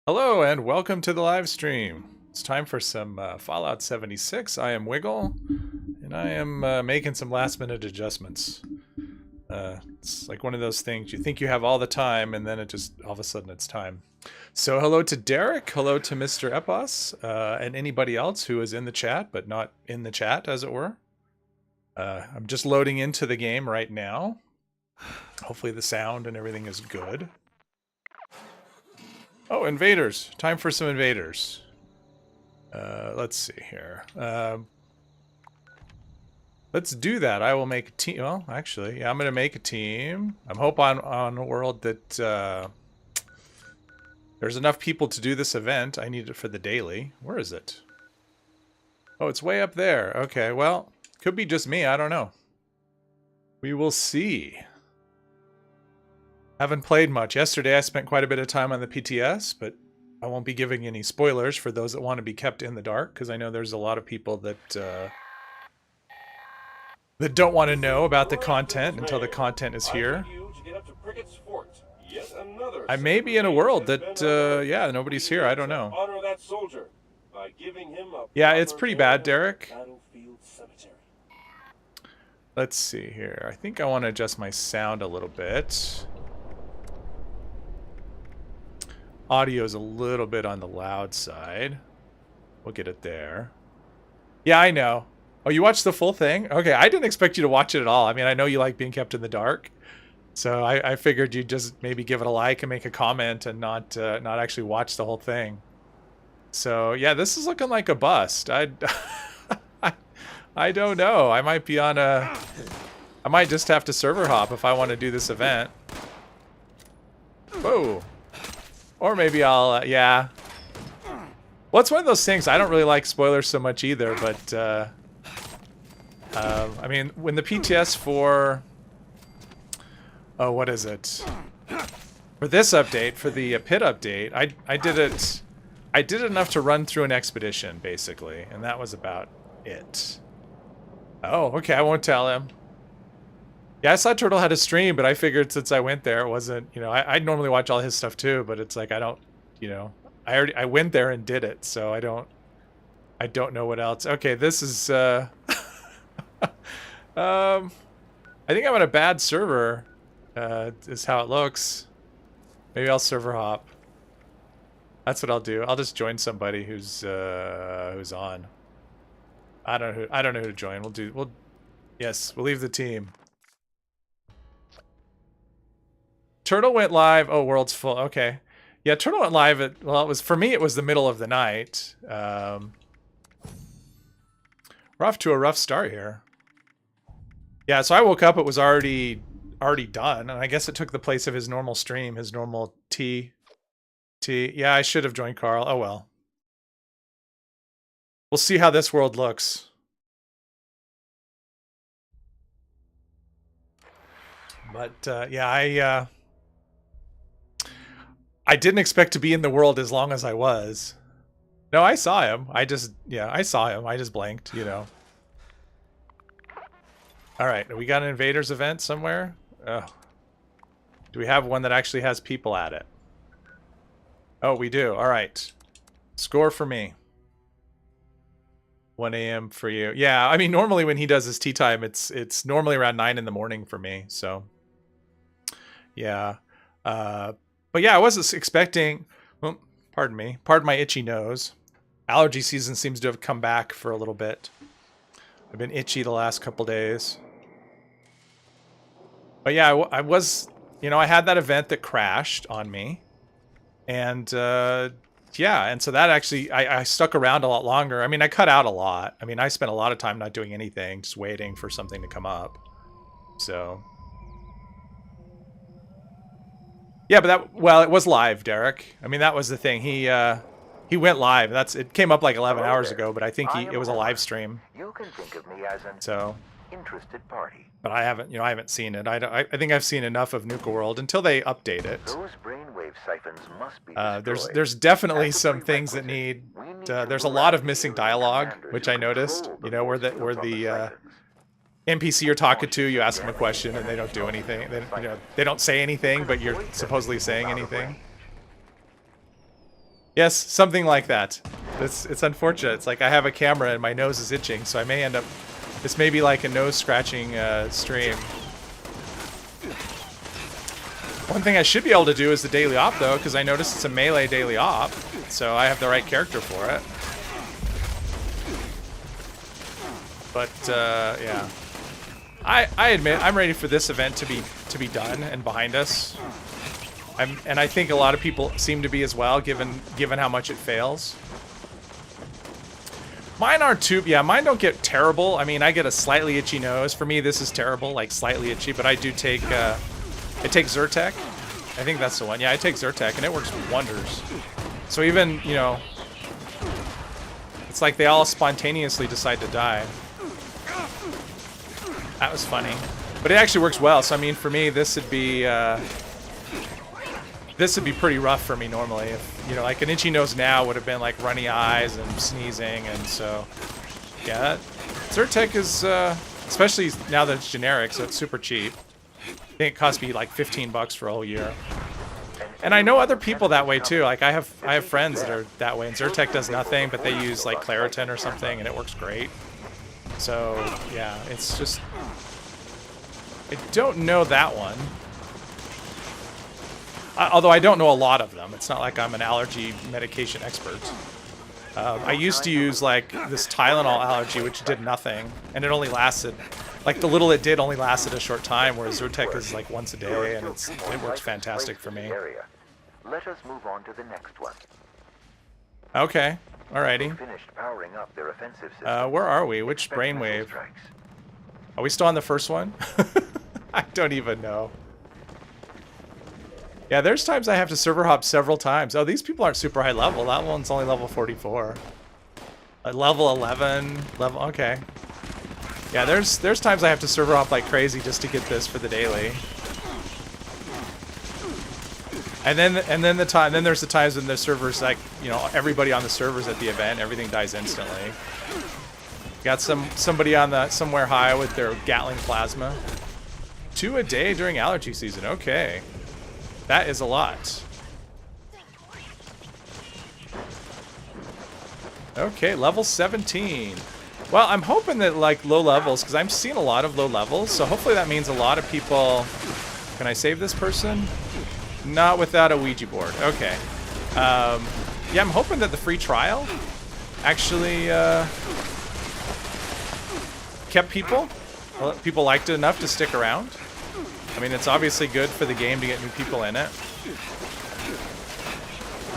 Hello and welcome to the live stream. It's time for some Fallout 76. I am Wiggle, and I am making some last-minute adjustments. It's like one of those things you think you have all the time, and then it just all of a sudden it's time. So hello to Derek, hello to Mr. Epos, and anybody else who is in the chat but not in the chat, as it were. I'm just loading into the game right now. Hopefully the sound and everything is good. Oh, invaders. Time for some invaders. Let's see here. Let's do that. I will make a team. Well, actually, yeah, I'm going to make a team. I'm hoping on a world that there's enough people to do this event. I need it for the daily. Where is it? Oh, it's way up there. Okay, well, could be just me. I don't know. We will see. Haven't played much. Yesterday I spent quite a bit of time on the PTS, but I won't be giving any spoilers for those that want to be kept in the dark, because I know there's a lot of people that don't want to know about the content until the content is here. I may be in a world that, yeah, nobody's here. I don't know. Yeah, it's pretty bad, Derek. Let's see here. I think I want to adjust my sound a little bit. Audio is a little bit on the loud side. We'll get it there. Yeah, I know. Oh, you watched the full thing? Okay, I didn't expect you to watch it at all. I mean, I know you like being kept in the dark. So I figured you'd just maybe give it a like and make a comment and not actually watch the whole thing. So, yeah, this is looking like a bust. I don't know. I might be on a... I might just have to server hop if I want to do this event. Whoa. Or maybe I'll, yeah. Well, it's one of those things. I don't really like spoilers so much either, but, I mean, when the PTS for, oh, what is it? For this update, for the pit update, I did enough to run through an expedition, basically, and that was about it. Oh, okay, I won't tell him. Yeah, I saw Turtle had a stream, but I figured since I went there, it wasn't, you know, I'd normally watch all his stuff too, but it's like, I don't, you know, I went there and did it, so I don't know what else. Okay, this is, I think I'm on a bad server, is how it looks. Maybe I'll server hop. That's what I'll do. I'll just join somebody who's on. I don't know who to join. Yes, we'll leave the team. Turtle went live. Oh, world's full. Okay. Yeah, Turtle went live at, well, it was, for me, it was the middle of the night. We're off to a rough start here. Yeah, so I woke up, it was already done, and I guess it took the place of his normal stream, his normal T. Yeah, I should have joined Carl. Oh, well. We'll see how this world looks. But, yeah, I didn't expect to be in the world as long as I was. No, I saw him. I saw him. I just blanked, you know. Alright, we got an Invaders Event somewhere? Oh. Do we have one that actually has people at it? Oh, we do. Alright. Score for me. 1 a.m. for you. Yeah, I mean, normally when he does his tea time, it's normally around 9 in the morning for me, so... Yeah. But yeah, I wasn't expecting... Well, pardon me. Pardon my itchy nose. Allergy season seems to have come back for a little bit. I've been itchy the last couple days. But yeah, I was... You know, I had that event that crashed on me. And, yeah, and so that actually... I stuck around a lot longer. I mean, I cut out a lot. I mean, I spent a lot of time not doing anything, just waiting for something to come up. So... Yeah, but that, well, it was live, Derek. I mean, that was the thing. He went live. It came up like 11 hours ago, but I think it was a live stream. You can think of me as an interested party. But I haven't seen it. I think I've seen enough of Nuka World until they update it. Those brainwave siphons must be destroyed. There's definitely some things that need. There's a lot of missing dialogue, which I noticed. You know, where the NPC you're talking to, you ask them a question and they don't do anything. They don't say anything, but you're supposedly saying anything. Yes, something like that. It's unfortunate. It's like I have a camera and my nose is itching, so I may end up... This may be like a nose scratching stream. One thing I should be able to do is the daily op, though, because I noticed it's a melee daily op, so I have the right character for it. But yeah, I admit I'm ready for this event to be done and behind us. And I think a lot of people seem to be as well, given how much it fails. Mine are too, yeah, mine don't get terrible. I mean, I get a slightly itchy nose. For me, this is terrible, like slightly itchy, but I do take, I take Zyrtec. I think that's the one. Yeah, I take Zyrtec, and it works wonders. So even, you know, it's like they all spontaneously decide to die. That was funny. But it actually works well, so I mean, for me, this would be pretty rough for me normally. If, you know, like an itchy nose now would have been like runny eyes and sneezing, and so, yeah, that Zyrtec is, especially now that it's generic, so it's super cheap. I think it cost me like 15 bucks for a whole year. And I know other people that way too. Like I have friends that are that way, and Zyrtec does nothing, but they use like Claritin or something, and it works great. So yeah, it's just, I don't know that one. Although I don't know a lot of them. It's not like I'm an allergy medication expert. I used to use like this Tylenol allergy, which did nothing, and it only lasted, like the little it did only lasted a short time, whereas Zyrtec is like once a day, and it works fantastic for me. Let us move on to the next one. Okay, alrighty. Finished powering up their offensive system. Where are we? Which brainwave? Are we still on the first one? I don't even know. Yeah, there's times I have to server hop several times. Oh, these people aren't super high level. That one's only level 44. Level 11, level, okay. Yeah, there's times I have to server hop like crazy just to get this for the daily. And then there's the times when the servers, like, you know, everybody on the servers at the event, everything dies instantly. Got somebody on somewhere high with their Gatling plasma. 2 a day during allergy season. Okay. That is a lot. Okay, level 17. Well, I'm hoping that, like, low levels, because I'm seeing a lot of low levels, so hopefully that means a lot of people... Can I save this person? Not without a Ouija board. Okay. Yeah, I'm hoping that the free trial actually kept people. Well, people liked it enough to stick around. I mean, it's obviously good for the game to get new people in it.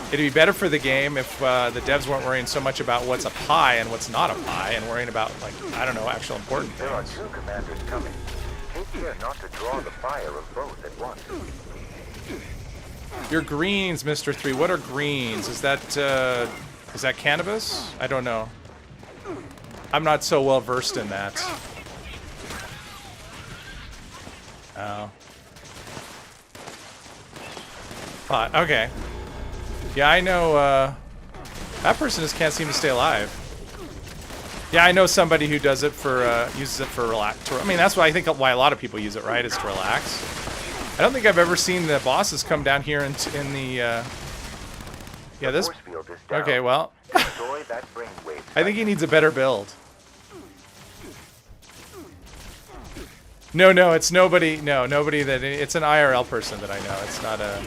It'd be better for the game if the devs weren't worrying so much about what's a pie and what's not a pie, and worrying about, like, I don't know, actual important There are things. 2 commanders coming. Take care not to draw the fire of both at once. Your greens, Mr. 3. What are greens? Is that cannabis? I don't know. I'm not so well versed in that. Oh. Pot. Okay. Yeah, I know, that person just can't seem to stay alive. Yeah, I know somebody who does it for, uses it for relax. I mean, that's why I think why a lot of people use it, right? Is to relax. I don't think I've ever seen the bosses come down here in the, yeah, this... Okay, well... I think he needs a better build. No, it's nobody... No, nobody that... It's an IRL person that I know. It's not a...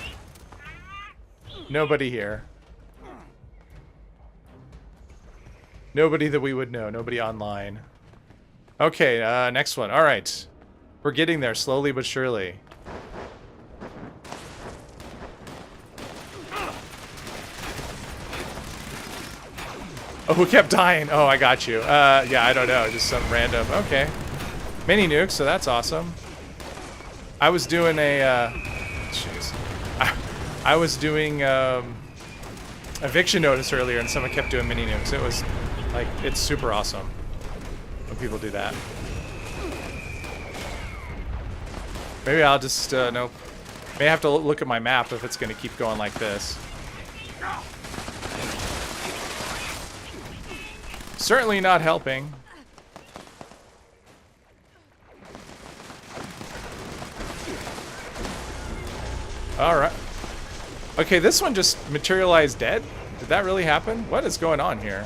Nobody here. Nobody that we would know. Nobody online. Okay, next one. Alright. We're getting there, slowly but surely. Oh, who kept dying? Oh, I got you. Yeah, I don't know. Just some random... Okay. Mini nuke, so that's awesome. I was doing a... Jeez. I was doing eviction notice earlier, and someone kept doing mini nukes. It was, like, it's super awesome when people do that. Maybe I'll just, nope. May have to look at my map if it's going to keep going like this. Certainly not helping. Alright. Okay, this one just materialized dead? Did that really happen? What is going on here?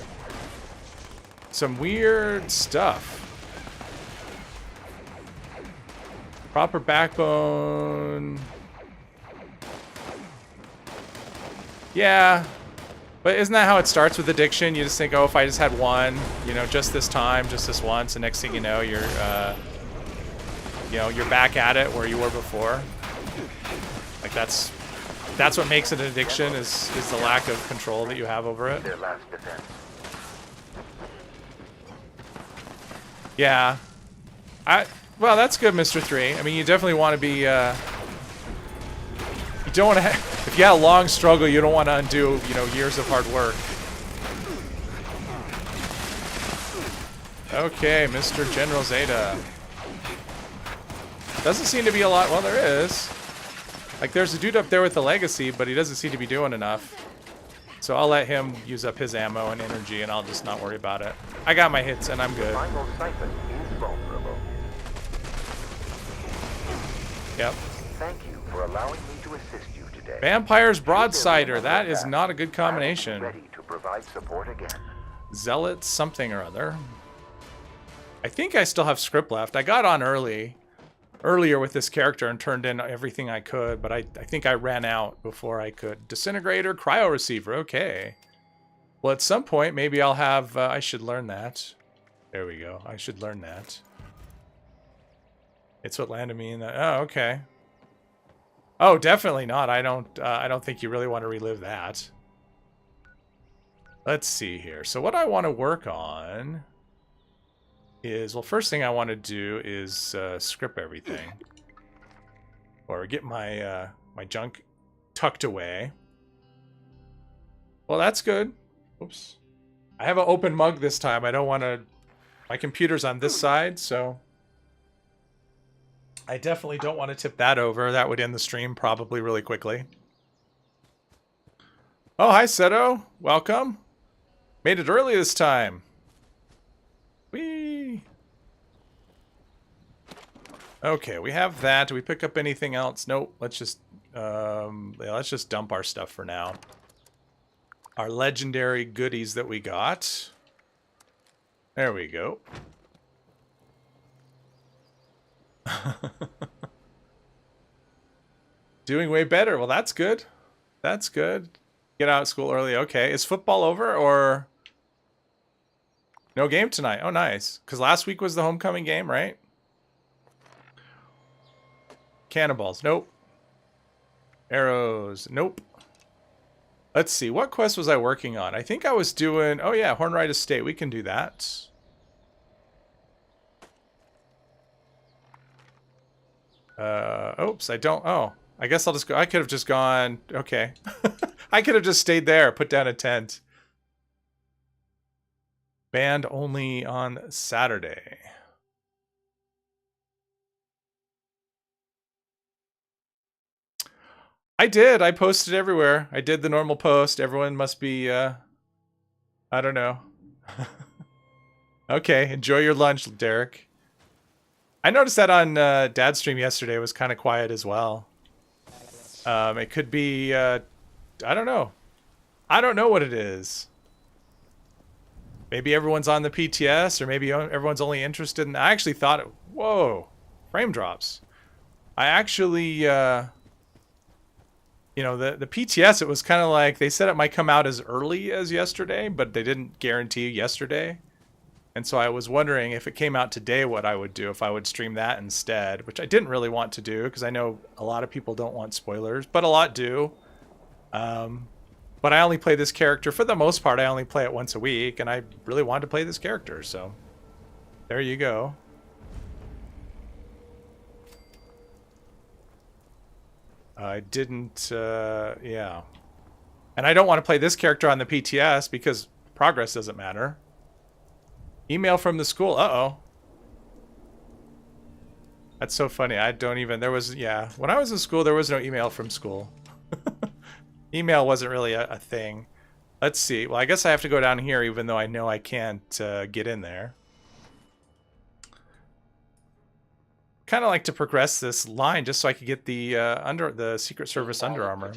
Some weird stuff. Proper backbone. Yeah. But isn't that how it starts with addiction? You just think, oh, if I just had one, you know, just this time, just this once, and next thing you know, you're back at it where you were before. Like that's what makes it an addiction is the lack of control that you have over it. Their last defense. Yeah. Well, that's good, Mr. 3. I mean, you definitely want to be, you don't want to if you had a long struggle, you don't want to undo, you know, years of hard work. Okay, Mr. General Zeta. Doesn't seem to be a lot. Well, there is. Like, there's a dude up there with the legacy, but he doesn't seem to be doing enough. So I'll let him use up his ammo and energy, and I'll just not worry about it. I got my hits, and I'm good. Final siphon is vulnerable. Yep. Thank you for allowing me to assist you today. Vampire's Broadsider. That is not a good combination. Ready to provide support again. Zealot something or other. I think I still have script left. I got on earlier with this character and turned in everything I could, but I think I ran out before I could. Disintegrator, cryo receiver. Okay. Well, at some point, maybe I'll have... I should learn that. There we go. I should learn that. It's what landed me in that... Oh, okay. Oh, definitely not. I don't think you really want to relive that. Let's see here. So what I want to work on is... Well, first thing I want to do is script everything. Or get my, my junk tucked away. Well, that's good. Oops. I have an open mug this time. I don't want to... My computer's on this side, so... I definitely don't want to tip that over. That would end the stream probably really quickly. Oh, hi, Seto. Welcome. Made it early this time. Whee! Okay, we have that. Do we pick up anything else? Nope. Let's just... yeah, let's just dump our stuff for now. Our legendary goodies that we got. There we go. Doing way better. Well, that's good. That's good. Get out of school early. Okay. Is football over or... No game tonight? Oh, nice. Because last week was the homecoming game, right? Cannonballs. Nope. Arrows. Nope. Let's see. What quest was I working on? I think I was doing... Oh, yeah. Hornwright Estate. We can do that. Oops. I don't... Oh. I guess I'll just go... I could have just gone... Okay. I could have just stayed there. Put down a tent. Band only on Saturday. I did. I posted everywhere. I did the normal post. Everyone must be, I don't know. Okay, enjoy your lunch, Derek. I noticed that on Dad's stream yesterday. It was kind of quiet as well. It could be, I don't know. I don't know what it is. Maybe everyone's on the PTS, or maybe everyone's only interested in... I actually thought it... Whoa! Frame drops. I actually, you know, the PTS, it was kind of like... They said it might come out as early as yesterday, but they didn't guarantee yesterday. And so I was wondering if it came out today what I would do, if I would stream that instead, which I didn't really want to do, because I know a lot of people don't want spoilers, but a lot do. But I only play this character, for the most part, I only play it once a week, and I really wanted to play this character, so there you go. I didn't, yeah. And I don't want to play this character on the PTS because progress doesn't matter. Email from the school, uh-oh. That's so funny, I don't even, there was, yeah. When I was in school, there was no email from school. Email wasn't really a thing. Let's see. Well, I guess I have to go down here, even though I know I can't get in there. Kind of like to progress this line just so I could get the the Secret Service Under Armor.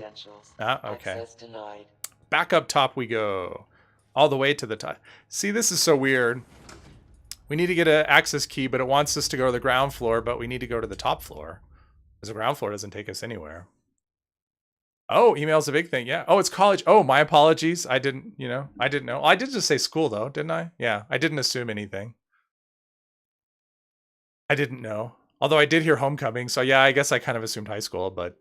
Ah, okay. Back up top we go. All the way to the top. See, this is so weird. We need to get an access key, but it wants us to go to the ground floor, but we need to go to the top floor. Because the ground floor doesn't take us anywhere. Oh, email's a big thing. Yeah. Oh, it's college. Oh, my apologies. I didn't know. I did just say school, though, didn't I? Yeah, I didn't assume anything. I didn't know. Although I did hear homecoming, so yeah, I guess I kind of assumed high school, but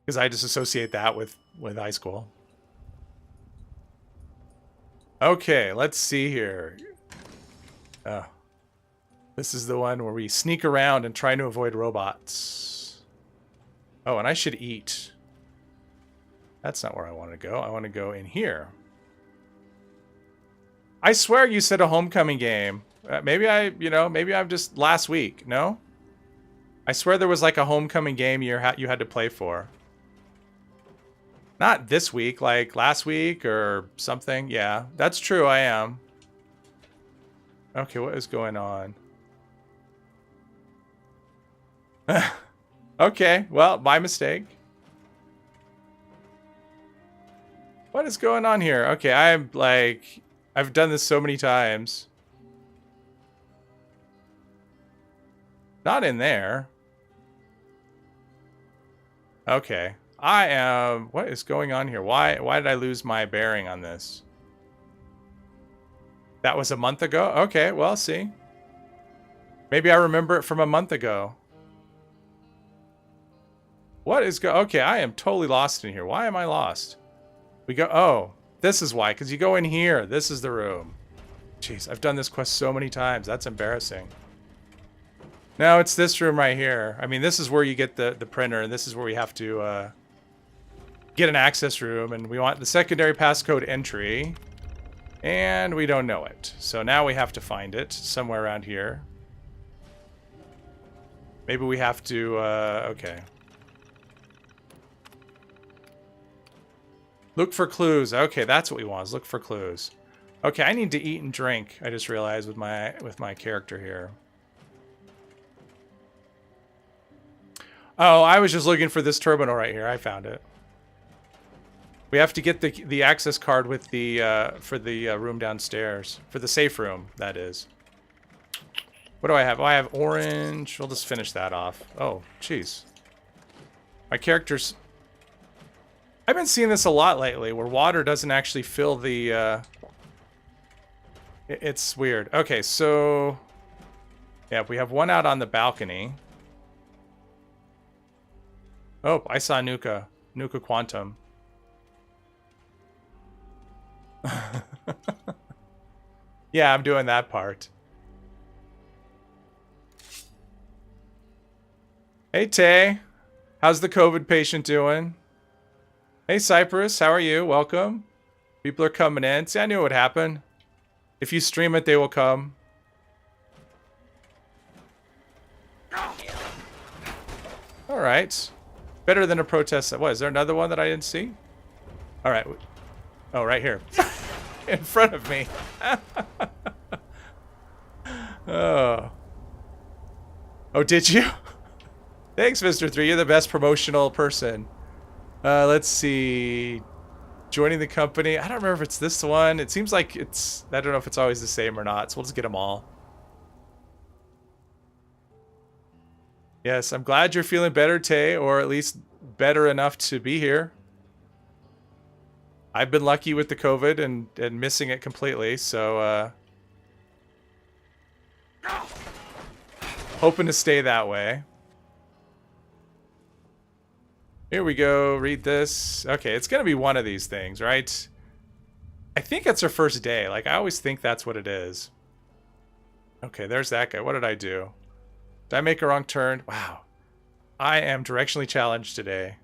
because I just associate that with high school. Okay, let's see here. Oh, this is the one where we sneak around and try to avoid robots. Oh, and I should eat. That's not where I want to go. I want to go in here. I swear you said a homecoming game. Maybe I'm just last week. No? I swear there was like a homecoming game you had to play for. Not this week, like last week or something. Yeah, that's true, I am. Okay, what is going on? Okay, well, my mistake. What is going on here? Okay, I've done this so many times. Not in there. Okay. What is going on here? Why did I lose my bearing on this? That was a month ago? Okay, well, see. Maybe I remember it from a month ago. What is okay, I am totally lost in here. Why am I lost? Oh, this is why, because you go in here. This is the room. Jeez, I've done this quest so many times. That's embarrassing. No, it's this room right here. I mean, this is where you get the printer, and this is where we have to get an access room, and we want the secondary passcode entry, and we don't know it. So now we have to find it somewhere around here. Maybe we have to, okay. Look for clues. Okay, that's what we want, is look for clues. Okay, I need to eat and drink, I just realized with my character here. Oh, I was just looking for this terminal right here. I found it. We have to get the access card with the for the room downstairs. For the safe room, that is. What do I have? Oh, I have orange. We'll just finish that off. Oh, jeez. My character's... I've been seeing this a lot lately, where water doesn't actually fill the... It's weird. Okay, so... Yeah, we have one out on the balcony. Oh, I saw Nuka. Nuka Quantum. Yeah, I'm doing that part. Hey, Tay. How's the COVID patient doing? Hey, Cypress. How are you? Welcome. People are coming in. See, I knew it would happen. If you stream it, they will come. All right. Better than a protest. What, is there another one that I didn't see? All right. Oh, right here. In front of me. Oh. Oh, did you? Thanks, Mr. 3. You're the best promotional person. Let's see. Joining the company. I don't remember if it's this one. It seems like it's... I don't know if it's always the same or not, so we'll just get them all. Yes, I'm glad you're feeling better, Tay, or at least better enough to be here. I've been lucky with the COVID and missing it completely, so hoping to stay that way. Here we go, read this. Okay, it's gonna be one of these things, right? I think it's our first day. Like, I always think that's what it is. Okay, there's that guy. What did I do? Did I make a wrong turn? Wow. I am directionally challenged today.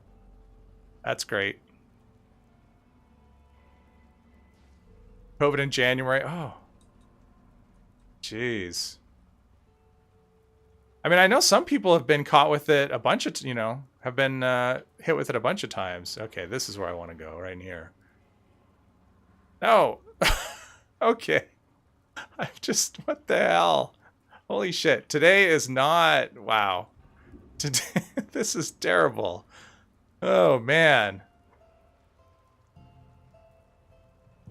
That's great. COVID in January. Oh. Jeez. I mean, I know some people have been caught with it a bunch of, have been hit with it a bunch of times. Okay, this is where I want to go, right in here. No. Okay. What the hell? Holy shit. Today is not, wow. Today, this is terrible. Oh, man.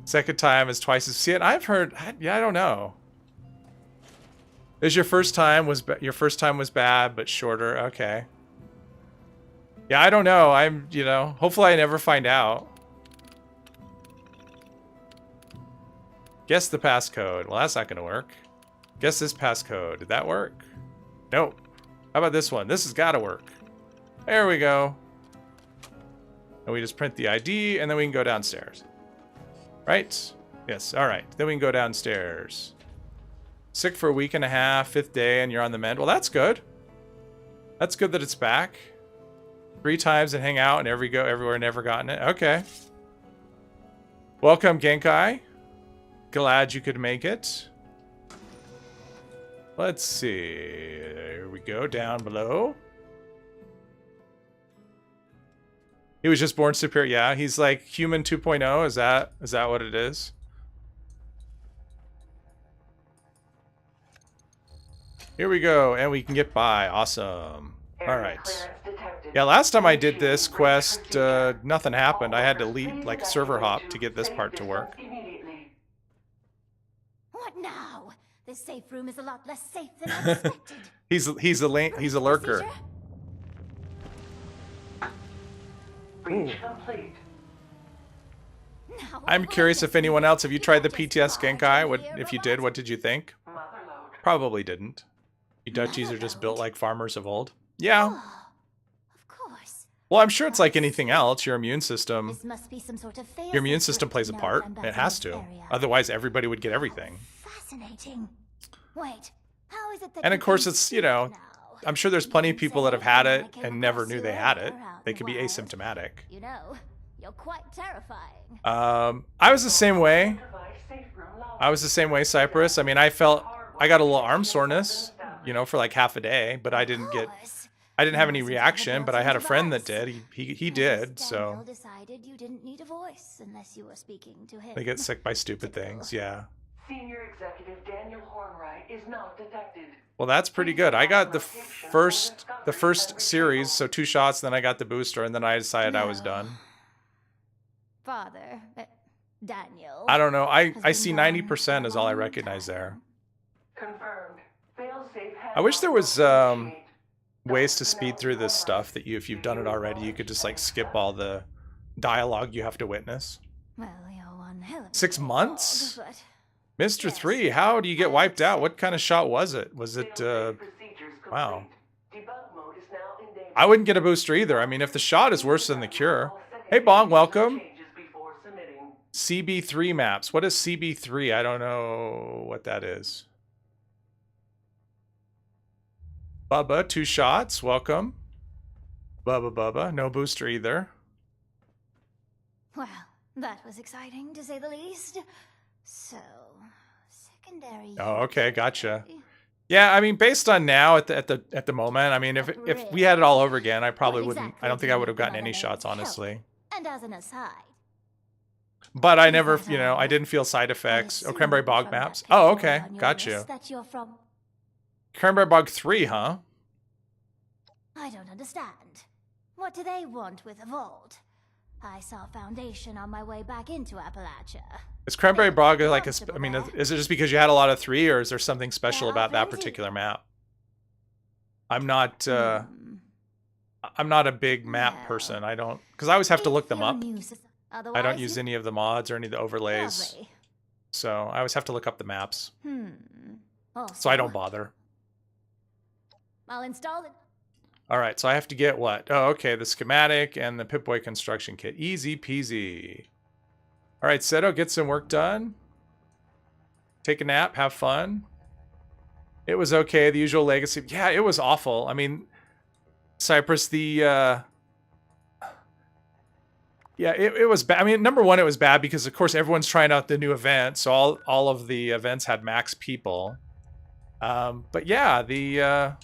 Second time is twice as... See, it. I've heard... Yeah, I don't know. Is your first time was bad, but shorter? Okay. Yeah, I don't know. I'm, you know... Hopefully I never find out. Guess the passcode. Well, that's not going to work. Guess this passcode. Did that work? Nope. How about this one? This has got to work. There we go. And we just print the ID, and then we can go downstairs. Right? Yes, alright. Then we can go downstairs. Sick for a week and a half, 5th day, and you're on the mend. Well, that's good. That's good that it's back. 3 times and hang out and everywhere, never gotten it. Okay. Welcome, Genkai. Glad you could make it. Let's see. Here we go, down below. He was just born superior. Yeah, he's like human 2.0. Is that what it is? Here we go, and we can get by. Awesome. All right. Yeah, last time I did this quest, nothing happened. I had to leave, like, server hop to get this part to work. What now? This safe room is a lot less safe than I expected. he's a lurker. Breach complete. I'm curious if anyone else, have you tried the PTS Genkai? If you did, what did you think? Motherload. Probably didn't. You Dutchies are just built like farmers of old. Yeah. Oh, of course. Well, I'm sure it's like anything else. Your immune system, This must be some sort of your immune system plays a Now part. I'm back It in has this to. area. Otherwise, everybody would get everything. Fascinating. Wait, how is it that And you of course, can it's, speak you know, now? I'm sure there's plenty of You people say that have had it I came and never across knew you they had earlier it. out They in could be the wild. asymptomatic. You know, you're quite terrifying. I was the same way. Device safe room locked. I was the same way, Cypress. I mean, I got a little arm soreness, you know, for like half a day, but I didn't have any reaction, but I had a friend that did. He did, so Daniel decided you didn't need a voice unless you were speaking to him. they get sick by stupid things. Yeah. Senior Executive Daniel Hornwright is not detected. Well, that's pretty good. I got the first series, so 2 shots, then I got the booster, and then I decided I was done. Father, Daniel. I don't know. I has see been gone 90% for is a all I long recognize time. there. Confirmed. Failsafe has I wish there was initiate. ways to speed through this stuff that if you've done it already, you could just like skip all the dialogue you have to witness. Well, you're one hell of a 6 big months? dog, but Mr. Yes. 3, how do you get wiped out? What kind of shot was it? Was it, Failsafe procedures wow. complete. Debug mode is now enabled. I wouldn't get a booster either. I mean, if the shot is worse than the cure. Hey, Bong, welcome. Changes before submitting. CB3 maps. What is CB3? I don't know what that is. Bubba, 2 shots. Welcome. Bubba. No booster either. well, that was exciting to say the least. So, secondary. Oh, okay, gotcha. Yeah, I mean, based on now at the moment, I mean, if we had it all over again, I probably What wouldn't. I exactly don't think do I you would have gotten want any to shots, help? honestly. And as an aside, But I Is never, that you know, all? I didn't feel side I effects. Oh, assume Cranberry Bog from that maps. picture Oh, okay, on your got list you. That you're from. Cranberry Bog 3, huh? I don't understand. What do they want with a vault? I saw Foundation on my way back into Appalachia. Is Cranberry Hey, Bog like a? comfortable I mean, there. is it just because you had a lot of 3, or is there something special There are about that plenty. particular map? I'm not. Hmm. I'm not a big map Well, person. I don't, because I always have to look them up. I don't Otherwise, use any of the mods or any of the overlays, Lovely. so I always have to look up the maps. Also, So I don't bother. I'll install it. All right, so I have to get what? Oh, okay, the schematic and the Pip-Boy construction kit. Easy peasy. All right, Seto, get some work done. Take a nap, have fun. It was okay, the usual legacy. Yeah, it was awful. I mean, Cypress, yeah, it was bad. I mean, number one, it was bad because, of course, everyone's trying out the new event, so all of the events had max people. But yeah, the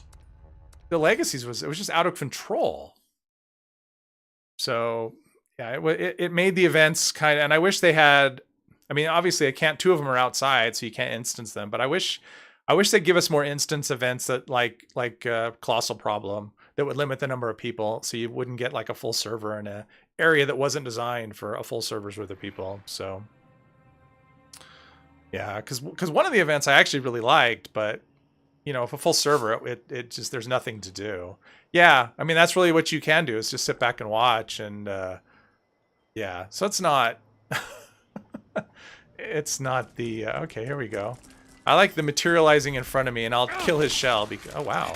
legacies it was just out of control. So yeah, it made the events kind of, and I wish they had. I mean, obviously, I can't. 2 of them are outside, so you can't instance them. But I wish they'd give us more instance events that like Colossal Problem that would limit the number of people, so you wouldn't get like a full server in a area that wasn't designed for a full server's worth of people. So Yeah, because one of the events I actually really liked, but you know, if a full server, it just there's nothing to do. Yeah, I mean that's really what you can do is just sit back and watch, and yeah, so it's not it's not the okay. Here we go. I like the materializing in front of me, and I'll kill his shell because oh wow,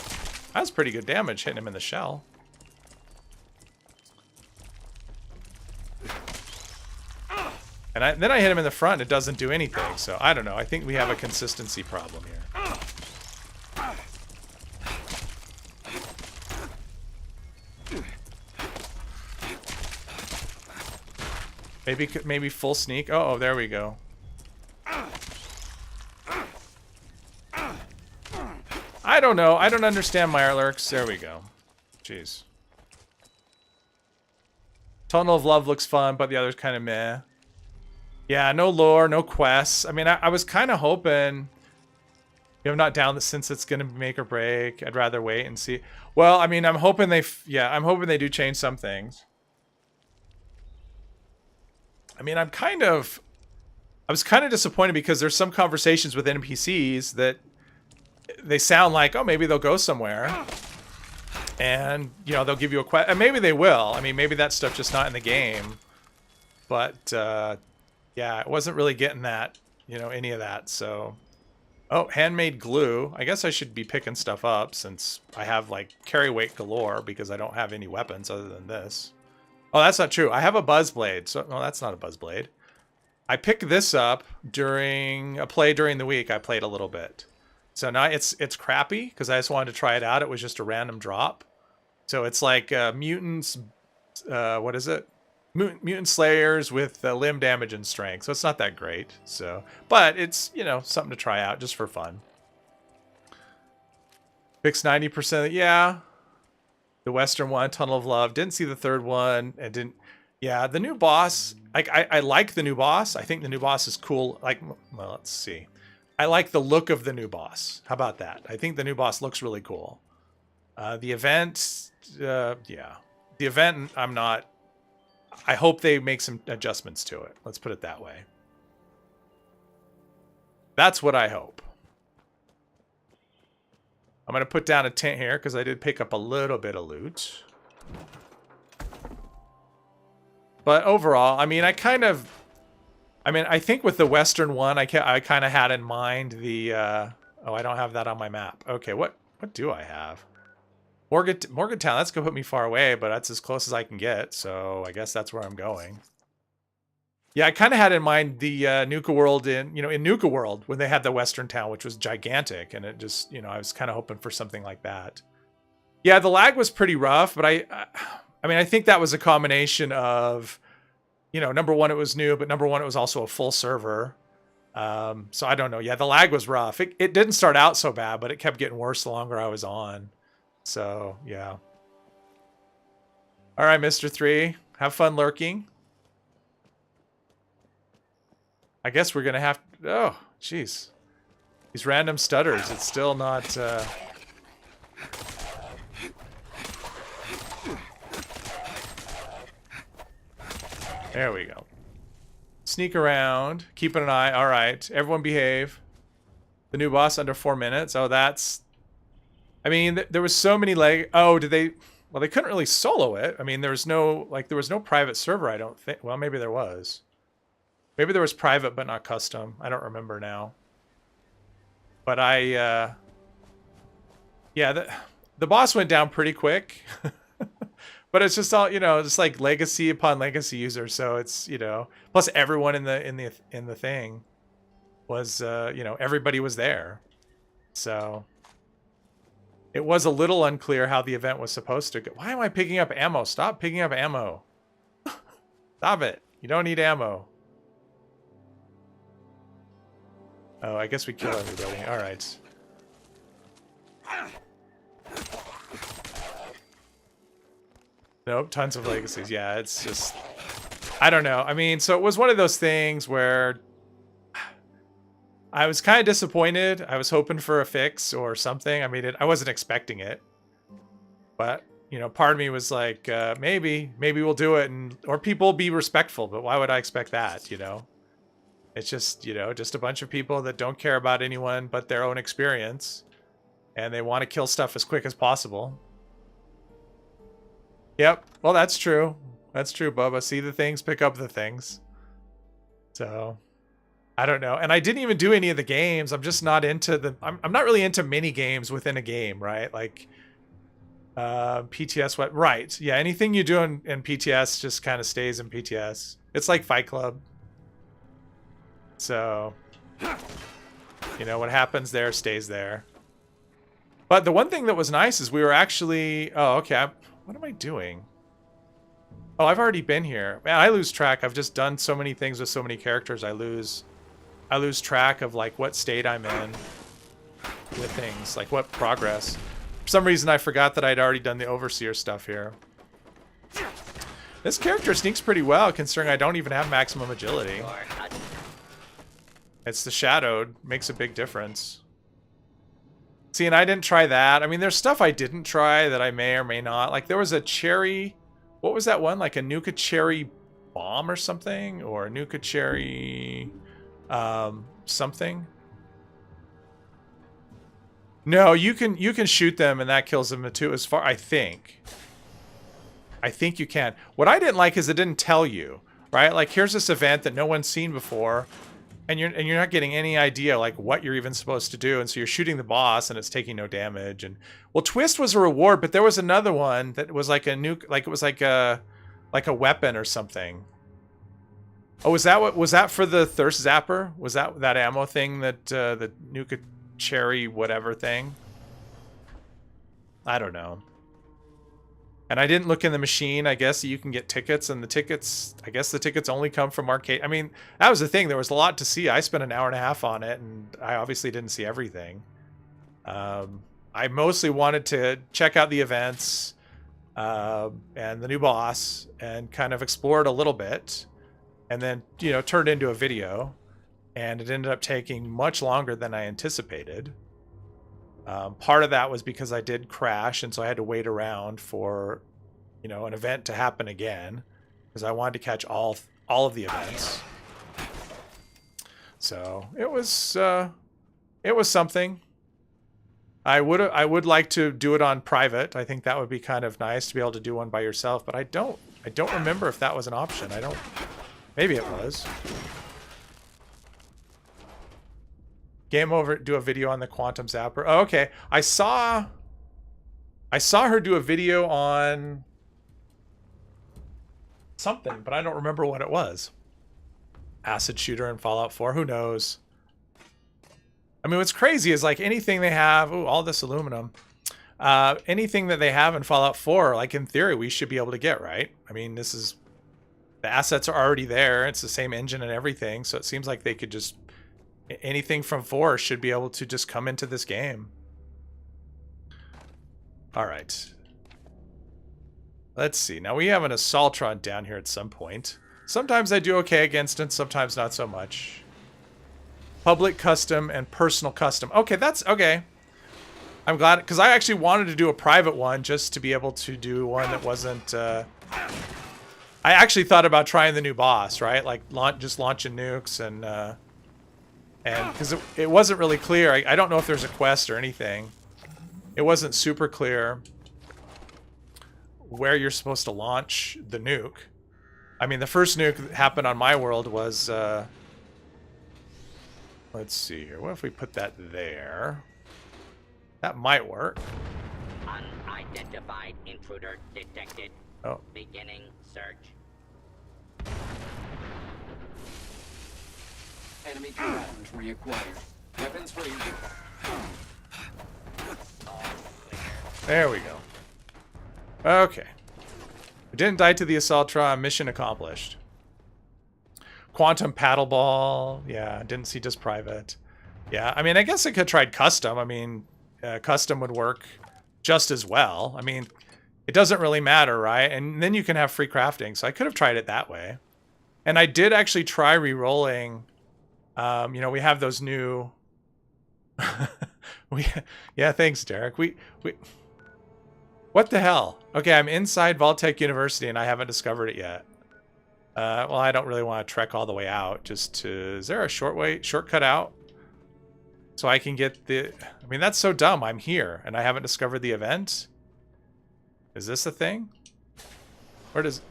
that's pretty good damage hitting him in the shell. And then I hit him in the front, and it doesn't do anything. So I don't know. I think we have a consistency problem here. Maybe full sneak. Oh, there we go. I don't know. I don't understand Mirelurks. There we go. Jeez. Tunnel of Love looks fun, but the other's kind of meh. Yeah, no lore, no quests. I mean, I was kind of hoping... I'm not down since it's going to make or break. I'd rather wait and see. Well, I mean, I'm hoping they... Yeah, I'm hoping they do change some things. I mean, I was kind of disappointed because there's some conversations with NPCs that they sound like, oh, maybe they'll go somewhere. And, you know, they'll give you a quest. And maybe they will. I mean, maybe that stuff's just not in the game. But, yeah, I wasn't really getting that, you know, any of that. So, oh, handmade glue. I guess I should be picking stuff up since I have, like, carry weight galore because I don't have any weapons other than this. Oh, that's not true. I have a buzz blade. So, no, that's not a buzz blade. I picked this up during a play during the week. I played a little bit. So now it's crappy because I just wanted to try it out. It was just a random drop. So it's like mutants, what is it? Mutant slayers with limb damage and strength. So it's not that great. So, but it's, you know, something to try out just for fun. Fixed 90%. Yeah. The Western one, Tunnel of Love. Didn't see the third one. And didn't. Yeah, the new boss. I like the new boss. I think the new boss is cool. Like, well, let's see. I like the look of the new boss. How about that? I think the new boss looks really cool. The event, yeah. The event, I'm not... I hope they make some adjustments to it. Let's put it that way. That's what I hope. I'm going to put down a tent here because I did pick up a little bit of loot. But overall, I mean, I think with the Western one, I kind of had in mind the... oh, I don't have that on my map. Okay, what do I have? Morgantown, that's going to put me far away, but that's as close as I can get, so I guess that's where I'm going. Yeah, I kind of had in mind the Nuka World in Nuka World, when they had the Western town, which was gigantic, and it just, you know, I was kind of hoping for something like that. Yeah, the lag was pretty rough, but I mean, I think that was a combination of, you know, number one, it was new, but number one, it was also a full server. So I don't know. Yeah, the lag was rough. It didn't start out so bad, but it kept getting worse the longer I was on. So, yeah. All right, Mr. 3. Have fun lurking. I guess we're going to have to... Oh, jeez. These random stutters. It's still not... There we go. Sneak around. Keeping an eye. All right. Everyone behave. The new boss under 4 minutes. Oh, that's... I mean, there was so many oh, did they... Well, they couldn't really solo it. I mean, there was no private server, I don't think. Well, maybe there was. Maybe there was private, but not custom. I don't remember now. But yeah, the boss went down pretty quick. But it's just all, you know, it's like legacy upon legacy user. So it's, you know, plus everyone in the thing was, you know, everybody was there. So... It was a little unclear how the event was supposed to go. Why am I picking up ammo? Stop picking up ammo. Stop it. You don't need ammo. Oh, I guess we kill everybody. All right. Nope, tons of legacies. Yeah, it's just... I don't know. I mean, so it was one of those things where... I was kind of disappointed. I was hoping for a fix or something. I mean, I wasn't expecting it. But, you know, part of me was like, maybe we'll do it, or people will be respectful, but why would I expect that, you know? It's just, you know, just a bunch of people that don't care about anyone but their own experience. And they want to kill stuff as quick as possible. Yep. Well, that's true. That's true, Bubba. See the things, pick up the things. So, I don't know. And I didn't even do any of the games. I'm just not into the... I'm not really into mini games within a game, right? Like, PTS, what? Right. Yeah, anything you do in PTS just kind of stays in PTS. It's like Fight Club. So, you know, what happens there stays there. But the one thing that was nice is we were actually... Oh, okay. What am I doing? Oh, I've already been here. Man, I lose track. I've just done so many things with so many characters. I lose track of like what state I'm in with things, like what progress. For some reason, I forgot that I'd already done the Overseer stuff here. This character sneaks pretty well, considering I don't even have maximum agility. It's the shadowed. Makes a big difference. See, and I didn't try that. I mean, there's stuff I didn't try that I may or may not. Like, there was a cherry... What was that one? Like a Nuka cherry bomb or something? Or a Nuka cherry... something? No, you can shoot them and that kills them too, as far... I think you can. What I didn't like is it didn't tell you, right? Like, here's this event that no one's seen before... And you're not getting any idea like what you're even supposed to do, and so you're shooting the boss and it's taking no damage. And well, Twist was a reward, but there was another one that was like a nuke, like it was like a weapon or something. Oh, was that for the thirst zapper? Was that ammo thing that the Nuka cherry whatever thing? I don't know. And I didn't look in the machine. I guess you can get tickets, and the tickets, I guess the tickets only come from arcade. I mean, that was the thing. There was a lot to see. I spent an hour and a half on it, and I obviously didn't see everything. I mostly wanted to check out the events and the new boss and kind of explore it a little bit, and then, you know, turn it into a video. And it ended up taking much longer than I anticipated. Part of that was because I did crash, and so I had to wait around for, you know, an event to happen again, because I wanted to catch all of the events. So it was something. I would like to do it on private. I think that would be kind of nice to be able to do one by yourself, but I don't remember if that was an option. Maybe it was. Game over, do a video on the quantum zapper. Oh, okay. I saw her do a video on something, but I don't remember what it was. Acid shooter in Fallout 4, who knows? I mean, what's crazy is like anything they have, ooh, all this aluminum, anything that they have in Fallout 4, like in theory, we should be able to get, right? I mean, the assets are already there. It's the same engine and everything. So it seems like they could just, anything from 4 should be able to just come into this game. All right. Let's see. Now we have an assaultron down here at some point. Sometimes I do okay against it, sometimes not so much. Public custom and personal custom. Okay, that's okay. I'm glad, because I actually wanted to do a private one just to be able to do one that wasn't... I actually thought about trying the new boss, right? Like just launching nukes and because it wasn't really clear. I don't know if there's a quest or anything. It wasn't super clear where you're supposed to launch the nuke. I mean, the first nuke that happened on my world was, let's see here. What if we put that there? That might work. Unidentified intruder detected. Oh. Beginning search. Enemy combatants reacquired. Weapons free. There we go. Okay. We didn't die to the assaultron. Mission accomplished. Quantum paddle ball. Yeah, didn't see just private. Yeah, I mean, I guess I could have tried custom. I mean, custom would work just as well. I mean, it doesn't really matter, right? And then you can have free crafting. So I could have tried it that way. And I did actually try re-rolling. You know, we have those new... Yeah, thanks, Derek. What the hell? Okay, I'm inside Vaultec University and I haven't discovered it yet. Well, I don't really want to trek all the way out. Just to... Is there a shortcut out? So I can get the... I mean, that's so dumb. I'm here, and I haven't discovered the event. Is this a thing? Where does...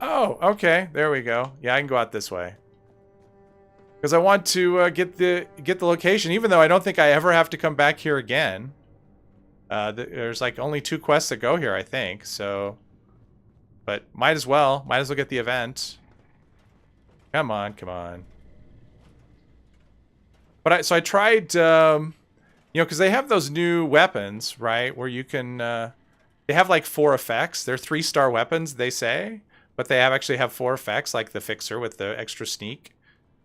Oh, okay. There we go. Yeah, I can go out this way. Because I want to get the location, even though I don't think I ever have to come back here again. There's like only 2 quests that go here, I think. So, but might as well get the event. Come on, come on. But so I tried, you know, because they have those new weapons, right? Where you can, they have like 4 effects. They're 3-star weapons, they say, but they actually have 4 effects, like the Fixer with the extra sneak.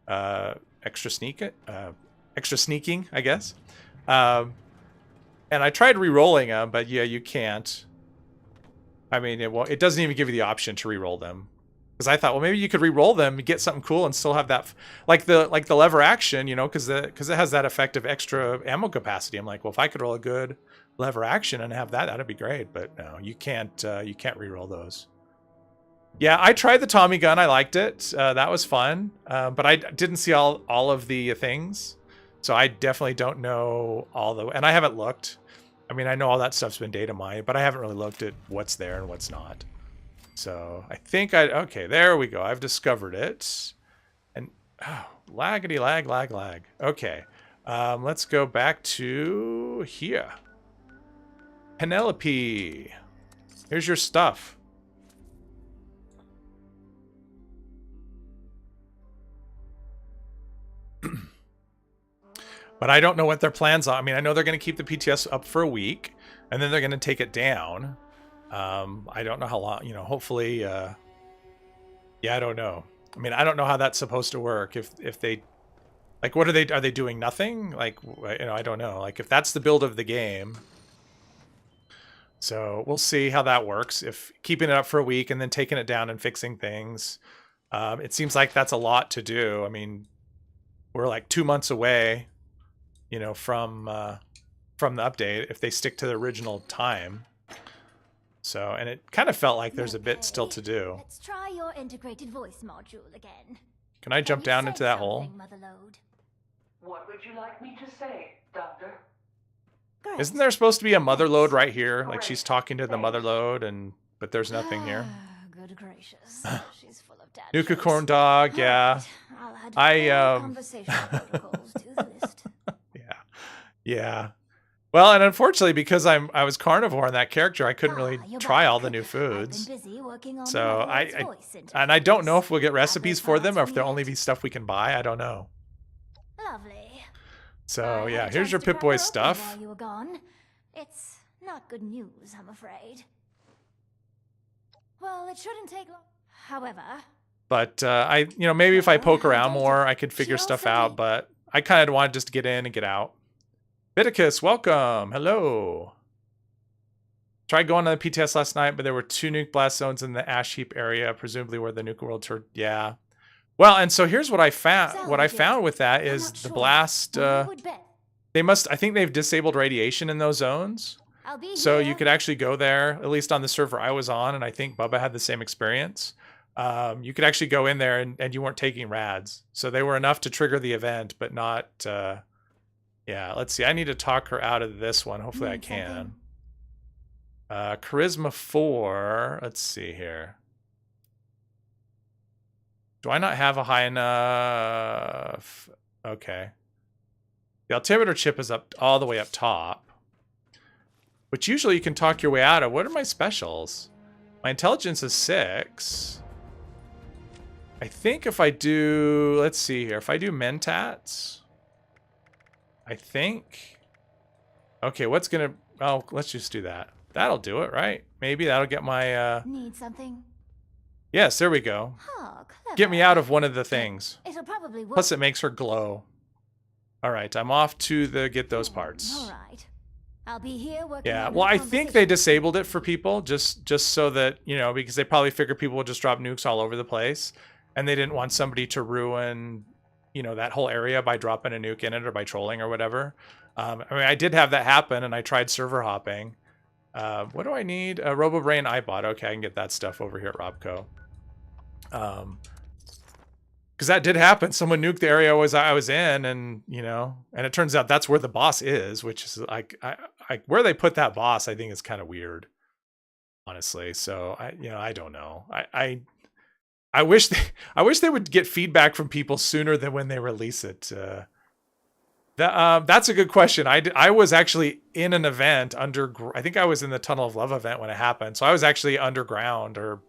Extra sneaking, I guess. And I tried re-rolling them, but yeah, you can't. I mean, it doesn't even give you the option to re-roll them. Because I thought, well, maybe you could re-roll them and get something cool and still have that, like the lever action, you know, because it has that effect of extra ammo capacity. I'm like, well, if I could roll a good lever action and have that, that'd be great. But no, you can't re-roll those. Yeah, I tried the Tommy gun. I liked it. That was fun. But I didn't see all of the things. So I definitely don't know and I haven't looked. I mean, I know all that stuff's been data mined, but I haven't really looked at what's there and what's not. So I think okay, there we go. I've discovered it. And, oh, laggity lag, lag, lag. Okay, let's go back to here. Penelope, here's your stuff. But I don't know what their plans are. I mean, I know they're going to keep the PTS up for a week, and then they're going to take it down. I don't know how long, you know, hopefully, yeah, I don't know. I mean, I don't know how that's supposed to work. If they, like, are they doing nothing? Like, you know, I don't know. Like, if that's the build of the game. So we'll see how that works. If keeping it up for a week and then taking it down and fixing things, it seems like that's a lot to do. I mean, we're like 2 months away, you know, from the update, if they stick to the original time. So, and it kind of felt like there's a bit still to do. Let's try your integrated voice module again. Can I jump down into that hole? Motherlode? What would you like me to say, Doctor? Great. Isn't there supposed to be a mother lode right here? Like she's talking to the mother lode, but there's nothing here. Good gracious. She's full of dad Nuka jokes. corn dog, yeah. I'll add conversational protocols to the list. Yeah. Well, and unfortunately, because I was carnivore in that character, I couldn't really you're try back. all the new foods. I've been busy working on So the Motherlode's voice and I don't know interface. if we'll get recipes for them or if there'll only Yet. be stuff we can buy. I don't know. Lovely. So I had yeah, a here's chance your to crack Pip-Boy her open stuff. while you were gone. It's not good news, I'm afraid. Well, it shouldn't take long. However, But you know, maybe if I poke around more, I could figure She stuff also out. did- But I kind of wanted just to get in and get out. Viticus, welcome. Hello. Tried going to the PTS last night, but there were 2 nuke blast zones in the ash heap area, presumably where the nuke world turned. Yeah. Well, and so here's what I found. What I found with that I'm is not the sure. blast. I would bet. I think they've disabled radiation in those zones. I'll be So here. you could actually go there, at least on the server I was on, and I think Bubba had the same experience. You could actually go in there and you weren't taking rads. So they were enough to trigger the event, but not... yeah, let's see. I need to talk her out of this one. Hopefully I Need can. something? Charisma 4. Let's see here. Do I not have a high enough... Okay. The altimeter chip is up all the way up top. Which usually you can talk your way out of. What are my specials? My intelligence is 6. I think if I do... Let's see here. If I do mentats... I think... Okay, what's gonna... Oh, let's just do that. That'll do it, right? Maybe that'll get my... Need something? Yes, there we go. Oh, clever. Get me out of one of the things. It'll probably work. Plus it makes her glow. Alright, I'm off to get those parts. All right. I'll be here working Yeah, on well, the I think they conversation. disabled it for people just so that, you know, because they probably figure people would just drop nukes all over the place. And they didn't want somebody to ruin, you know, that whole area by dropping a nuke in it or by trolling or whatever. I mean, I did have that happen, and I tried server hopping. What do I need? A RoboBrain iBot. Okay, I can get that stuff over here at Robco. Because that did happen. Someone nuked the area I was in, and you know, and it turns out that's where the boss is, which is like, where they put that boss, I think is kind of weird, honestly. So I don't know. I wish they would get feedback from people sooner than when they release it. That's a good question. I was actually in an event I think I was in the Tunnel of Love event when it happened. So I was actually underground or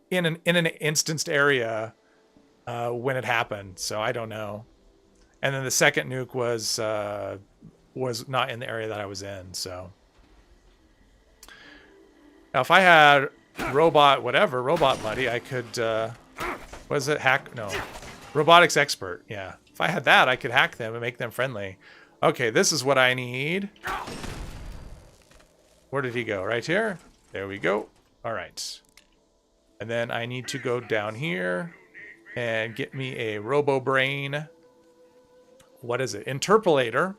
in an instanced area when it happened. So I don't know. And then the second nuke was not in the area that I was in. So now if I had robot buddy, I could was it hack? No, robotics expert. Yeah. If I had that, I could hack them and make them friendly. Okay, this is what I need. Where did he go? Right here? There we go. All right. And then I need to go down here and get me a robo brain. What is it? Interpolator.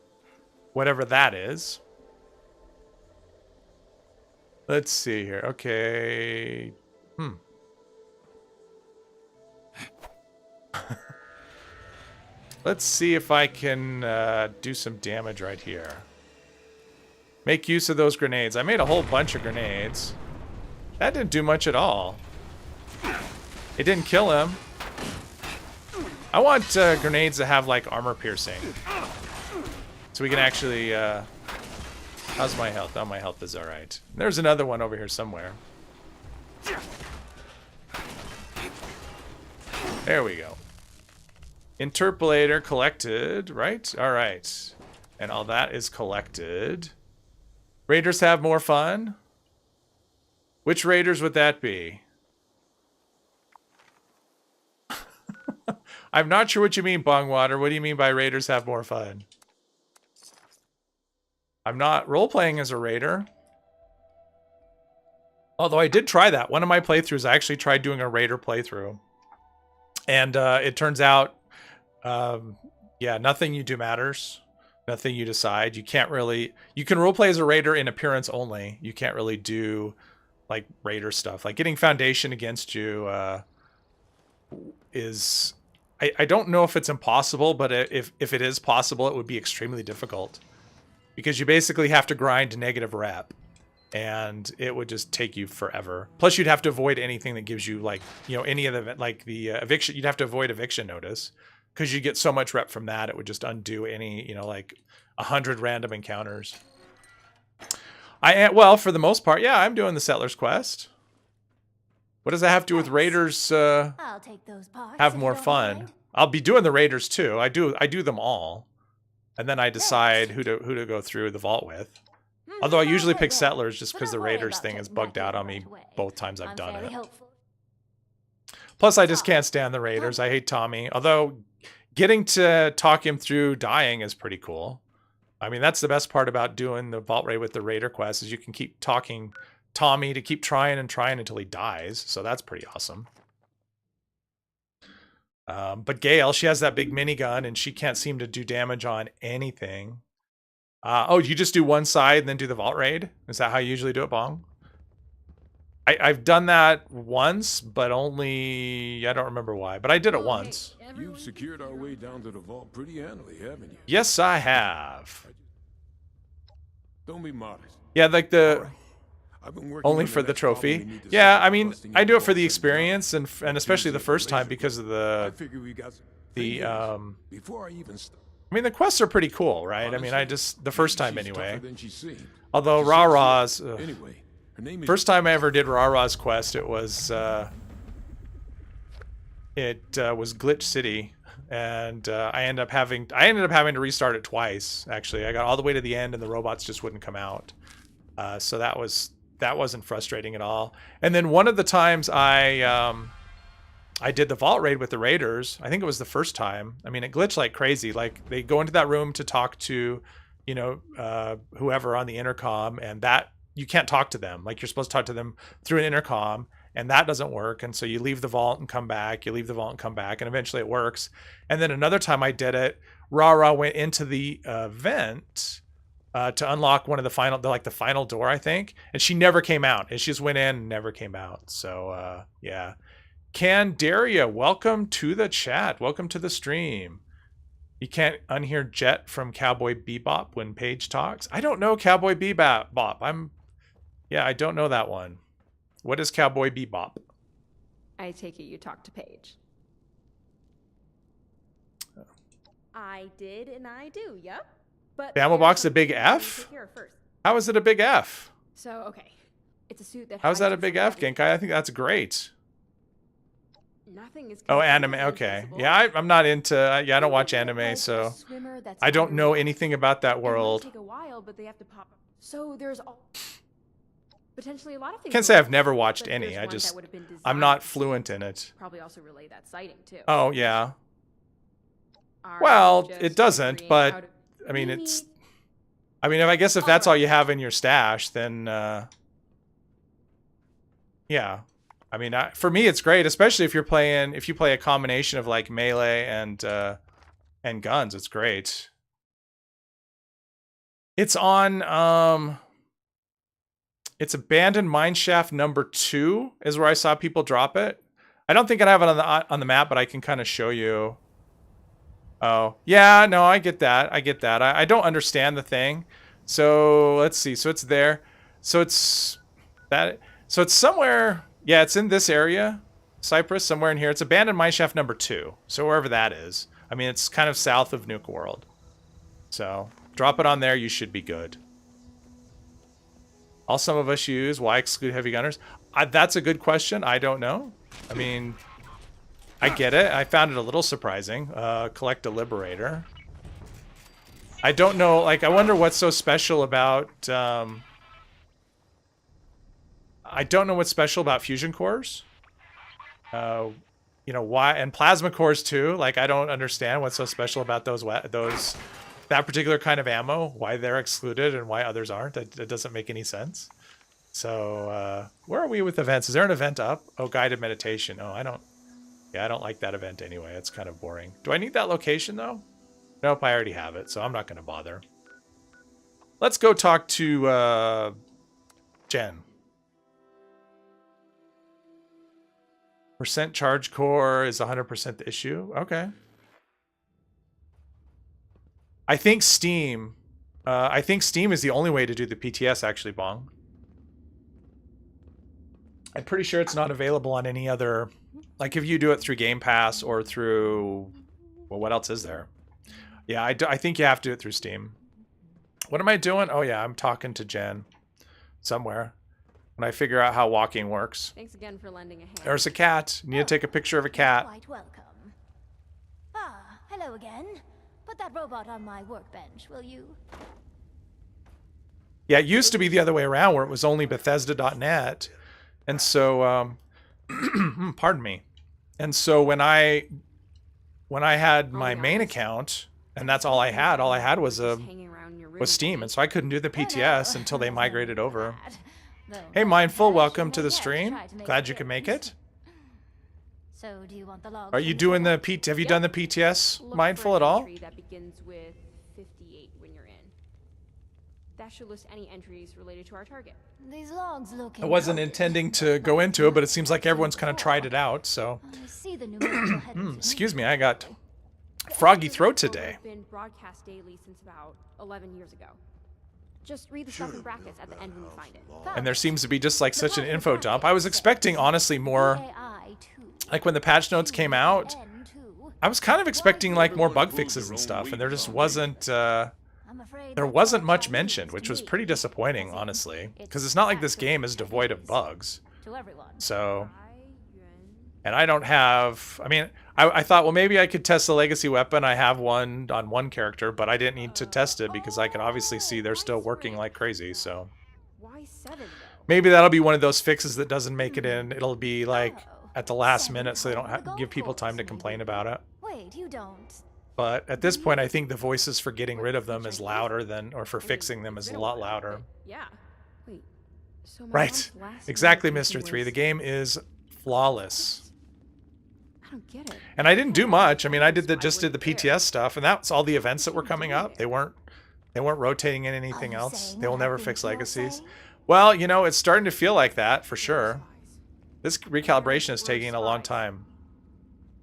Whatever that is. Let's see here. Okay. Let's see if I can do some damage right here. Make use of those grenades. I made a whole bunch of grenades. That didn't do much at all. It didn't kill him. I want grenades that have like armor piercing. So we can actually... how's my health? Oh, my health is alright. There's another one over here somewhere. There we go. Interpolator collected, right? All right. And all that is collected. Raiders have more fun? Which raiders would that be? I'm not sure what you mean, Bongwater. What do you mean by raiders have more fun? I'm not role-playing as a raider. Although I did try that. One of my playthroughs, I actually tried doing a raider playthrough. And it turns out, yeah, nothing you do matters. Nothing you decide. You can't really... You can roleplay as a raider in appearance only. You can't really do, like, raider stuff. Like, getting Foundation against you is... I don't know if it's impossible, but if it is possible, it would be extremely difficult. Because you basically have to grind negative rep. And it would just take you forever. Plus, you'd have to avoid anything that gives you, like, you know, any of the, like, the eviction. You'd have to avoid eviction notice. Because you get so much rep from that, it would just undo any, you know, like 100 random encounters. Well, for the most part, yeah, I'm doing the Settler's Quest. What does that have to do with Raiders I'll take those parts have if more you don't fun? mind. I'll be doing the Raiders too. I do them all. And then I decide who to go through the vault with. Although I usually pick Settlers just because the Raiders thing has bugged out on me both times I've done it. Plus, I just can't stand the Raiders. I hate Tommy. Although, getting to talk him through dying is pretty cool. I mean, that's the best part about doing the Vault Raid with the Raider quest is you can keep talking Tommy to keep trying and trying until he dies. So that's pretty awesome. But Gale, she has that big minigun and she can't seem to do damage on anything. Oh, you just do one side and then do the Vault Raid? Is that how you usually do it, Bong? I've done that once, but only... I don't remember why, but I did it once. You've secured our way down to the vault pretty handily, haven't you? Yes, I have. Don't be modest. Yeah, like the... I've been working Only on the for the next problem trophy. we need to Yeah, solve I mean, busting I in do it for vault the and experience and especially the first time because of I the... figure we got some before I even start. I mean, the quests are pretty cool, right? I mean, I just... The first time, She's anyway. tougher than she seemed. Although Rah-Rah's... Anyway, her name is First time I ever did Rah-Rah's quest, it was Glitch City, and I ended up having to restart it twice. Actually, I got all the way to the end, and the robots just wouldn't come out. So that wasn't frustrating at all. And then one of the times I did the Vault Raid with the Raiders. I think it was the first time. I mean, it glitched like crazy. Like they go into that room to talk to, you know, whoever on the intercom, and that. You can't talk to them. Like you're supposed to talk to them through an intercom, and that doesn't work. And so you leave the vault and come back. You leave the vault and come back, and eventually it works. And then another time I did it, Rah-Rah went into the vent to unlock one of the final door, I think, and she never came out. And she just went in and never came out. So yeah, Candaria, welcome to the chat. Welcome to the stream. You can't unhear Jet from Cowboy Bebop when Paige talks. I don't know Cowboy Bebop. Yeah, I don't know that one. What is Cowboy Bebop? I take it you talked to Paige. I did and I do, yep. But Bamabox a big F? How is it a big F? So, okay. It's a suit that How's that a big F, Genkai? Genkai? I think that's great. Nothing is Oh, anime. Okay. Yeah, I'm not into... yeah, I don't watch anime, so... I don't know anything about that world. Take a while, but they have to pop. So there's potentially a lot of things. Can't say I've never watched but any. there's I one just... that would have been I'm not designed fluent in it. Probably also relay that sighting too. Oh, yeah. Are Well, you it just doesn't, agreeing but... out of- I mean, Maybe- it's... I mean, I guess if that's all you have in your stash, then... yeah. I mean, for me, it's great, especially if you play a combination of like melee and guns. It's great. It's on it's Abandoned Mineshaft number 2 is where I saw people drop it. I don't think I have it on the map, but I can kind of show you. Oh, yeah, no, I get that. I don't understand the thing. So let's see. So it's there. So it's somewhere. Yeah, it's in this area, Cyprus, somewhere in here. It's Abandoned Mineshaft number 2. So wherever that is. I mean, it's kind of south of Nuke World. So drop it on there. You should be good. All some of us use. Why exclude heavy gunners? That's a good question. I don't know. I mean, I get it. I found it a little surprising. Collect a Liberator. I don't know. Like, I wonder what's so special about... I don't know what's special about fusion cores. You know why, and plasma cores too. Like, I don't understand what's so special about that particular kind of ammo. Why they're excluded and why others aren't. It doesn't make any sense. So where are we with events? Is there an event up? Oh, guided meditation. Oh, I don't like that event anyway. It's kind of boring. Do I need that location though? Nope, I already have it, so I'm not going to bother. Let's go talk to Jen. Percent charge core is 100% the issue. Okay. I think Steam is the only way to do the PTS actually, Bong. I'm pretty sure it's not available on any other, like if you do it through Game Pass or through, well, what else is there? Yeah, I think you have to do it through Steam. What am I doing? Oh yeah, I'm talking to Jen somewhere. When I figure out how walking works. Thanks again for lending a hand. There's a cat. You need to take a picture of a cat. Quite welcome. Ah, hello again. Put that robot on my workbench, will you? Yeah, it used to be the other way around where it was only Bethesda.net. And so, pardon me. And so when I had my main account, and that's all I had was Steam. And so I couldn't do the PTS until they migrated over. Hey, Mindful, welcome to the stream. Glad you can make it. So, do you want the log? Are you doing the PT? Have you done the PTS, Look Mindful, for at an all? entry that begins with 58 when you're in. That should list any entries related to our target. These logs look. I wasn't intending to go into it, but it seems like everyone's kind of tried it out. So, I see the numerical headings. excuse me, I got froggy throat today. It's been broadcast daily since about 11 years ago. Just read the stuff in brackets at the end when you find it. And there seems to be just like such an info dump. I was expecting, honestly, more, like when the patch notes came out, I was kind of expecting like more bug fixes and stuff, and there just wasn't, there wasn't much mentioned, which was pretty disappointing, honestly, because it's not like this game is devoid of bugs. So, and I don't have, I mean, I thought, well, maybe I could test the legacy weapon. I have one on one character, but I didn't need to test it because I can obviously see they're still working like crazy, so. Why 7 though? Maybe that'll be one of those fixes that doesn't make it in. It'll be like at the last minute so they don't give people time to complain about it. Wait, you don't. But at this point, I think the voices for getting rid of them is louder than, or for fixing them is a lot louder. Yeah. Wait. So my Right. mom's last Exactly, notification Mr. 3. was- The game is flawless. I don't get it. And I didn't do much. I mean, I just did the PTS stuff, and that's all the events that were coming up. They weren't rotating in anything else. They will never fix legacies. Well, you know, it's starting to feel like that for sure. This recalibration is We're taking a long spies. time.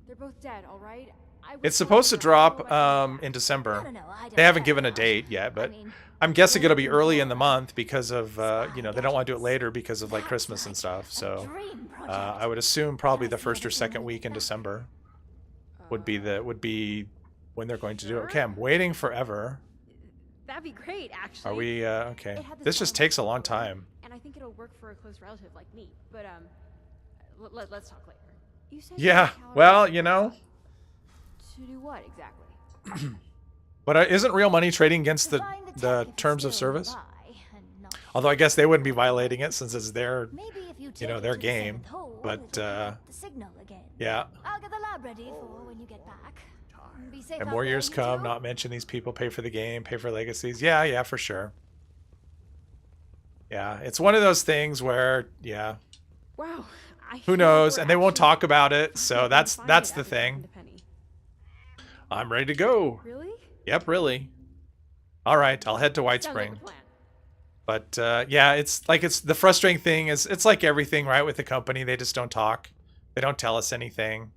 They're both dead, all right? I was It's told supposed to them, drop otherwise- in December. No, I don't They haven't care given a now. date yet, but I mean, I'm guessing it'll be they're early in the born. month because of you know, they don't want to do it later because of like Christmas and stuff. So I would assume probably the first or second week in December would be when they're going to do it. Okay, I'm waiting forever. That'd be great, actually. Are we okay? It had This just problem takes a long time. And I think it'll work for a close relative like me. But let's talk later. You said Yeah, you well, you know, to do what exactly? but isn't real money trading against To the find tech the if it's terms of still service? nearby and not Although I guess they wouldn't be violating it since it's their, Maybe if you you know, take their it to the game. seventh hole, But it'll pick up the signal again. yeah. I'll get the lab ready for when you get back. Be safe And out more there, years you come, two. not mention these people pay for the game, pay for legacies. Yeah, yeah, for sure. Yeah, it's one of those things where, yeah, Wow. who knows? And they won't talk about it, so that's the thing. I'm ready to go. Really? Yep, really. All right, I'll head to White Sounds like Spring. a plan. But yeah, it's the frustrating thing is it's like everything, right, with the company. They just don't talk. They don't tell us anything.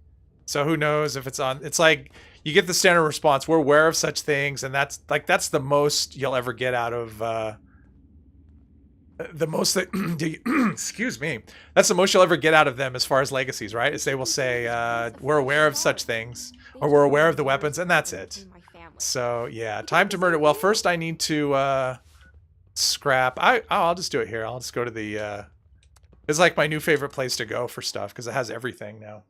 So who knows if it's on? It's like you get the standard response. We're aware of such things, and that's the most you'll ever get out of the most that excuse me. That's the most you'll ever get out of them as far as legacies, right? Is they will say we're aware of such things, or we're aware of the weapons, and that's it. My family. So yeah, time to murder. Well, first I need to scrap. I'll just do it here. I'll just go to the. It's like my new favorite place to go for stuff because it has everything now.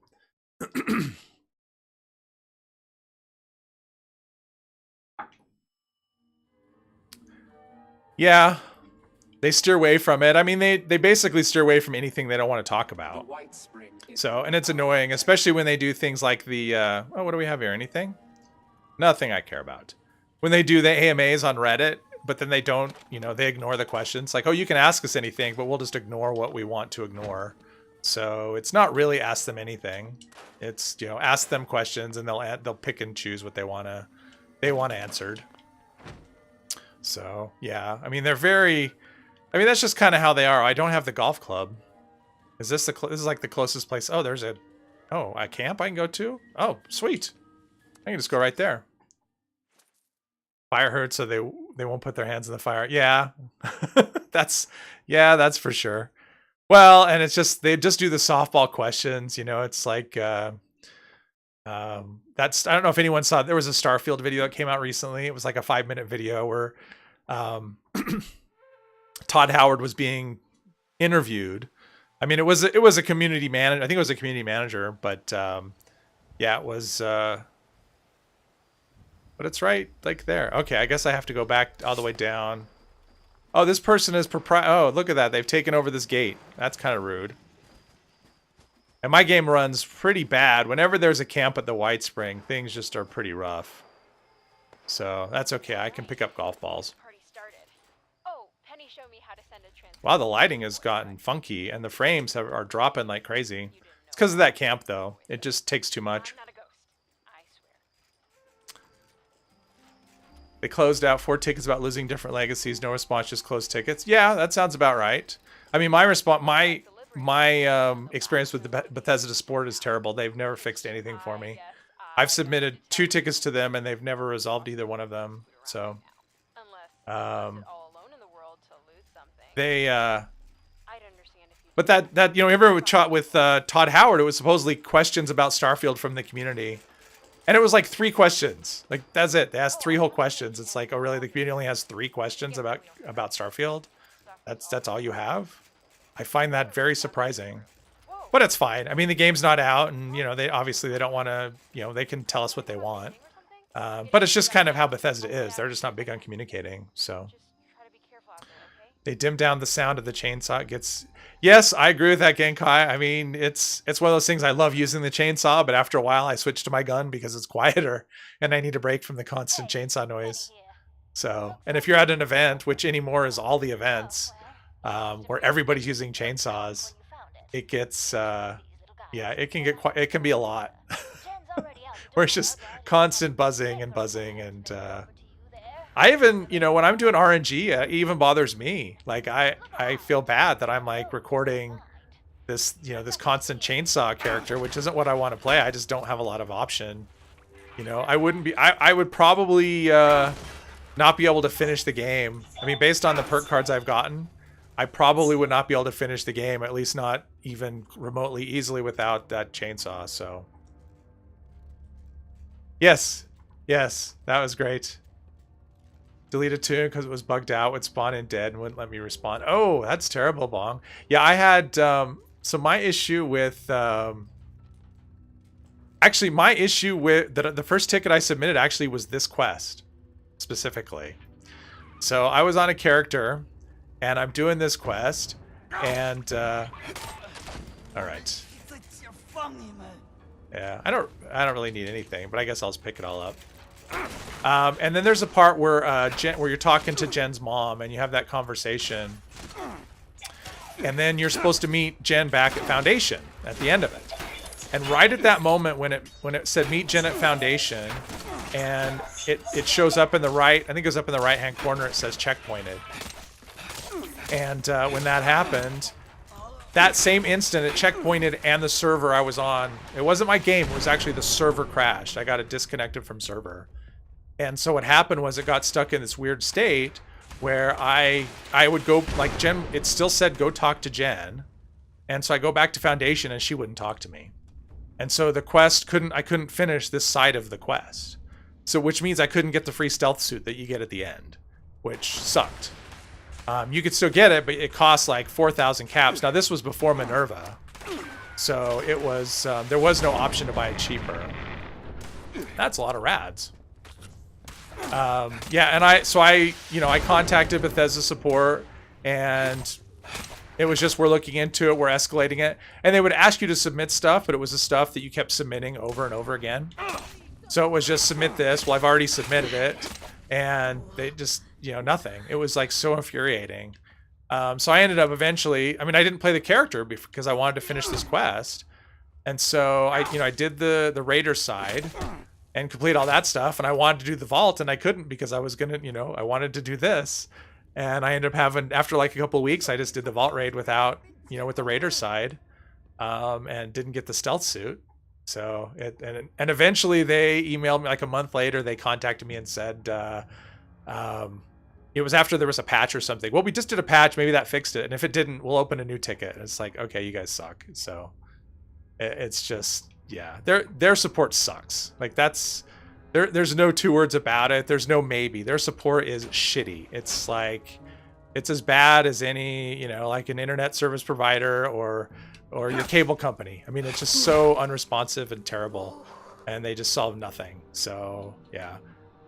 Yeah, they steer away from it. I mean, they basically steer away from anything they don't want to talk The about. White Spring is So, and it's annoying, especially when they do things like the, oh, what do we have here? Anything? Nothing I care about. When they do the AMAs on Reddit, but then they don't, you know, they ignore the questions. Like, oh, you can ask us anything, but we'll just ignore what we want to ignore. So it's not really ask them anything. It's, you know, ask them questions and they'll pick and choose what they want answered. So, yeah. I mean, that's just kind of how they are. I don't have the golf club. Is this this is like the closest place? Oh, there's a camp I can go to? Oh, sweet. I can just go right there. Fire hurts so they won't put their hands in the fire. Yeah. that's for sure. Well, and it's just they just do the softball questions, you know, it's like that's I don't know if anyone saw there was a Starfield video that came out recently. It was like a 5-minute video where Todd Howard was being interviewed. I mean, it was a community manager. I think it was a community manager, but yeah, it was. But it's right like there. Okay, I guess I have to go back all the way down. Oh, this person is Oh, look at that. They've taken over this gate. That's kind of rude. And my game runs pretty bad. Whenever there's a camp at the White Spring, things just are pretty rough. So that's okay. I can pick up golf balls. Party started. Oh, Penny showed me how to send a transmission. Wow, the lighting has gotten funky, and the frames are dropping like crazy. It's because of that camp, though. It just takes too much. I'm not a ghost. I swear. They closed out 4 tickets about losing different legacies. No response, just closed tickets. Yeah, that sounds about right. I mean, my experience with the Bethesda Sport is terrible. They've never fixed anything for me. I've submitted 2 tickets to them, and they've never resolved either one of them. So, All alone in the world to lose something. they, I'd understand if you. but that you know, ever with Todd Howard, it was supposedly questions about Starfield from the community, and it was like 3 questions. Like that's it. They asked 3 whole questions. It's like, oh really? The community only has 3 questions about Starfield. That's all you have. I find that very surprising. But it's fine. I mean, the game's not out, and you know, they don't want to. You know, they can tell us what they want. But it's just kind of how Bethesda is. They're just not big on communicating. So Try to be careful out there, okay? they dim down the sound of the chainsaw. It gets. Yes, I agree with that, Genkai. I mean, it's one of those things. I love using the chainsaw, but after a while, I switch to my gun because it's quieter, and I need a break from the constant chainsaw noise. So, and if you're at an event, which anymore is all the events, where everybody's using chainsaws, it gets. Yeah, it can be a lot. Where it's just constant buzzing, and I even, you know, when I'm doing RNG, it even bothers me. Like I feel bad that I'm like recording this, you know, this constant chainsaw character, which isn't what I want to play. I just don't have a lot of option. You know, I would probably not be able to finish the game. I mean, based on the perk cards I've gotten, I probably would not be able to finish the game, at least not even remotely easily without that chainsaw. So yes, that was great. Delete a tune because it was bugged out, would spawn in dead and wouldn't let me respond. Oh, that's terrible, Bong. Yeah, I had so my issue with actually my issue with the first ticket I submitted actually was this quest specifically. So I was on a character and I'm doing this quest and all right. Yeah, I don't really need anything, but I guess I'll just pick it all up. And then there's a part where where you're talking to Jen's mom and you have that conversation. And then you're supposed to meet Jen back at Foundation at the end of it. And right at that moment when it said meet Jen at Foundation and it shows up in the right, I think it goes up in the right hand corner, it says checkpointed. And when that happened, that same instant it checkpointed and the server I was on, it wasn't my game, it was actually the server crashed. I got it disconnected from server. And so what happened was it got stuck in this weird state where I would go, like Jen, it still said go talk to Jen. And so I go back to Foundation and she wouldn't talk to me. And so the quest I couldn't finish this side of the quest. So which means I couldn't get the free stealth suit that you get at the end, which sucked. You could still get it, but it costs like 4,000 caps. Now this was before Minerva. So it was, there was no option to buy it cheaper. That's a lot of rads. Yeah, and I contacted Bethesda support and it was just, we're looking into it, we're escalating it. And they would ask you to submit stuff, but it was the stuff that you kept submitting over and over again. So it was just submit this. Well, I've already submitted it. And they just, you know, nothing. It was like so infuriating. So I ended up eventually, I mean, I didn't play the character because I wanted to finish this quest. And so I did the raider side and complete all that stuff. And I wanted to do the vault and I couldn't because I was going to, I wanted to do this. And I ended up having, after like a couple of weeks, I just did the vault raid without, with the raider side, and didn't get the stealth suit. So and eventually they emailed me like a month later. They contacted me and said, it was after there was a patch or something. Well, we just did a patch. Maybe that fixed it. And if it didn't, we'll open a new ticket. And it's like, okay, you guys suck. So it's just, yeah, their support sucks. Like there's no two words about it. There's no maybe. Their support is shitty. It's like, it's as bad as any, like an internet service provider or your cable company. I mean, it's just so unresponsive and terrible, and they just solve nothing. So yeah,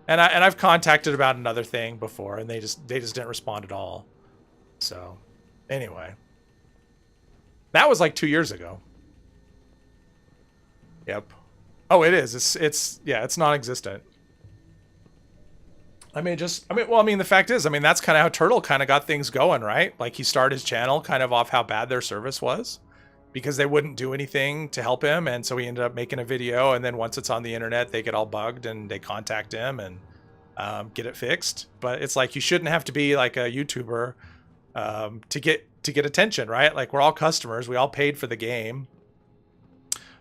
and I've contacted about another thing before, and they just didn't respond at all. So anyway, that was like 2 years ago. Yep. Oh, it is. It's non-existent. The fact is, that's kind of how Turtle kind of got things going, right? Like he started his channel kind of off how bad their service was because they wouldn't do anything to help him. And so he ended up making a video. And then once it's on the internet, they get all bugged and they contact him and get it fixed. But it's like, you shouldn't have to be like a YouTuber to get attention, right? Like we're all customers. We all paid for the game.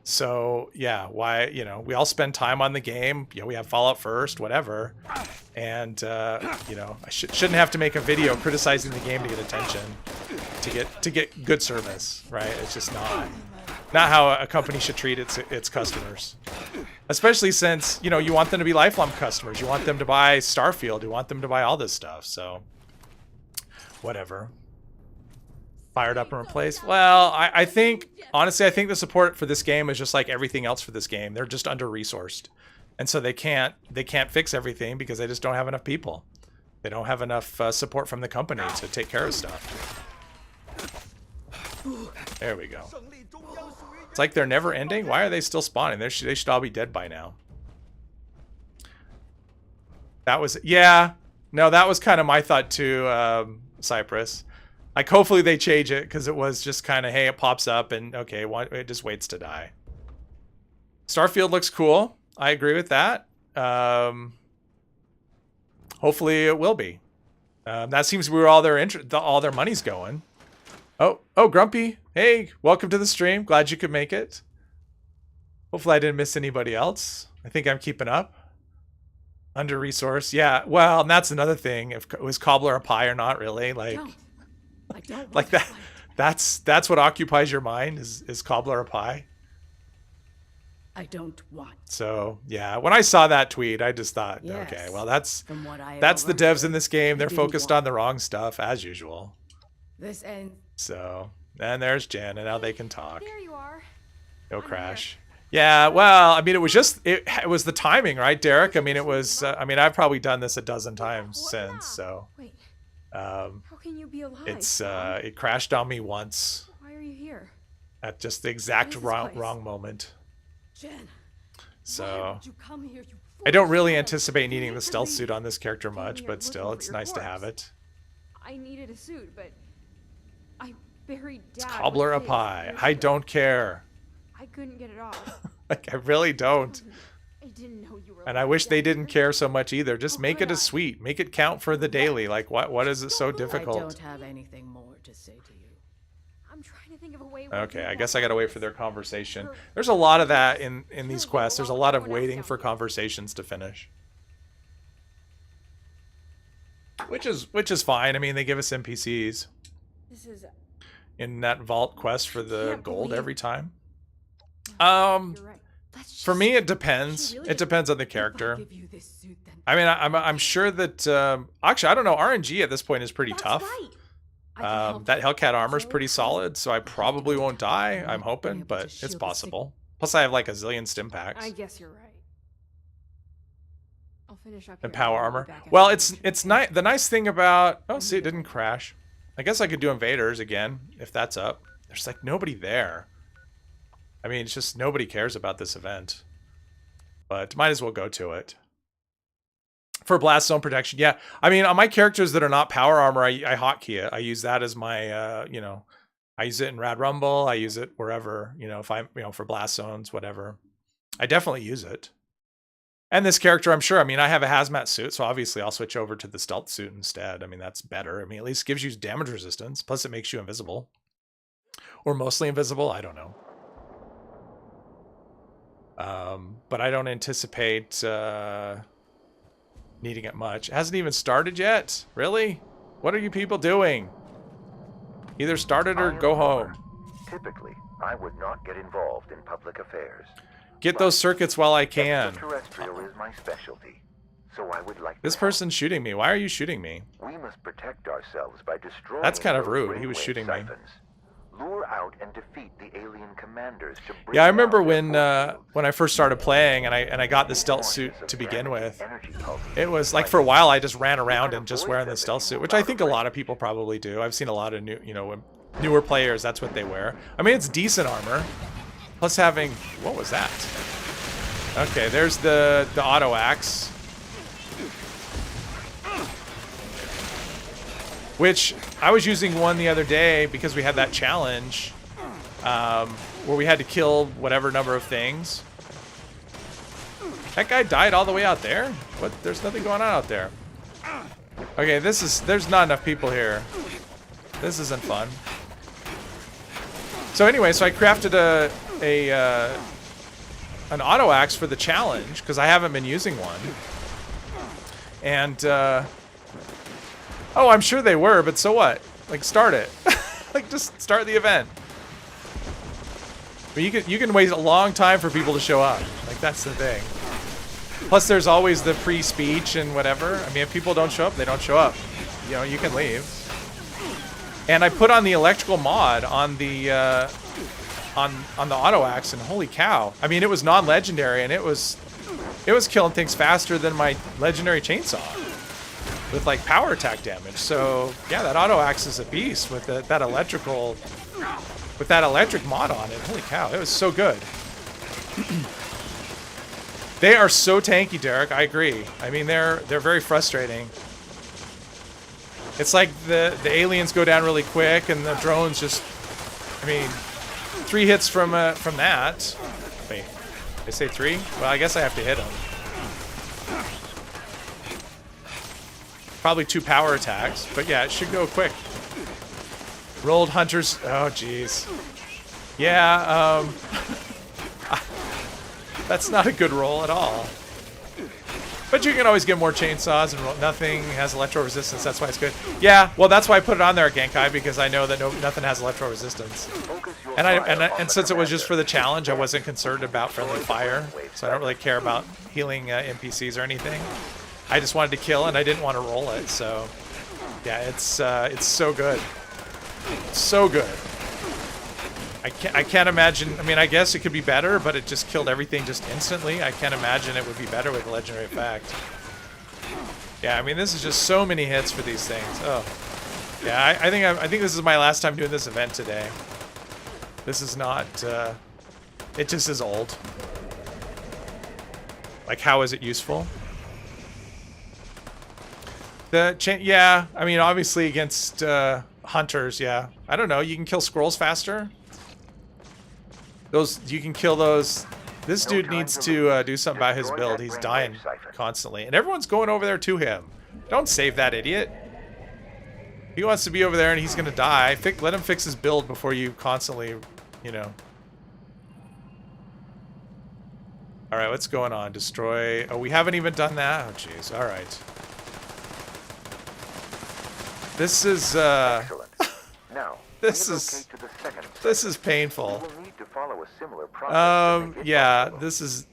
So yeah, why, we all spend time on the game, we have Fallout first, whatever. And, I shouldn't have to make a video criticizing the game to get attention, to get good service, right? It's just not how a company should treat its customers. Especially since, you want them to be lifelong customers. You want them to buy Starfield. You want them to buy all this stuff. So whatever. Fired up and replaced. Well, I think, honestly, I think the support for this game is just like everything else for this game. They're just under-resourced. And so they can't fix everything because they just don't have enough people. They don't have enough support from the company to take care of stuff. There we go. It's like they're never ending. Why are they still spawning? They should all be dead by now. That was, yeah. No, that was kind of my thought too, Cypress. Like, hopefully they change it, because it was just kind of, hey, it pops up, and okay, it just waits to die. Starfield looks cool. I agree with that. Hopefully it will be. That seems to be where all their money's going. Oh, Grumpy. Hey, welcome to the stream. Glad you could make it. Hopefully I didn't miss anybody else. I think I'm keeping up. Under resource. Yeah, well, and that's another thing. If it was cobbler a pie or not, really. Like, I don't like that. That's what occupies your mind is cobbler a pie. I don't want. So yeah, when I saw that tweet, I just thought, Yes. okay, well that's From what I the devs overheard, in this game. They're didn't focused want on the wrong stuff as usual. this ends. So and there's Jen, and now they can talk. There you are. No crash. Yeah, well, I mean, it was just it was the timing, right, Derek? I mean, it was. I mean, I've probably done this a dozen times since. So Wait, how can you be alive? it's it crashed on me once Why are you here? at just the exact What is this place? wrong moment. Jen, why So would you come here, you I don't really fool? anticipate needing You the need to stealth leave. suit on this character Came much, here but still, looking it's for your nice to have corpse. it. I needed a suit, but I buried Dad. It's with cobbler a pigs pie. years I ago. don't care. I couldn't get it off. Like I really don't. I didn't know you were. And I alive wish they down didn't here. care so much either. Just How make could it a I? suite. Make it count for the daily. Like what is it so I difficult? don't have anything more to say to you. I'm trying to think of a way. where Okay, we I can guess walk I gotta out wait of for this. their conversation. Or- There's a lot of that in these Kill you quests. There's a while lot of everyone else waiting down for here. conversations to finish. Which is fine. I mean, they give us NPCs This is. in that vault quest for the Can't gold believe- every time. You're right. Let's For just- me, it depends. really It depends on the If I character. give you this suit, then I mean, I'm sure that actually I don't know. RNG at this point is pretty That's tough. right. I can help That you. Hellcat armor is So pretty solid, so I probably won't die. I'm hoping, able to but shield it's the possible. Plus, I have like a zillion stim packs I guess you're right. I'll finish up and here power I'll be armor. back after Well, the it's mission. nice. The nice thing about see, it didn't crash. I guess I could do Invaders again if that's up. There's like nobody there. I mean, it's just nobody cares about this event, but might as well go to it. For blast zone protection, yeah. I mean, on my characters that are not power armor, I hotkey it. I use that as my, you know, I use it in Rad Rumble. I use it wherever, you know, if I'm, you know, for blast zones, whatever. I definitely use it. And this character, I'm sure. I mean, I have a hazmat suit, so obviously I'll switch over to the stealth suit instead. I mean, that's better. I mean, at least gives you damage resistance. Plus, it makes you invisible, or mostly invisible. I don't know. But I don't anticipate needing it much. It hasn't even started yet. Really? What are you people doing? Either start it or I am go Homer. home. Typically, I would not get involved in public affairs. Get those circuits while I can. Extraterrestrial is my specialty, so I would like This to help. person's shooting me. Why are you shooting me? We must protect ourselves by destroying. That's kind of those rude. He was brainwave shooting me. siphons. Lure out and defeat the alien commanders to bring Yeah, I remember down when their force when I first started playing and I got the stealth suit fields. to begin with. Energy pulses. It was like for a while I just ran around and just wearing the stealth suit, which I think a lot of people probably do. I've seen a lot of newer players, that's what they wear. I mean, it's decent armor. Plus having, what was that? Okay, there's the auto axe. Which I was using one the other day because we had that challenge where we had to kill whatever number of things. That guy died all the way out there? What? There's nothing going on out there. Okay, there's not enough people here. This isn't fun. So anyway, so I crafted an auto axe for the challenge because I haven't been using one. And oh, I'm sure they were, but so what? Like, start it. Like, just start the event. But you can wait a long time for people to show up. Like, that's the thing. Plus, there's always the pre-speech and whatever. I mean, if people don't show up, they don't show up. You know, you can leave. And I put on the electrical mod on the on the auto axe, and holy cow! I mean, it was non-legendary, and it was killing things faster than my legendary chainsaw with like power attack damage. So yeah, that auto axe is a beast with that electric mod on it. Holy cow, it was so good. They are so tanky, Derek. I agree. I mean, they're very frustrating. It's like the aliens go down really quick, and the drones just, I mean, 3 hits from that. Wait, they say 3? Well, I guess I have to hit them. Probably 2 power attacks, but yeah, it should go quick. Rolled hunters. Oh, jeez. Yeah, that's not a good roll at all. But you can always get more chainsaws, and nothing has electro resistance. That's why it's good. Yeah, well, that's why I put it on there at Genkai, because I know that nothing has electro resistance. And since it was just for the challenge, I wasn't concerned about friendly fire, so I don't really care about healing NPCs or anything. I just wanted to kill, and I didn't want to roll it. So, yeah, it's so good, so good. I can't imagine. I mean, I guess it could be better, but it just killed everything just instantly. I can't imagine it would be better with legendary effect. Yeah, I mean, this is just so many hits for these things. Oh, yeah. I think this is my last time doing this event today. This is not. It just is old. Like, how is it useful? Yeah. I mean, obviously against hunters. Yeah. I don't know. You can kill squirrels faster. You can kill those. This dude needs to do something about his build. He's dying constantly. And everyone's going over there to him. Don't save that idiot. He wants to be over there and he's going to die. Let him fix his build before you constantly, you know. Alright, what's going on? Destroy. Oh, we haven't even done that? Oh, jeez. Alright. This is, Excellent. Now, this is painful. Yeah, this is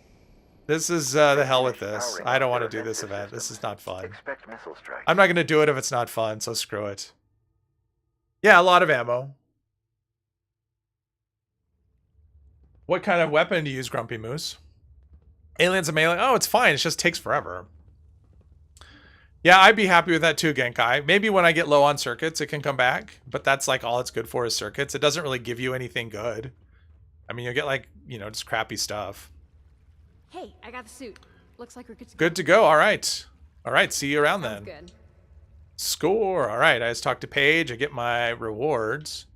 the hell with this. I don't want to do this event. This is not fun. I'm not going to do it if it's not fun, so screw it. Yeah, a lot of ammo. What kind of weapon do you use, Grumpy Moose? Aliens and melee? Oh, it's fine. It just takes forever. Yeah, I'd be happy with that too, Genkai. Maybe when I get low on circuits, it can come back. But that's like all it's good for is circuits. It doesn't really give you anything good. I mean, you'll get like, you know, just crappy stuff. Hey, I got the suit. Looks like we're good to go. Good to go. All right. All right. See you around Sounds then. good. Score. All right. I just talked to Paige. I get my rewards.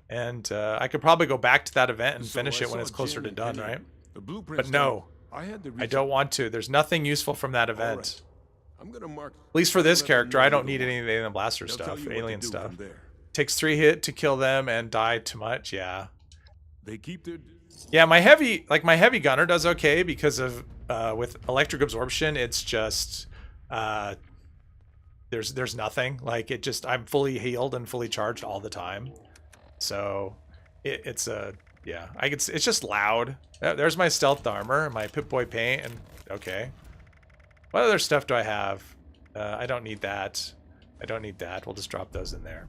And I could probably go back to that event and finish it when it's closer to done, right? But no, I don't want to. There's nothing useful from that event. I'm gonna mark. At least for this character, I don't need any alien blaster stuff, alien stuff. Takes 3 hit to kill them and die too much. Yeah. They keep their. Yeah, my heavy gunner does okay because of with electric absorption. It's just there's nothing like it. Just I'm fully healed and fully charged all the time. So it's a yeah. It's just loud. There's my stealth armor, my Pip-Boy paint, and okay. What other stuff do I have? I don't need that. I don't need that. We'll just drop those in there.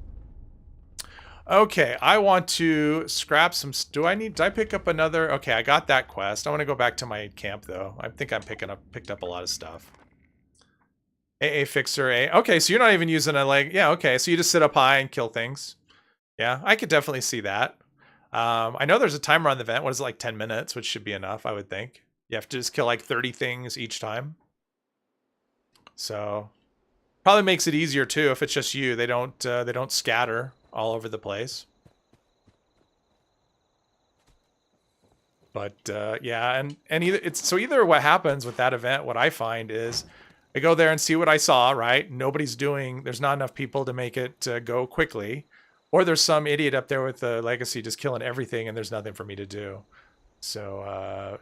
Okay, I want to scrap some. Did I pick up another? Okay, I got that quest. I want to go back to my camp though. I think I'm picked up a lot of stuff. AA fixer A. Okay, so you're not even using a like. Yeah, okay. So you just sit up high and kill things. Yeah, I could definitely see that. I know there's a timer on the event. What is it, like 10 minutes, which should be enough, I would think. You have to just kill like 30 things each time. So probably makes it easier too if it's just you. They don't scatter all over the place. But yeah, and either what happens with that event, what I find is I go there and see what I saw, right? There's not enough people to make it go quickly. Or there's some idiot up there with the legacy just killing everything and there's nothing for me to do. So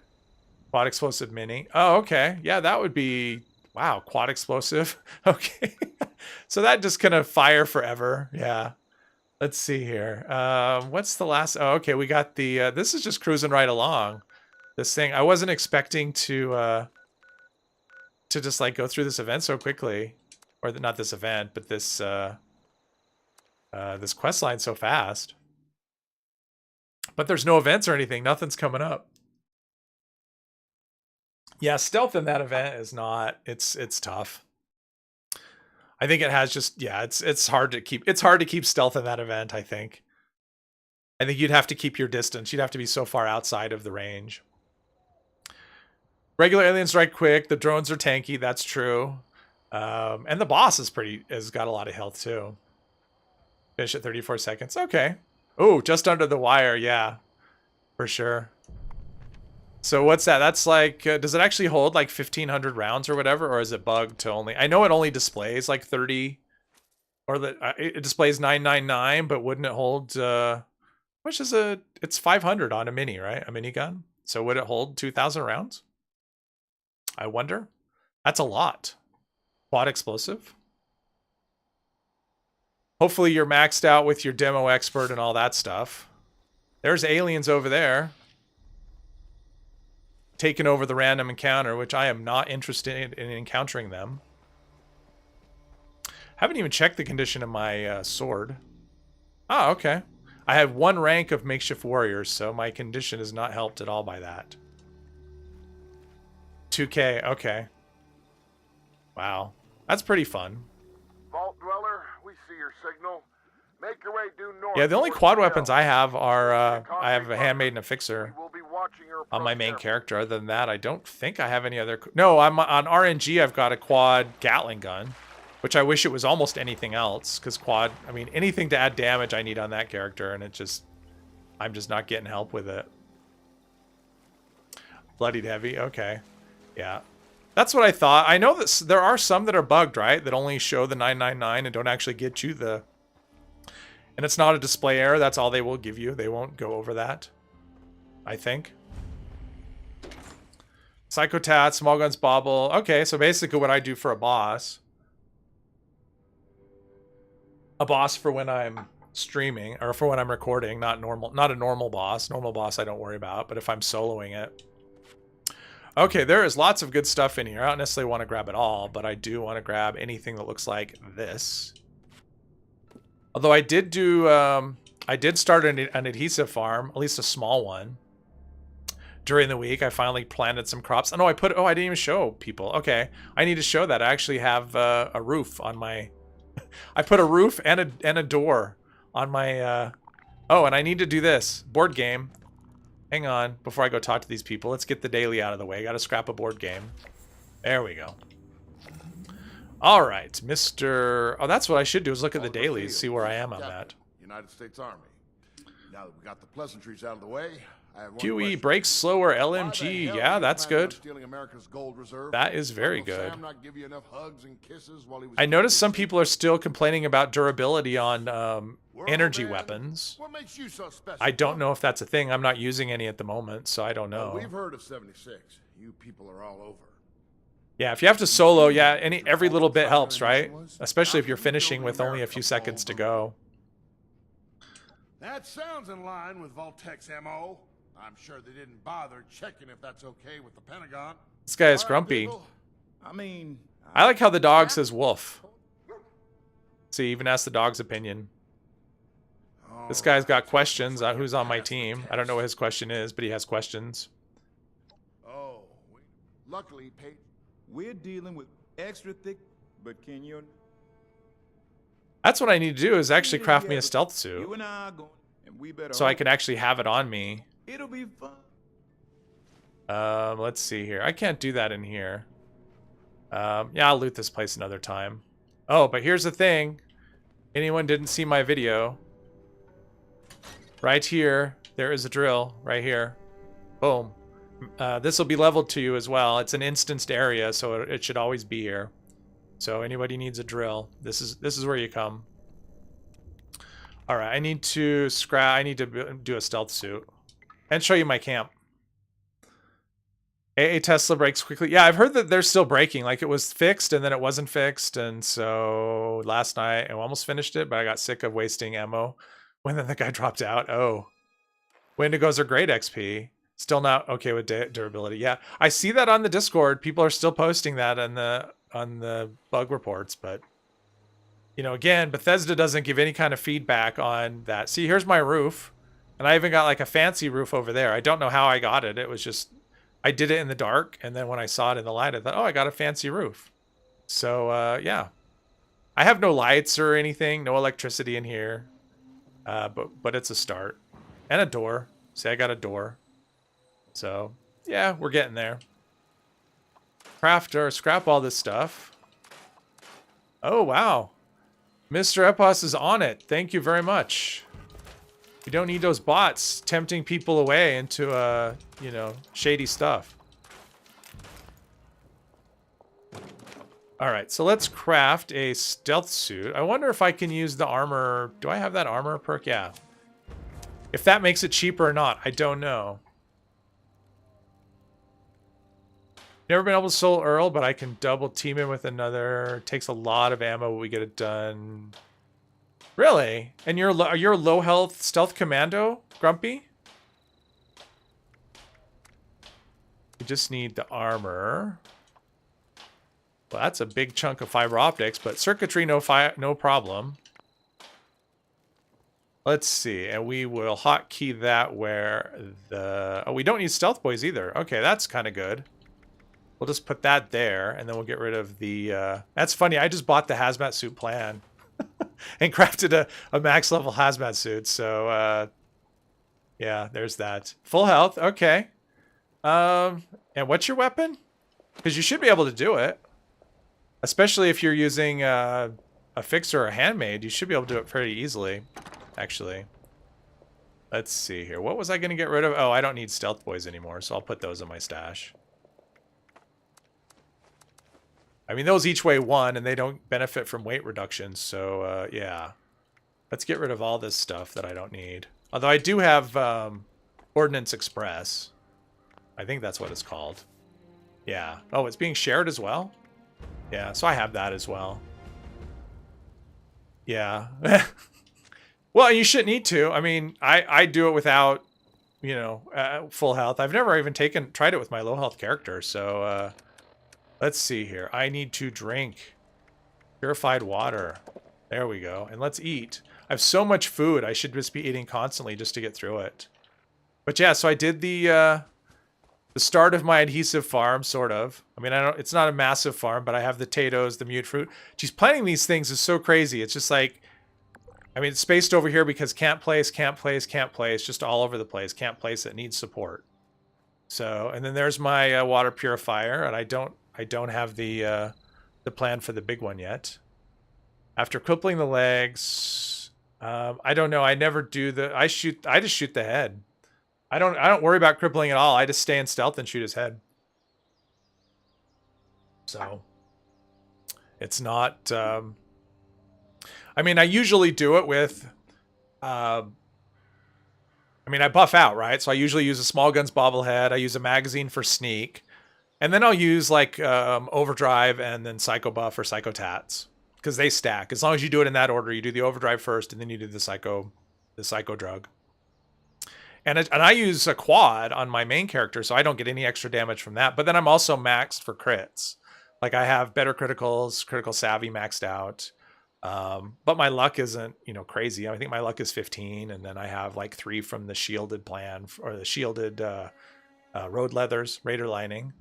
quad explosive mini. Oh, okay. Yeah, that would be wow, quad explosive. Okay. So that just kind of fire forever. Yeah. Let's see here. What's the last? Oh, okay. We got the, this is just cruising right along. This thing. I wasn't expecting to just like go through this event so quickly. Or not this event, but this quest line so fast. But there's no events or anything. Nothing's coming up. Yeah, stealth in that event is not. It's tough. I think it has just it's hard to keep stealth in that event. I think you'd have to keep your distance. You'd have to be so far outside of the range. Regular aliens strike quick. The drones are tanky. That's true. And the boss has got a lot of health too. Finish at 34 seconds. Okay. Oh, just under the wire. Yeah, for sure. So what's that? That's like, does it actually hold like 1,500 rounds or whatever? Or is it bugged to only, I know it only displays like 30 Or that it displays 999, but wouldn't it hold? Which is it's 500 on a mini, right? A minigun. So would it hold 2,000 rounds? I wonder. That's a lot. Quad explosive. Hopefully you're maxed out with your demo expert and all that stuff. There's aliens over there. Taking over the random encounter, which I am not interested in encountering them. Haven't even checked the condition of my sword. Oh, okay. I have 1 rank of makeshift warriors, so my condition is not helped at all by that. 2K, okay. Wow. That's pretty fun. Vault Dweller, we see your signal. Make your way due north. Yeah, the only quad weapons I have are, I have a handmaid and a fixer on my main character. Other than that, I don't think I have any other... No, I'm on RNG, I've got a quad Gatling gun, which I wish it was almost anything else, because quad... I mean, anything to add damage I need on that character, and it just... I'm just not getting help with it. Bloodied heavy, okay. Yeah. That's what I thought. I know that there are some that are bugged, right? That only show the 999 and don't actually get you the... And it's not a display error. That's all they will give you. They won't go over that, I think. Psychotat, small guns, bobble. Okay, so basically what I do for a boss. A boss for when I'm streaming, or for when I'm recording, not a normal boss. Normal boss I don't worry about, but if I'm soloing it. Okay, there is lots of good stuff in here. I don't necessarily want to grab it all, but I do want to grab anything that looks like this. Although I did do, I did start an adhesive farm, at least a small one. During the week, I finally planted some crops. Oh, no, I didn't even show people. Okay, I need to show that. I actually have a roof on my... I put a roof and a door on my... Oh, and I need to do this. Board game. Hang on, before I go talk to these people. Let's get the daily out of the way. Got to scrap a board game. There we go. All right, Mr. Oh, that's what I should do, is look at the dailies, see where I am on that. United States Army. Now that we got the pleasantries out of the way, I have one QE question. brakes slower Why the LMG. hell Yeah, are you that's planning on good. stealing America's gold reserve? That is very Uncle good. Sam not give you enough hugs and kisses while he was I noticed some people are still complaining about durability on energy man, weapons. What makes you so special? I don't know if that's a thing. I'm not using any at the moment, so I don't know. We've heard of 76. You people are all over. Yeah, if you have to solo, yeah, every little bit helps, right? Especially if you're finishing with only a few seconds to go. That sounds in line with Voltec's MO. I'm sure they didn't bother checking if that's okay with the Pentagon. This guy is All right, grumpy. people. I mean, I like how the dog says wolf. See, even ask the dog's opinion. This guy's got questions on who's on my team. I don't know what his question is, but he has questions. Oh, luckily, Peyton. We're dealing with extra thick, but can you... That's what I need to do, is actually craft me a stealth suit. You and I are going, and we better... So I can actually have it on me. It'll be fun. Let's see here. I can't do that in here. Yeah, I'll loot this place another time. Oh, but here's the thing. Anyone didn't see my video. Right here, there is a drill. Right here. Boom. This will be leveled to you as well. It's an instanced area, so it should always be here. So anybody needs a drill, this is where you come. All right, I need to do a stealth suit and show you my camp. AA Tesla breaks quickly. Yeah, I've heard that they're still breaking. Like, it was fixed and then it wasn't fixed, and so last night I almost finished it, but I got sick of wasting ammo when then the guy dropped out. Oh, Wendigos are great XP. Still not okay with durability. Yeah, I see that on the Discord. People are still posting that on the bug reports, but you know, again, Bethesda doesn't give any kind of feedback on that. See, here's my roof, and I even got like a fancy roof over there. I don't know how I got it. It was just, I did it in the dark, and then when I saw it in the light, I thought, oh, I got a fancy roof. So yeah, I have no lights or anything, no electricity in here, but it's a start. And a door. See, I got a door. So, yeah, we're getting there. Craft or scrap all this stuff. Oh, wow. Mr. Epos is on it. Thank you very much. You don't need those bots tempting people away into, you know, shady stuff. All right, so let's craft a stealth suit. I wonder if I can use the armor. Do I have that armor perk? Yeah. If that makes it cheaper or not, I don't know. Never been able to soul Earl, but I can double team him with another. Takes a lot of ammo, but we get it done. Really? And you're a low health stealth commando, Grumpy? We just need the armor. Well, that's a big chunk of fiber optics, but circuitry, no problem. Let's see, and we will hotkey that where the... Oh, we don't need stealth boys either. Okay, that's kind of good. We'll just put that there, and then we'll get rid of the... That's funny, I just bought the hazmat suit plan and crafted a max level hazmat suit, so yeah, there's that. Full health, okay. And what's your weapon? Because you should be able to do it. Especially if you're using a fixer or a handmade, you should be able to do it pretty easily, actually. Let's see here. What was I going to get rid of? Oh, I don't need stealth boys anymore, so I'll put those in my stash. I mean, those each weigh 1, and they don't benefit from weight reduction, so yeah. Let's get rid of all this stuff that I don't need. Although I do have Ordnance Express. I think that's what it's called. Yeah. Oh, it's being shared as well? Yeah, so I have that as well. Yeah. Well, you shouldn't need to. I mean, I do it without, you know, full health. I've never even tried it with my low health character. So let's see here. I need to drink purified water. There we go. And let's eat. I have so much food. I should just be eating constantly just to get through it. But yeah, so I did the start of my adhesive farm, sort of. I mean, it's not a massive farm, but I have the potatoes, the mute fruit. Geez, planting these things is so crazy. It's just like, I mean, it's spaced over here because can't place, just all over the place. Can't place it, needs support. So, and then there's my water purifier, and I don't have the plan for the big one yet. After crippling the legs, I don't know. I never do I just shoot the head. I don't worry about crippling at all. I just stay in stealth and shoot his head. So it's not I mean, I usually do it with I mean, I buff out, right? So I usually use a small guns bobblehead, I use a magazine for sneak, and then I'll use like overdrive and then psycho buff or psycho tats, because they stack. As long as you do it in that order, you do the overdrive first and then you do the psycho drug. And I use a quad on my main character, so I don't get any extra damage from that. But then I'm also maxed for crits. Like I have better criticals, critical savvy maxed out. But my luck isn't, you know, crazy. I think my luck is 15, and then I have like 3 from the shielded plan, or the shielded road leathers, raider lining.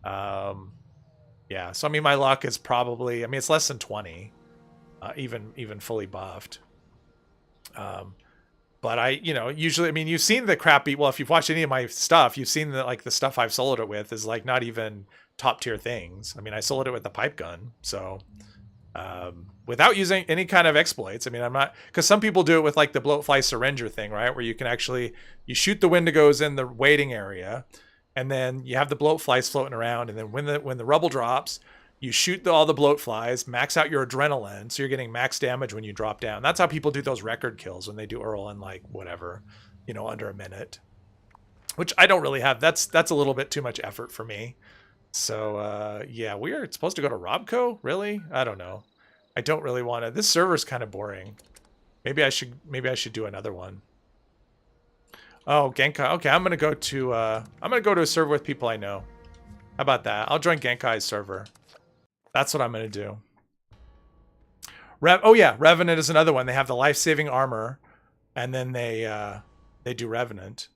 Yeah, so I mean, my luck is probably, I mean, it's less than 20, even fully buffed. But I, you know, usually, I mean, you've seen the crappy, well, if you've watched any of my stuff, you've seen that like the stuff I've soloed it with is like not even top tier things. I mean, I soloed it with the pipe gun. So, without using any kind of exploits. I mean, I'm not, because some people do it with like the bloatfly syringer thing, right? Where you can actually, you shoot the wendigos in the waiting area, and then you have the bloatflies floating around. And then when the rubble drops, you shoot all the bloatflies, max out your adrenaline, so you're getting max damage when you drop down. That's how people do those record kills when they do Earl in like whatever, you know, under a minute. Which I don't really have. That's a little bit too much effort for me. So yeah, we are supposed to go to Robco? Really? I don't know. I don't really want to. This server's kind of boring. Maybe I should do another one. Oh, Genkai. Okay, I'm gonna go to a server with people I know. How about that? I'll join Genkai's server. That's what I'm going to do. Oh yeah, Revenant is another one. They have the life-saving armor, and then they do Revenant.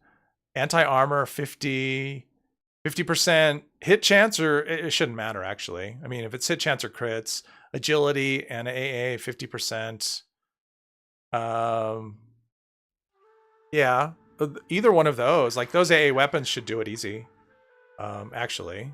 Anti-armor, 50% hit chance, or it shouldn't matter actually. I mean, if it's hit chance or crits, agility and AA 50%. Yeah, either one of those. Like those AA weapons should do it easy. Actually.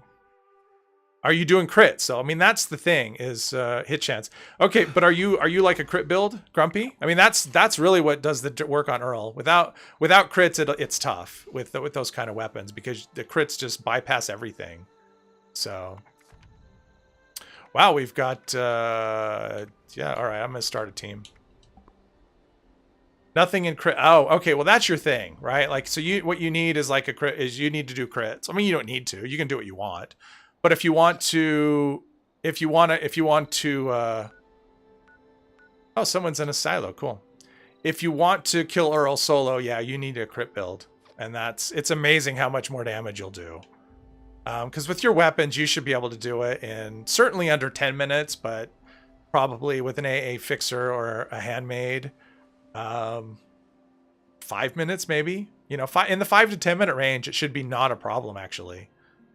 Are you doing crits? So I mean, that's the thing, is hit chance. Okay, but are you like a crit build, Grumpy? I mean, that's really what does the work on Earl. Without crits, it's tough with those kind of weapons, because the crits just bypass everything. So Wow, we've got, yeah, all right, I'm going to start a team. Nothing in crit. Oh, okay, well, that's your thing, right? Like, so what you need is like a crit, is you need to do crits. I mean, you don't need to. You can do what you want. But if you want to, oh, someone's in a silo. Cool. If you want to kill Earl solo, yeah, you need a crit build. And it's amazing how much more damage you'll do. Because with your weapons, you should be able to do it in certainly under 10 minutes, but probably with an AA fixer or a handmade, 5 minutes maybe. You know, in the 5 to 10 minute range, it should be not a problem actually.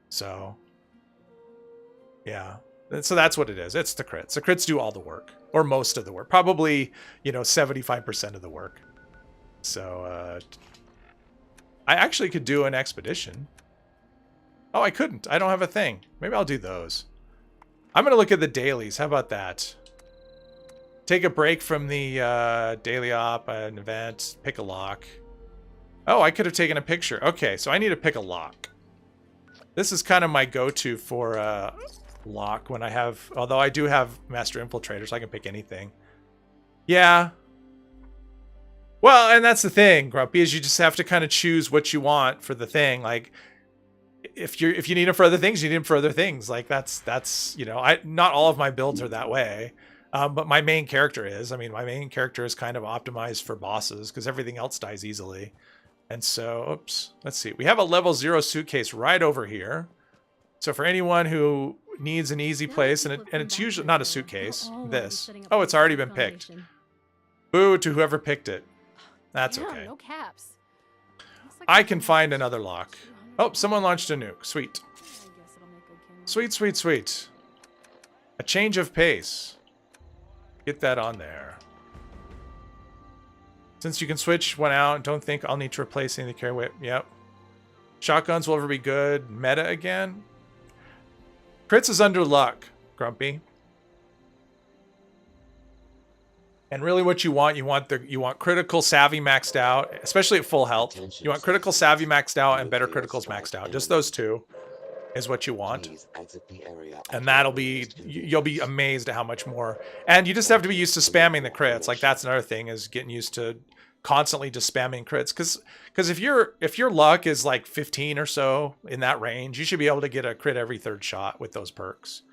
So, yeah. So that's what it is. It's the crits. The crits do all the work, or most of the work. Probably, you know, 75% of the work. So, I actually could do an expedition. Oh, I couldn't. I don't have a thing. Maybe I'll do those. I'm going to look at the dailies. How about that? Take a break from the daily op, an event, pick a lock. Oh, I could have taken a picture. Okay, so I need to pick a lock. This is kind of my go-to for lock when I have... Although I do have Master Infiltrator, so I can pick anything. Yeah. Well, and that's the thing, Grumpy, is you just have to kind of choose what you want for the thing. Like... If you need them for other things, you need them for other things. Like that's you know, not all of my builds are that way, but my main character is. I mean, my main character is kind of optimized for bosses because everything else dies easily. And so, oops, let's see. We have a level 0 suitcase right over here. So for anyone who needs an easy place, and it's usually not a suitcase. This. Oh, it's already been picked. Boo to whoever picked it. That's okay. No caps. I can find another lock. Oh, someone launched a nuke. Sweet. Sweet, sweet, sweet. A change of pace. Get that on there. Since you can switch one out, don't think I'll need to replace any of the carry whip. Yep. Shotguns will ever be good. Meta again. Crits is under luck, Grumpy. And really what you want critical savvy maxed out, especially at full health. You want critical savvy maxed out and better criticals maxed out. Just those two is what you want. And you'll be amazed at how much more. And you just have to be used to spamming the crits. Like that's another thing, is getting used to constantly just spamming crits. Because if your luck is like 15 or so in that range, you should be able to get a crit every third shot with those perks.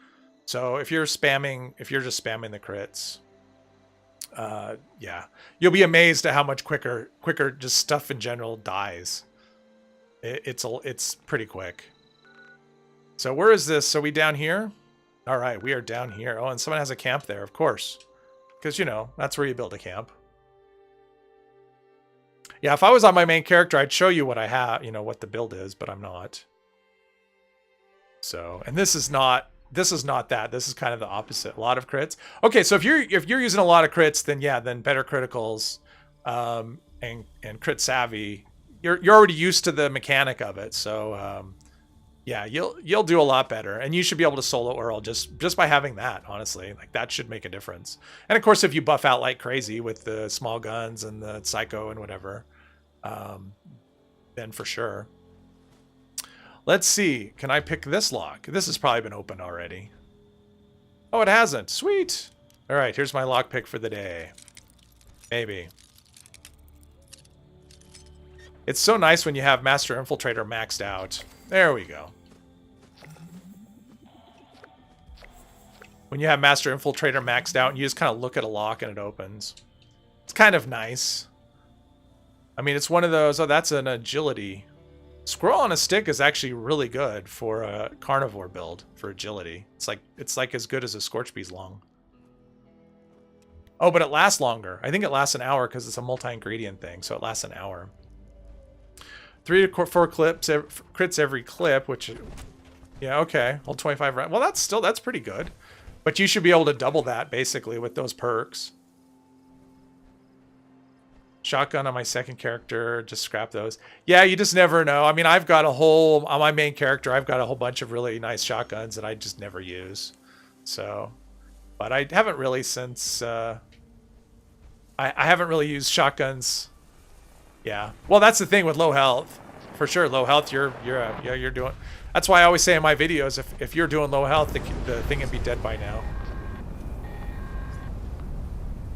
So if you're just spamming the crits, yeah, you'll be amazed at how much quicker just stuff in general dies. It's pretty quick. So where is this? So we down here? All right, we are down here. Oh, and someone has a camp there, of course, because you know that's where you build a camp. Yeah, if I was on my main character, I'd show you what I have, you know, what the build is, but I'm not. So, and this is not that. This is kind of the opposite. A lot of crits. Okay, so if you're using a lot of crits, then yeah, then better criticals, and crit savvy. You're already used to the mechanic of it, so yeah, you'll do a lot better, and you should be able to solo Earl just by having that. Honestly, like that should make a difference. And of course, if you buff out like crazy with the small guns and the psycho and whatever, then for sure. Let's see. Can I pick this lock? This has probably been opened already. Oh, it hasn't. Sweet. All right, here's my lock pick for the day. Maybe. It's so nice when you have Master Infiltrator maxed out. There we go. When you have Master Infiltrator maxed out and you just kind of look at a lock and it opens. It's kind of nice. I mean, it's one of those... Oh, that's an agility... Squirrel on a stick is actually really good for a carnivore build for agility. It's like as good as a Scorchbee's long. Oh, but it lasts longer. I think it lasts an hour because it's a multi-ingredient thing, so it lasts an hour. 3 to 4 crits every clip, which, yeah, okay. Hold 25 rounds. Well, that's pretty good. But you should be able to double that basically with those perks. Shotgun on my second character, just scrap those. Yeah, you just never know. I mean, on my main character, I've got a whole bunch of really nice shotguns that I just never use. So, but I haven't really since, I haven't really used shotguns. Yeah. Well, that's the thing with low health for sure. Low health, you're doing. That's why I always say in my videos, if you're doing low health, the thing can be dead by now.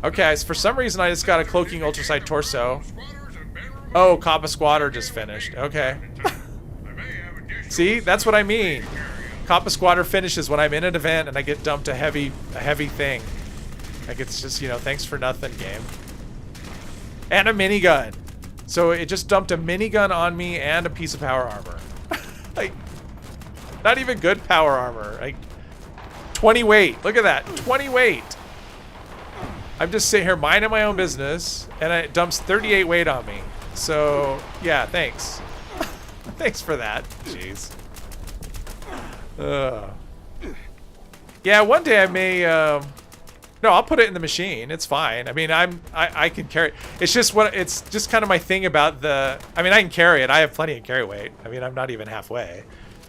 Okay, so for some reason I just got a cloaking ultraside torso. Oh, Kappa Squatter just finished. Okay. See, that's what I mean. Kappa Squatter finishes when I'm in an event and I get dumped a heavy thing. Like it's just, you know, thanks for nothing, game. And a minigun. So it just dumped a minigun on me and a piece of power armor. Like, not even good power armor. Like, 20 weight. Look at that. 20 weight. I'm just sitting here minding my own business, and it dumps 38 weight on me. So, yeah, thanks. Thanks for that. Jeez. Yeah, one day I may... No, I'll put it in the machine. It's fine. I mean, I can carry it. It's just kind of my thing about the... I mean, I can carry it. I have plenty of carry weight. I mean, I'm not even halfway.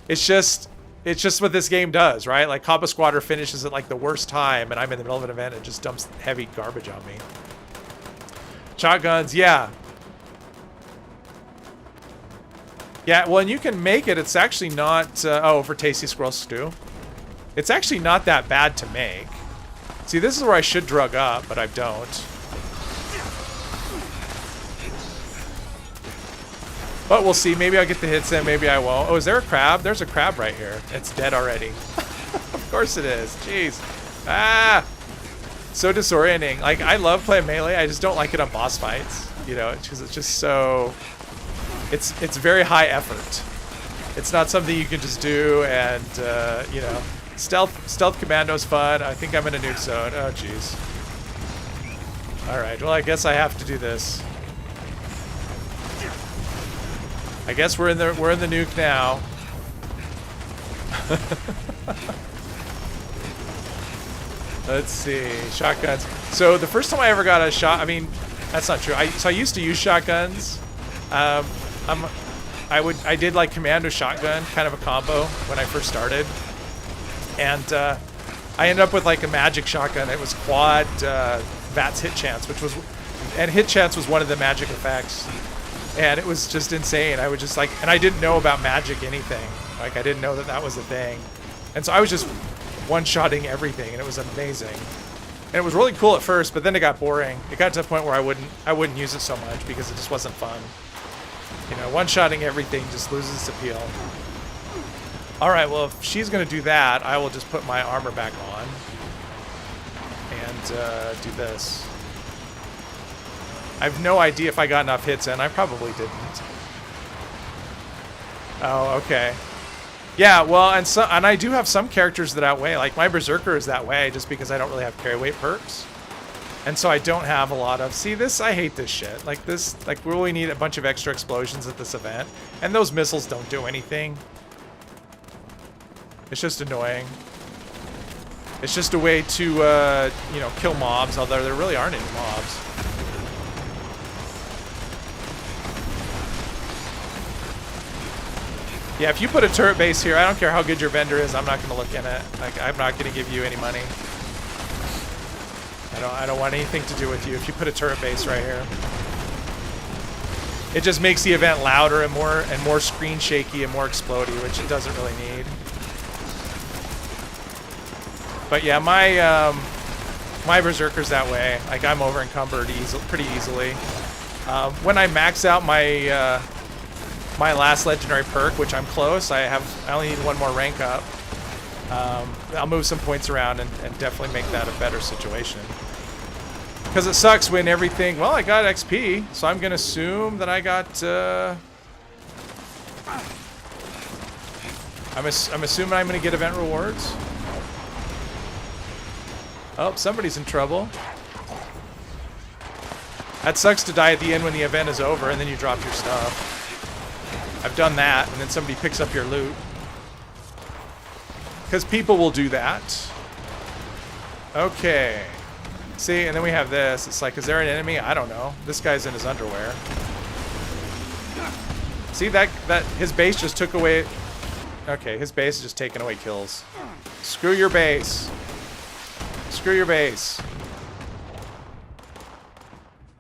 It's just what this game does, right? Like, Kappa Squatter finishes at, like, the worst time, and I'm in the middle of an event and it just dumps heavy garbage on me. Shotguns, yeah. Yeah, well, and you can make it. It's actually not... oh, for Tasty Squirrel Stew. It's actually not that bad to make. See, this is where I should drug up, but I don't. But we'll see. Maybe I'll get the hits in. Maybe I won't. Oh, is there a crab? There's a crab right here. It's dead already. Of course it is. Jeez. Ah! So disorienting. Like, I love playing melee. I just don't like it on boss fights. You know, because it's just so... It's very high effort. It's not something you can just do and, you know... Stealth Commando's fun. I think I'm in a nuke zone. Oh, jeez. Alright, well, I guess I have to do this. I guess we're in the nuke now. Let's see. Shotguns. So the first time I ever got a shot, I mean, that's not true. So I used to use shotguns. I did like commando shotgun, kind of a combo when I first started. And I ended up with like a magic shotgun. It was quad VATS hit chance, and hit chance was one of the magic effects. And it was just insane. I would just like, and I didn't know about magic anything. Like I didn't know that was a thing. And so I was just one-shotting everything, and it was amazing. And it was really cool at first, but then it got boring. It got to the point where I wouldn't use it so much because it just wasn't fun. You know, one-shotting everything just loses its appeal. All right, well, if she's going to do that, I will just put my armor back on and do this. I have no idea if I got enough hits in. I probably didn't. Oh, okay. Yeah, well, and I do have some characters that outweigh. Like, my Berserker is that way just because I don't really have carry weight perks. And so I don't have a lot of... See, this, I hate this shit. Like, this, like, we really need a bunch of extra explosions at this event. And those missiles don't do anything. It's just annoying. It's just a way to, you know, kill mobs, although there really aren't any mobs. Yeah, if you put a turret base here, I don't care how good your vendor is, I'm not going to look in it. Like, I'm not going to give you any money. I don't want anything to do with you if you put a turret base right here. It just makes the event louder and more screen shaky and more explodey, which it doesn't really need. But yeah, my Berserker's that way. Like, I'm over encumbered pretty easily. When I max out my my last legendary perk, which I'm close, I only need one more rank up. I'll move some points around and definitely make that a better situation. Because it sucks when everything... Well, I got XP, so I'm going to assume that I got... I'm assuming I'm going to get event rewards. Oh, somebody's in trouble. That sucks to die at the end when the event is over and then you drop your stuff. I've done that, and then somebody picks up your loot. Because people will do that. Okay. See, and then we have this. It's like, is there an enemy? I don't know. This guy's in his underwear. See, that his base just took away... Okay, his base is just taking away kills. Screw your base. Screw your base.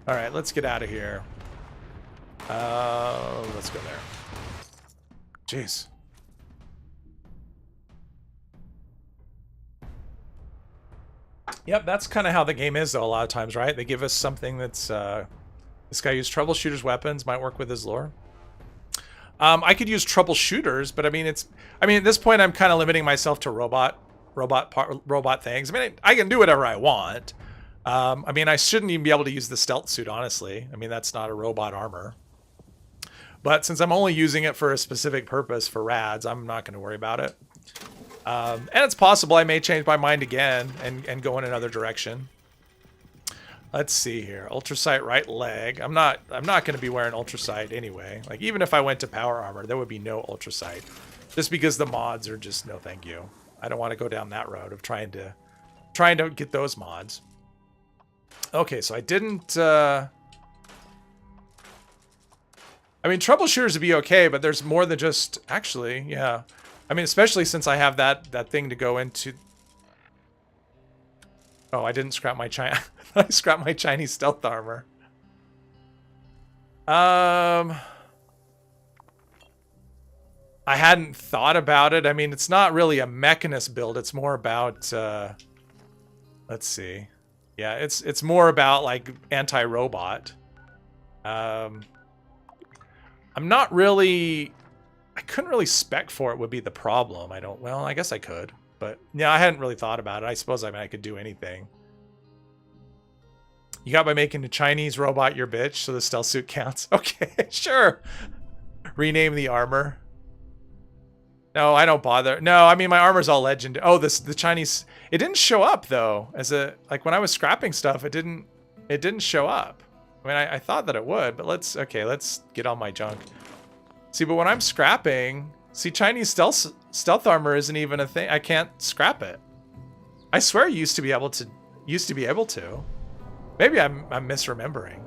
Alright, let's get out of here. Let's go there. Jeez. Yep, that's kind of how the game is, though, a lot of times, right? They give us something that's, this guy used troubleshooters weapons, might work with his lore. I could use troubleshooters, but I mean, at this point, I'm kind of limiting myself to robot things. I mean, I can do whatever I want. I mean, I shouldn't even be able to use the stealth suit, honestly. I mean, that's not a robot armor. But since I'm only using it for a specific purpose for rads, I'm not going to worry about it. And it's possible I may change my mind again and go in another direction. Let's see here. Ultrasight right leg. I'm not going to be wearing ultrasight anyway. Like, even if I went to power armor, there would be no ultrasight. Just because the mods are just no thank you. I don't want to go down that road of trying to get those mods. Okay, so I didn't I mean, troubleshooters would be okay, but there's more than just... Actually, yeah. I mean, especially since I have that thing to go into... Oh, I didn't scrap my I scrapped my Chinese stealth armor. I hadn't thought about it. I mean, it's not really a mechanist build. It's more about... let's see. Yeah, it's more about, like, anti-robot. I'm not really... I couldn't really spec for it would be the problem. Well, I guess I could. But, yeah, I hadn't really thought about it. I suppose I could do anything. You got by making the Chinese robot your bitch, so the stealth suit counts. Okay, sure. Rename the armor. No, I don't bother. No, I mean, my armor's all legend. Oh, the Chinese... It didn't show up, though. Like, when I was scrapping stuff, it didn't show up. I mean, I thought that it would, but let's get on my junk. See, but when I'm scrapping... See, Chinese stealth armor isn't even a thing. I can't scrap it. I swear I used to be able to. Maybe I'm misremembering.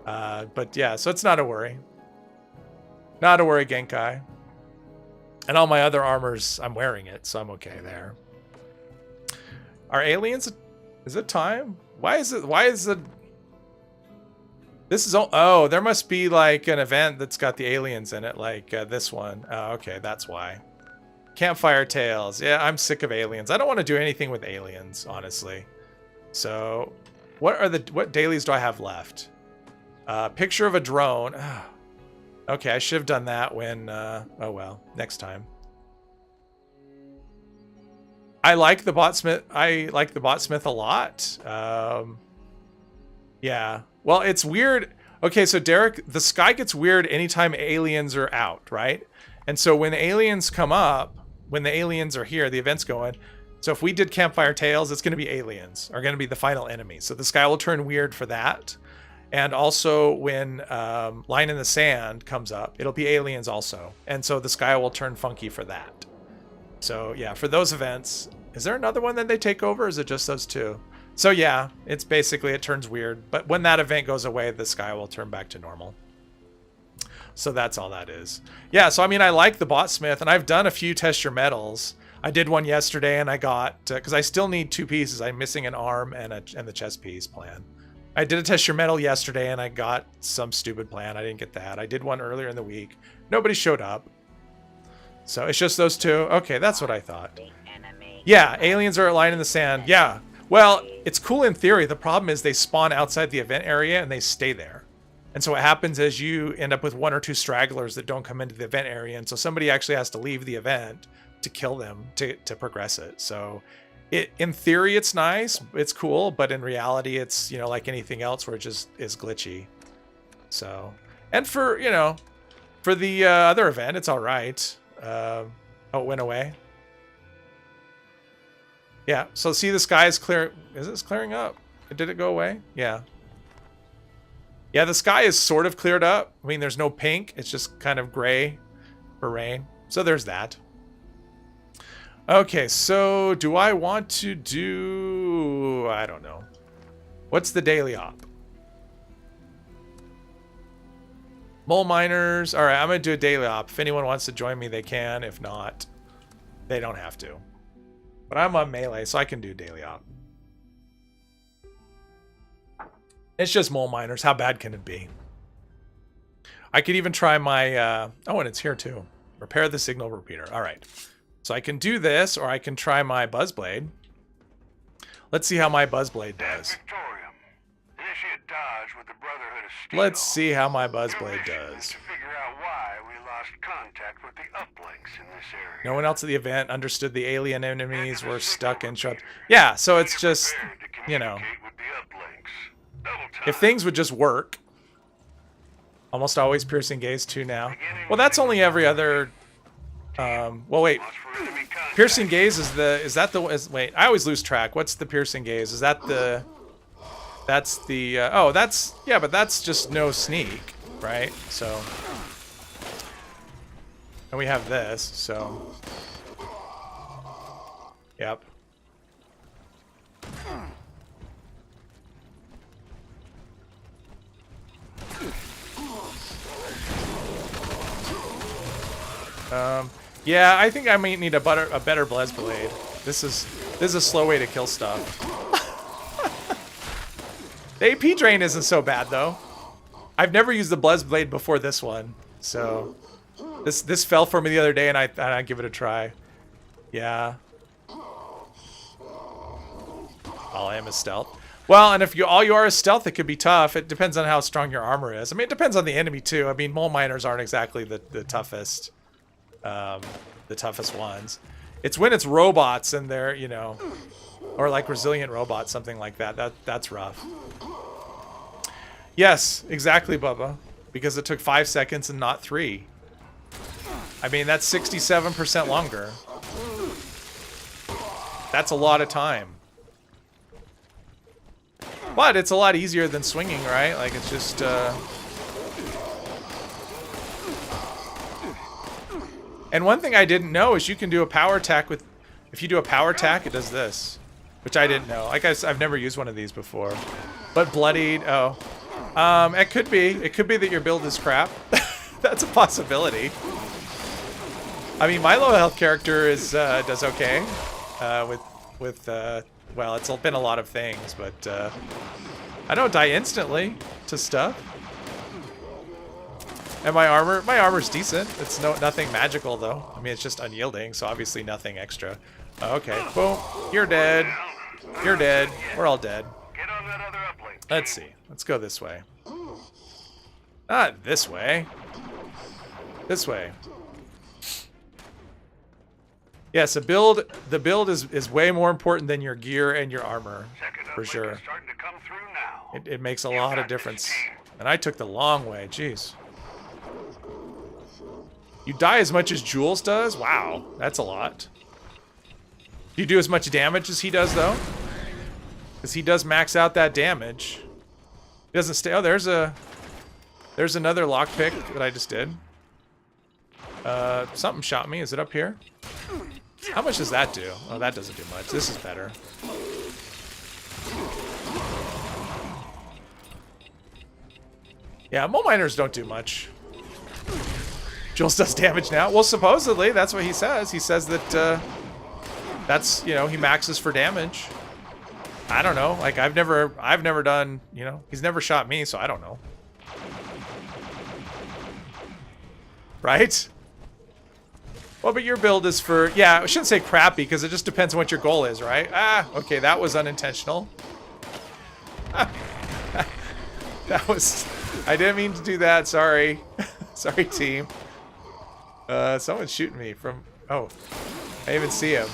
But yeah, so it's not a worry. Not a worry, Genkai. And all my other armors, I'm wearing it, so I'm okay there. Are aliens... Is it time? Why is it... This is... Oh, there must be like an event that's got the aliens in it, like this one. Oh, okay, that's why. Campfire Tales. Yeah, I'm sick of aliens. I don't want to do anything with aliens, honestly. So, what dailies do I have left? Picture of a drone. Okay, I should have done that when... oh well, next time. I like the botsmith. I like the botsmith a lot. Yeah. Well, it's weird. Okay, so Derek, the sky gets weird anytime aliens are out, right? And so when aliens come up, when the aliens are here, the event's going. So if we did Campfire Tales, it's going to be aliens are going to be the final enemy. So the sky will turn weird for that. And also when Line in the Sand comes up, it'll be aliens also. And so the sky will turn funky for that. So yeah, for those events, is there another one that they take over? Or is it just those two? So yeah, it's basically, it turns weird. But when that event goes away, the sky will turn back to normal. So that's all that is. Yeah, so I mean, I like the botsmith, and I've done a few test your metals. I did one yesterday, and I got, because I still need 2 pieces. I'm missing an arm and the chest piece plan. I did a test your metal yesterday, and I got some stupid plan. I didn't get that. I did one earlier in the week. Nobody showed up. So it's just those 2. Okay, that's what I thought. Yeah, aliens are lying in the sand. Yeah. Well, it's cool in theory. The problem is they spawn outside the event area and they stay there. And so what happens is you end up with 1 or 2 stragglers that don't come into the event area. And so somebody actually has to leave the event to kill them to progress it. So in theory, it's nice. It's cool. But in reality, it's, you know, like anything else where it just is glitchy. So, and for, you know, for the other event, it's all right. Oh, it went away. Yeah, so see the sky is clear. Is this clearing up? Did it go away? Yeah. Yeah, the sky is sort of cleared up. I mean, there's no pink. It's just kind of gray for rain. So there's that. Okay, so do I want to do... I don't know. What's the daily op? Mole miners. All right, I'm going to do a daily op. If anyone wants to join me, they can. If not, they don't have to. But I'm on melee, so I can do daily op. It's just mole miners. How bad can it be? I could even try my... oh, and it's here too. Repair the signal repeater. All right. So I can do this, or I can try my Buzzblade. Let's see how my Buzzblade does. Let's see how my Buzzblade does. No one else at the event understood the alien enemies were stuck in shrubs. Yeah, so it's just, you know, if things would just work. Almost always piercing gaze 2 now. Well, that's only every other. Well, wait. Piercing gaze wait, I always lose track. What's the piercing gaze? Is that the? That's the. Oh, that's yeah, but that's just no sneak, right? So. And we have this, so. Yep. Yeah, I think I might need a better Buzzblade. This is a slow way to kill stuff. The AP drain isn't so bad though. I've never used the Buzzblade before this one, so this fell for me the other day, and I give it a try. Yeah. All I am is stealth. Well, and if all you are is stealth, it could be tough. It depends on how strong your armor is. I mean, it depends on the enemy too. I mean, mole miners aren't exactly the toughest. The toughest ones. It's when it's robots and they're, you know, or like resilient robots, something like that. That's rough. Yes, exactly, Bubba. Because it took 5 seconds and not 3. I mean, that's 67% longer. That's a lot of time. But it's a lot easier than swinging, right? Like, it's just, And one thing I didn't know is you can do a power attack with... If you do a power attack, it does this. Which I didn't know. Like I've never used one of these before. But bloodied... Oh. It could be. It could be that your build is crap. That's a possibility. I mean, my low health character is does okay. Well, it's been a lot of things, but... I don't die instantly to stuff. And my armor's decent. It's nothing magical though. I mean, it's just unyielding, so obviously nothing extra. Okay, boom. You're dead. You're dead. We're all dead. Let's see. Let's go this way. Not this way. This way. Yes, the build is way more important than your gear and your armor, for sure. It makes a lot of difference. And I took the long way. Jeez. You die as much as Jules does? Wow, that's a lot. Do you do as much damage as he does, though? Because he does max out that damage. He doesn't stay... Oh, there's another lockpick that I just did. Something shot me. Is it up here? How much does that do? Oh, that doesn't do much. This is better. Yeah, mole miners don't do much. Jules does damage now. Well, supposedly, that's what he says. He says that that's, you know, he maxes for damage. I don't know. Like, I've never done, you know, he's never shot me, so I don't know. Right? Well, but your build is for, yeah, I shouldn't say crappy, because it just depends on what your goal is, right? Ah, okay, that was unintentional. That was, I didn't mean to do that, sorry. Sorry, team. Someone's shooting me from... Oh, I didn't even see him.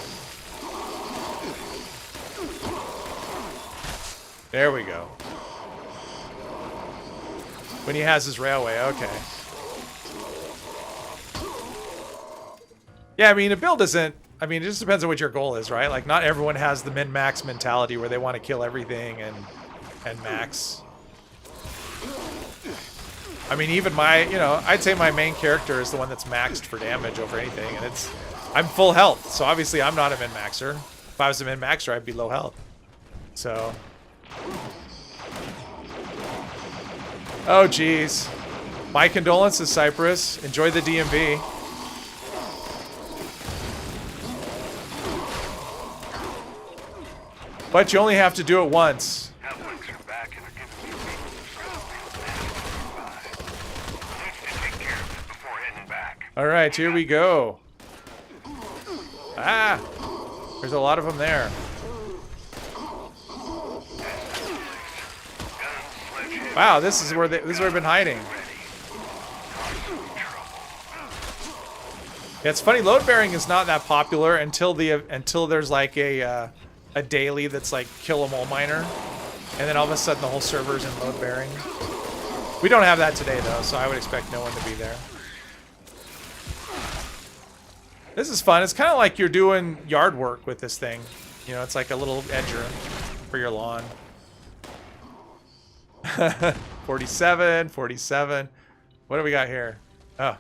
There we go. When he has his railway, okay. Yeah, I mean, a build isn't... I mean, it just depends on what your goal is, right? Like, not everyone has the min-max mentality where they want to kill everything and max. I mean, even my, you know, I'd say my main character is the one that's maxed for damage over anything, and I'm full health, so obviously I'm not a min-maxer. If I was a min-maxer, I'd be low health. So. Oh, geez. My condolences, Cypress. Enjoy the DMV. But you only have to do it once. All right, here we go. Ah, there's a lot of them there. Wow, this is where they've been hiding. Yeah, it's funny. Load bearing is not that popular until there's like a daily that's like kill a mole miner, and then all of a sudden the whole server's in load bearing. We don't have that today though, so I would expect no one to be there. This is fun. It's kind of like you're doing yard work with this thing. You know, it's like a little edger for your lawn. 47, 47. What do we got here? Oh.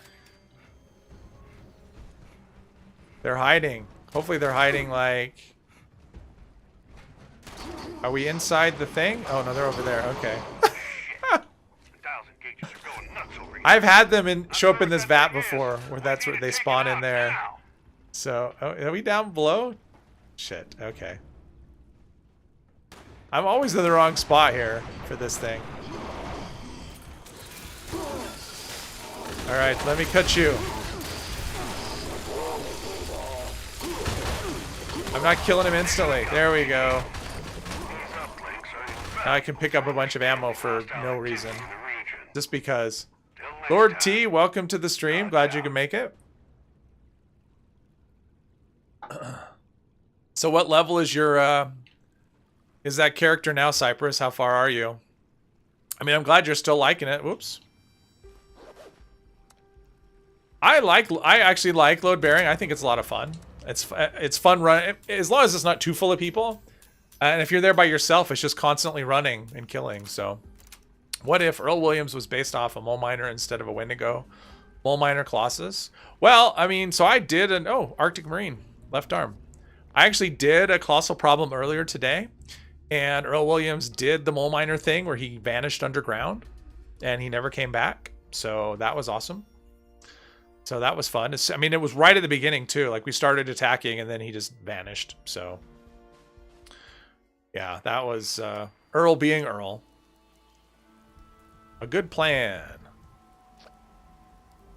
They're hiding. Hopefully they're hiding like... Are we inside the thing? Oh no, they're over there. Okay. I've had them show up in this vat before, where that's where they spawn in there. So, oh, are we down below? Shit, okay. I'm always in the wrong spot here for this thing. Alright, let me cut you. I'm not killing him instantly. There we go. Now I can pick up a bunch of ammo for no reason. Just because. Lord T, welcome to the stream. Glad you can make it. So what level is your is that character now, Cypress? How far are you? I mean, I'm glad you're still liking it. Whoops. I actually like load bearing. I think it's a lot of fun. It's fun running as long as it's not too full of people. And if you're there by yourself, it's just constantly running and killing. So what if Earl Williams was based off a mole miner instead of a Wendigo? Mole miner Colossus? Well, I mean, so I did an Arctic Marine, left arm. I actually did a colossal problem earlier today, and Earl Williams did the mole miner thing where he vanished underground and he never came back. So that was awesome. So that was fun. I mean, it was right at the beginning too. Like we started attacking and then he just vanished. So yeah, that was Earl being Earl. A good plan.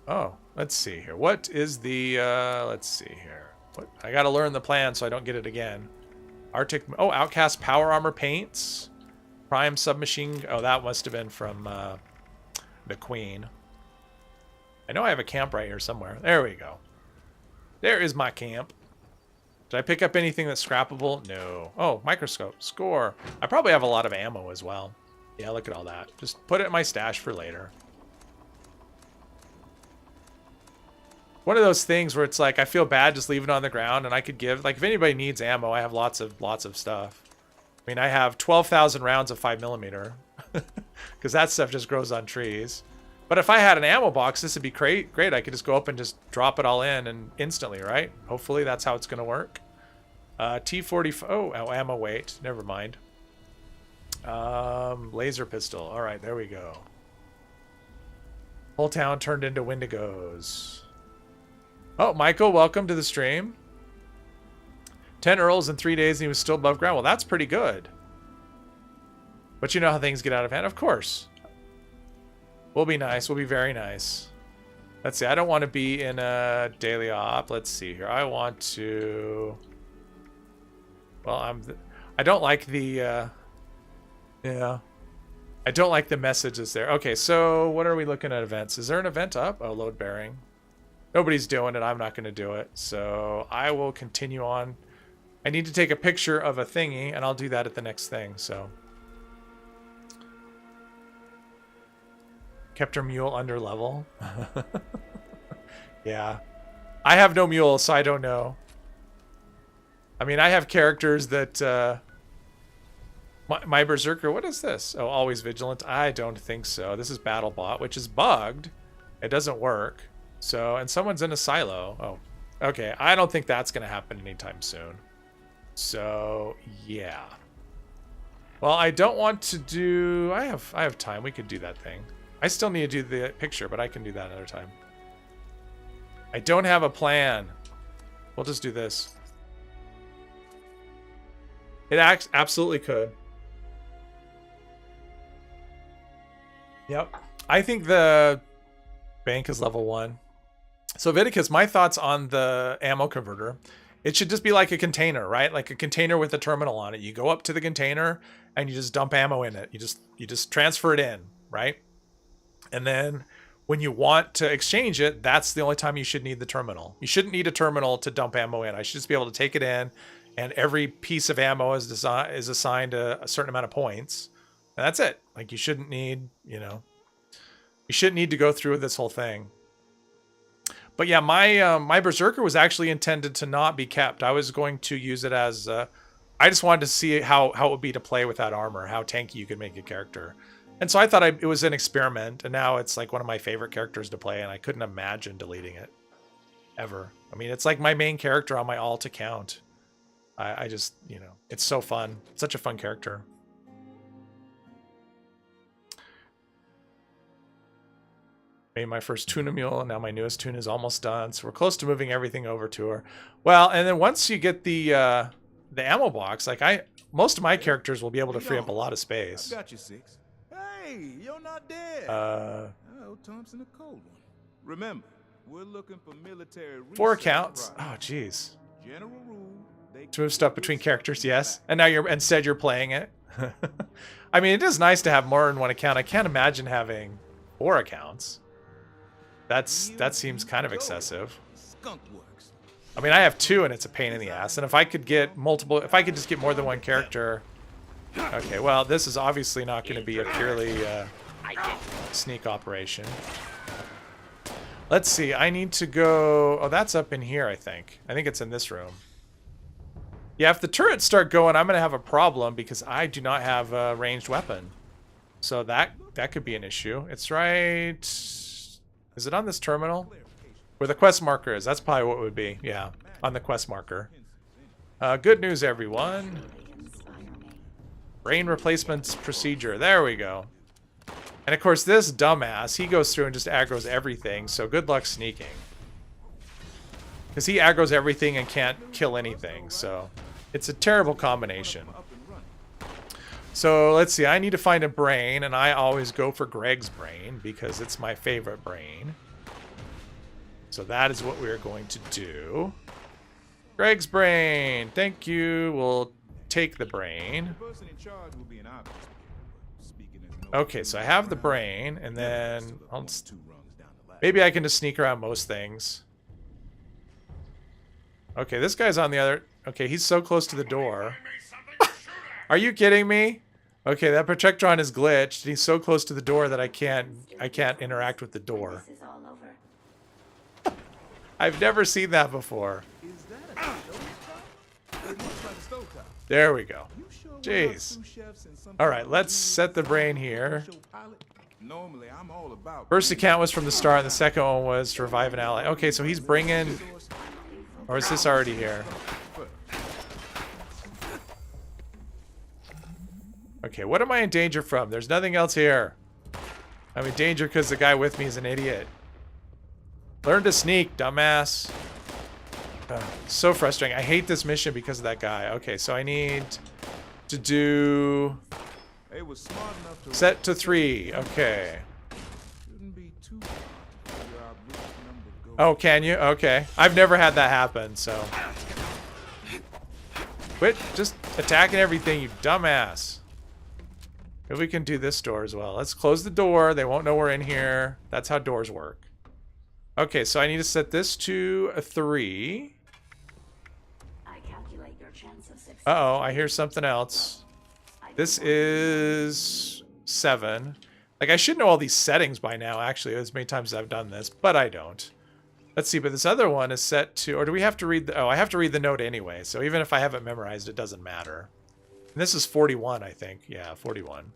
Oh, let's see here. What is the, let's see here. What? I got to learn the plan so I don't get it again. Arctic, Outcast Power Armor Paints. Prime Submachine. Oh, that must have been from the Queen. I know I have a camp right here somewhere. There we go. There is my camp. Did I pick up anything that's scrappable? No. Oh, microscope. Score. I probably have a lot of ammo as well. Yeah, look at all that. Just put it in my stash for later. One of those things where it's like, I feel bad just leaving it on the ground, and I could give, like, if anybody needs ammo, I have lots of stuff. I mean, I have 12,000 rounds of 5mm, because that stuff just grows on trees. But if I had an ammo box, this would be great. I could just go up and just drop it all in and instantly, right? Hopefully that's how it's going to work. T-40, oh, ammo weight. Never mind. Laser pistol. All right, there we go. Whole town turned into Wendigos. Oh, Michael, welcome to the stream. 10 Earls in 3 days and he was still above ground. Well, that's pretty good. But you know how things get out of hand? Of course. We'll be nice. We'll be very nice. Let's see. I don't want to be in a daily op. Let's see here. I want to... Well, I don't like the... Yeah. I don't like the messages there. Okay, so what are we looking at events? Is there an event up? Oh, load bearing. Nobody's doing it. I'm not going to do it. So I will continue on. I need to take a picture of a thingy, and I'll do that at the next thing. So kept her mule under level. Yeah. I have no mule, so I don't know. I mean, I have characters that... My Berserker, what is this? Oh, always vigilant. I don't think so. This is BattleBot, which is bugged. It doesn't work. So, and someone's in a silo. Oh, okay. I don't think that's going to happen anytime soon. So, yeah. Well, I don't want to do... I have time. We could do that thing. I still need to do the picture, but I can do that another time. I don't have a plan. We'll just do this. It absolutely could. Yep. I think the bank is level 1. So Viticus, my thoughts on the ammo converter. It should just be like a container, right? Like a container with a terminal on it. You go up to the container and you just dump ammo in it. You just transfer it in, right? And then when you want to exchange it, that's the only time you should need the terminal. You shouldn't need a terminal to dump ammo in. I should just be able to take it in, and every piece of ammo is assigned a certain amount of points. And that's it. Like, you shouldn't need, you shouldn't need to go through this whole thing. But yeah, my Berserker was actually intended to not be kept. I was going to use it as, I just wanted to see how it would be to play without armor, how tanky you could make a character. And so I thought it was an experiment, and now it's like one of my favorite characters to play, and I couldn't imagine deleting it. Ever. I mean, it's like my main character on my alt account. I just, it's so fun. It's such a fun character. Made my first tuna mule, and now my newest tuna is almost done, so we're close to moving everything over to her. Well, and then once you get the ammo box, like most of my characters will be able to free up a lot of space. I got you, Six. Hey, you're not dead. Thompson a cold one. Remember, we're looking for military 4 accounts. Oh, jeez. General rule. To move stuff between characters, yes. And now instead you're playing it. I mean, it is nice to have more than one account. I can't imagine having 4 accounts. That seems kind of excessive. I mean, I have 2 and it's a pain in the ass. And if I could get if I could just get more than one character. Okay, well, this is obviously not going to be a purely sneak operation. Let's see, I need to go... Oh, that's up in here, I think. I think it's in this room. Yeah, if the turrets start going, I'm going to have a problem because I do not have a ranged weapon. So that could be an issue. It's right... Is it on this terminal? Where the quest marker is. That's probably what it would be. Yeah, on the quest marker. Good news, everyone. Brain replacement procedure. There we go. And of course, this dumbass, he goes through and just aggroes everything. So good luck sneaking. Because he aggroes everything and can't kill anything. So it's a terrible combination. So let's see. I need to find a brain. And I always go for Greg's brain because it's my favorite brain. So that is what we're going to do. Greg's brain. Thank you. We'll take the brain. Okay, so I have the brain, and then maybe I can just sneak around most things. Okay, this guy's on the other... Okay, he's so close to the door. Are you kidding me? Okay, that Protectron is glitched, and he's so close to the door that I can't interact with the door. I've never seen that before. There we go. Jeez. Alright, let's set the brain here. First account was from the start, and the second one was to revive an ally. Okay, so he's bringing... Or is this already here? Okay, what am I in danger from? There's nothing else here. I'm in danger because the guy with me is an idiot. Learn to sneak, dumbass. So frustrating. I hate this mission because of that guy. Okay, so I need to do... Set to 3. Okay. Oh, can you? Okay. I've never had that happen, so... Quit just attacking everything, you dumbass. Maybe we can do this door as well. Let's close the door. They won't know we're in here. That's how doors work. Okay, so I need to set this to a 3. Uh-oh, I hear something else. This is 7. Like, I should know all these settings by now, actually, as many times as I've done this, but I don't. Let's see, but this other one is set to... Or do we have to read the... Oh, I have to read the note anyway, so even if I haven't memorized, it doesn't matter. And this is 41, I think. Yeah, 41.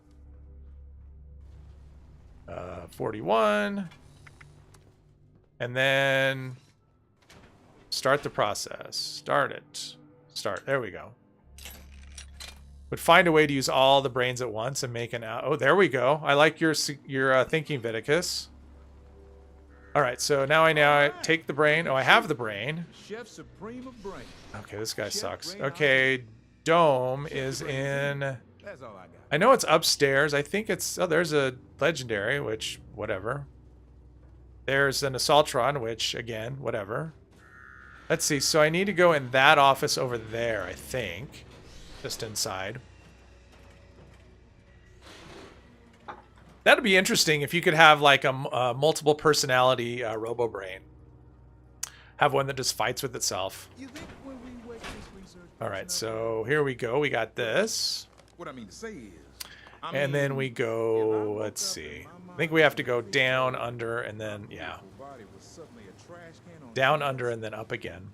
41. And then... Start the process. Start it. Start. There we go. Would find a way to use all the brains at once and make an... Oh, there we go. I like your thinking, Viticus. All right, so now I take the brain. Oh, I have the brain. Okay, this guy sucks. Okay, Dome is in... I know it's upstairs. I think it's... Oh, there's a legendary, which... Whatever. There's an assaultron, which, again, whatever. Let's see. So I need to go in that office over there, I think. Just inside. That'd be interesting if you could have like a multiple personality robo-brain. Have one that just fights with itself. All right, so here we go. We got this. What I mean to say is, And then we go, let's see. I think we have to go down, under, and then, yeah. Down, under, and then up again.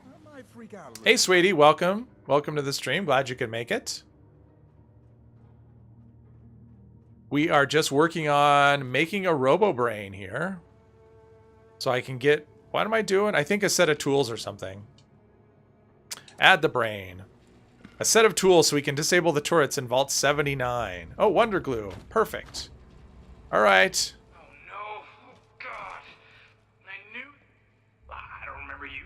Hey, sweetie, welcome. Welcome to the stream. Glad you could make it. We are just working on making a robo-brain here. So I can get, what am I doing? I think a set of tools or something. Add the brain. A set of tools so we can disable the turrets in Vault 79. Oh, Wonder Glue. Perfect. All right. Oh no. Oh god. I knew. I don't remember you.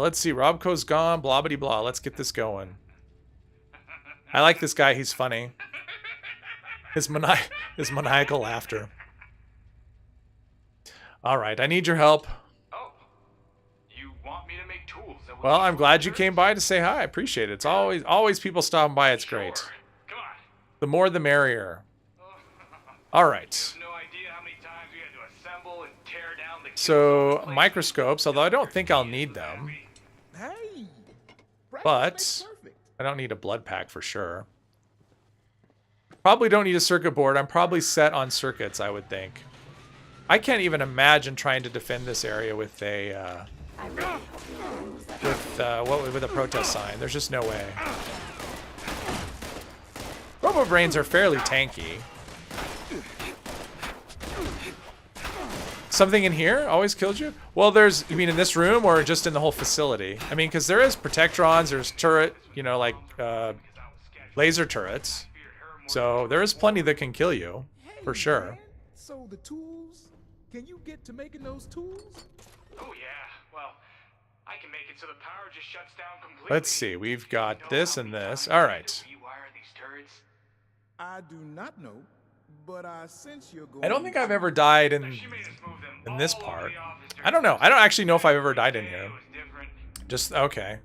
Let's see. Robco's gone. Blah, blah, blah. Let's get this going. I like this guy. He's funny. His maniacal laughter. All right. I need your help. Oh. You want me to make tools? Well, I'm glad you came by to say hi. I appreciate it. It's always people stopping by. It's great. Come on. The more the merrier. All right. No idea how many times we had to assemble and tear down the So, microscopes, although I don't think I'll need them. hey, But I don't need a blood pack for sure. Probably don't need a circuit board. I'm probably set on circuits, I would think. I can't even imagine trying to defend this area with a with a protest sign. There's just no way. Robo-brains are fairly tanky. Something in here always killed you? Well, there's, you mean in this room or just in the whole facility? I mean, because there is protectrons, there's turret, you know, like laser turrets. So there is plenty that can kill you, for sure. Man, so the tools, can you get to making those tools? Oh yeah. Well, I can make it so the power just shuts down completely. Let's see, we've got this and this. All right. Rewire these turrets. I do not know, but I sense you're going. I don't think I've ever died in this part. I don't know. I don't actually know if I've ever died in here. Just, okay.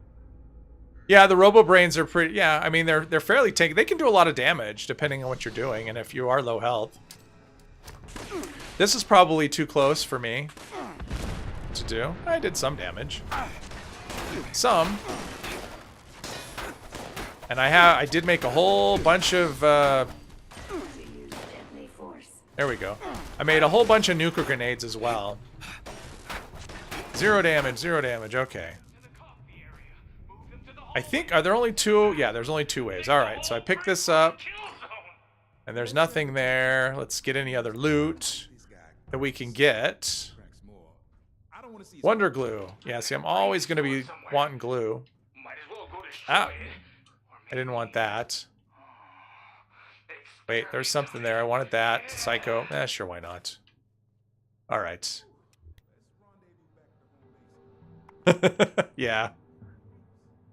Yeah, the robo-brains are pretty, yeah, I mean, they're fairly tanky. They can do a lot of damage depending on what you're doing and if you are low health. This is probably too close for me to do. I did some damage. Some. And I did make a whole bunch of, there we go. I made a whole bunch of nuclear grenades as well. 0 damage, 0 damage, okay. I think, are there only two? Yeah, there's only 2 ways. All right, so I picked this up. And there's nothing there. Let's get any other loot that we can get. Wonder glue. Yeah, see, I'm always going to be wanting glue. Ah, I didn't want that. Wait, there's something there. I wanted that. Psycho. Eh, sure, why not? All right. Yeah.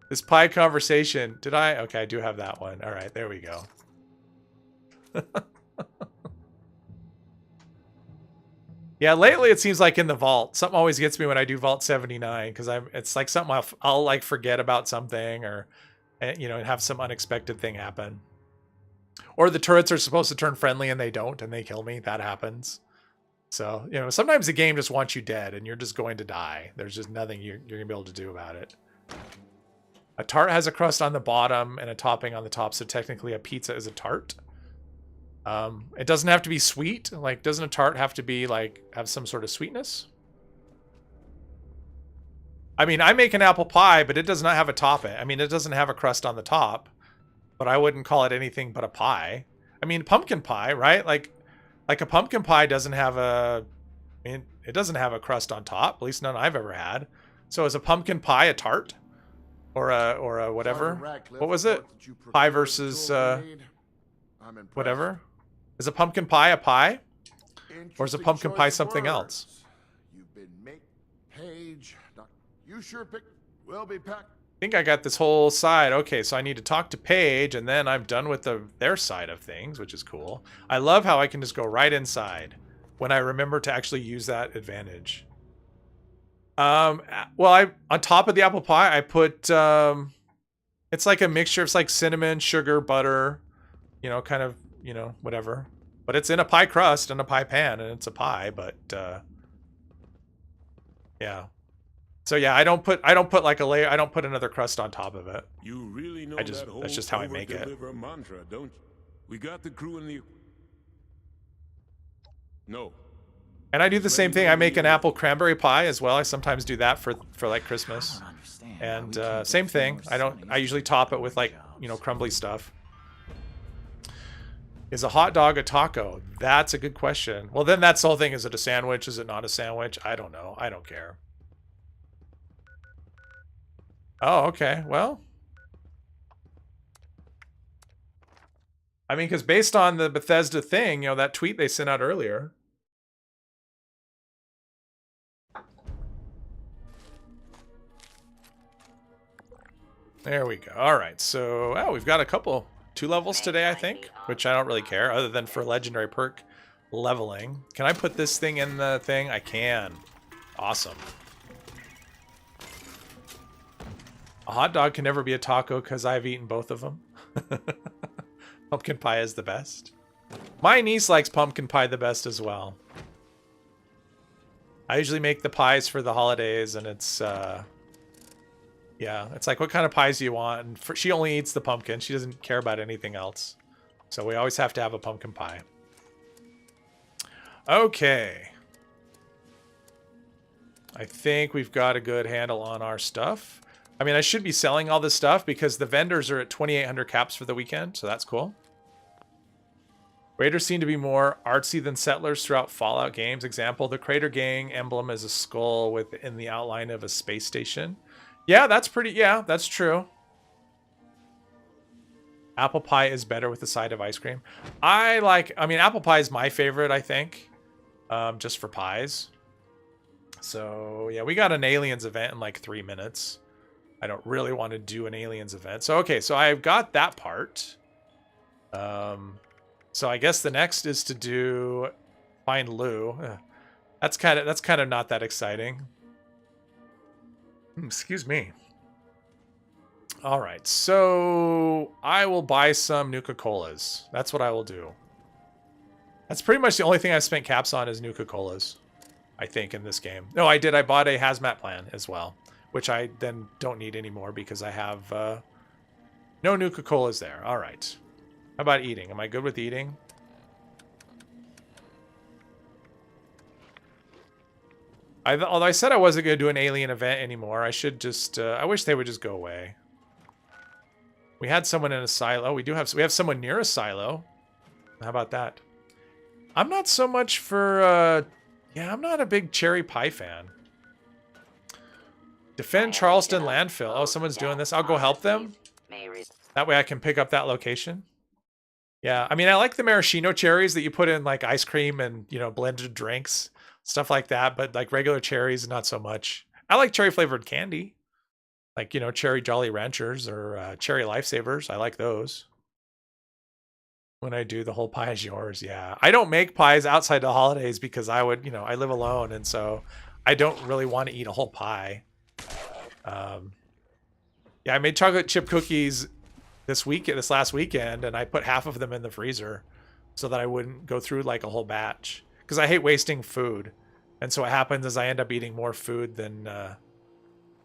This pie conversation. Did I? Okay, I do have that one. All right, there we go. Yeah, lately it seems like in the vault, something always gets me when I do Vault 79 because it's like something I'll like forget about something or you know, have some unexpected thing happen. Or the turrets are supposed to turn friendly and they don't and they kill me. That happens. So, you know, sometimes the game just wants you dead and you're just going to die. There's just nothing you're going to be able to do about it. A tart has a crust on the bottom and a topping on the top, so technically a pizza is a tart. It doesn't have to be sweet. Like, doesn't a tart have to be, like, have some sort of sweetness? I mean, I make an apple pie, but it does not have a topping. I mean, it doesn't have a crust on the top, but I wouldn't call it anything but a pie. I mean, pumpkin pie, right? Like a pumpkin pie doesn't have a, I mean, it doesn't have a crust on top, at least none I've ever had. So is a pumpkin pie a tart? Or a whatever? What was it? Pie versus, whatever? Is a pumpkin pie a pie? Or is a pumpkin pie something else? You've been Page. You sure picked. Will be packed. I think I got this whole side. Okay, so I need to talk to Paige, and then I'm done with their side of things, which is cool. I love how I can just go right inside. when I remember to actually use that advantage. Well, on top of the apple pie, I put, it's like a mixture. It's like cinnamon, sugar, butter, you know, kind of, you know, whatever. But it's in a pie crust and a pie pan, and it's a pie, but, yeah. So yeah, I don't put like a layer, I don't put another crust on top of it. You really know that's just how I make it. Mantra, don't you? We got the crew in the... No. And I do the same thing. I make an apple cranberry pie as well. I sometimes do that for like Christmas. And same thing. I usually top it with like, you know, crumbly stuff. Is a hot dog a taco? That's a good question. Well, then that's the whole thing. Is it a sandwich? Is it not a sandwich? I don't know. I don't care. Oh, okay. Well, I mean, because based on the Bethesda thing, you know, that tweet they sent out earlier. There we go. All right. So, oh, we've got a couple 2 levels today, I think, which I don't really care other than for legendary perk leveling. Can I put this thing in the thing? I can. Awesome. A hot dog can never be a taco because I've eaten both of them. Pumpkin pie is the best. My niece likes pumpkin pie the best as well. I usually make the pies for the holidays, and it's, yeah, it's like, what kind of pies do you want? And she only eats the pumpkin. She doesn't care about anything else. So we always have to have a pumpkin pie. Okay. I think we've got a good handle on our stuff. I mean, I should be selling all this stuff because the vendors are at 2,800 caps for the weekend, so that's cool. Raiders seem to be more artsy than Settlers throughout Fallout games. Example, the Crater Gang emblem is a skull within the outline of a space station. Yeah, that's pretty, yeah, that's true. Apple pie is better with a side of ice cream. I mean, apple pie is my favorite, I think, just for pies. So, yeah, we got an Aliens event in like 3 minutes. I don't really want to do an Aliens event. So, okay, so I've got that part. So I guess the next is to find Lou. That's kind of not that exciting. Excuse me. All right, so I will buy some Nuka-Colas. That's what I will do. That's pretty much the only thing I've spent caps on is Nuka-Colas, I think, in this game. No, I did. I bought a hazmat plan as well, which I then don't need anymore because I have no Nuka-Colas there. All right. How about eating? Am I good with eating? Although I said I wasn't going to do an alien event anymore, I should just... I wish they would just go away. We had someone in a silo. We have someone near a silo. How about that? I'm not so much for... yeah, I'm not a big cherry pie fan. Defend Charleston landfill. Oh, someone's doing this. I'll go help them. That way I can pick up that location. Yeah, I mean, I like the maraschino cherries that you put in like ice cream and, you know, blended drinks, stuff like that. But like regular cherries, not so much. I like cherry flavored candy, like, you know, cherry Jolly Ranchers or cherry Lifesavers. I like those. When I do the whole pie is yours, yeah. I don't make pies outside the holidays because I would, you know, I live alone, and so I don't really want to eat a whole pie. Yeah, I made chocolate chip cookies this last weekend, and I put half of them in the freezer so that I wouldn't go through like a whole batch because I hate wasting food. And so what happens is I end up eating more food than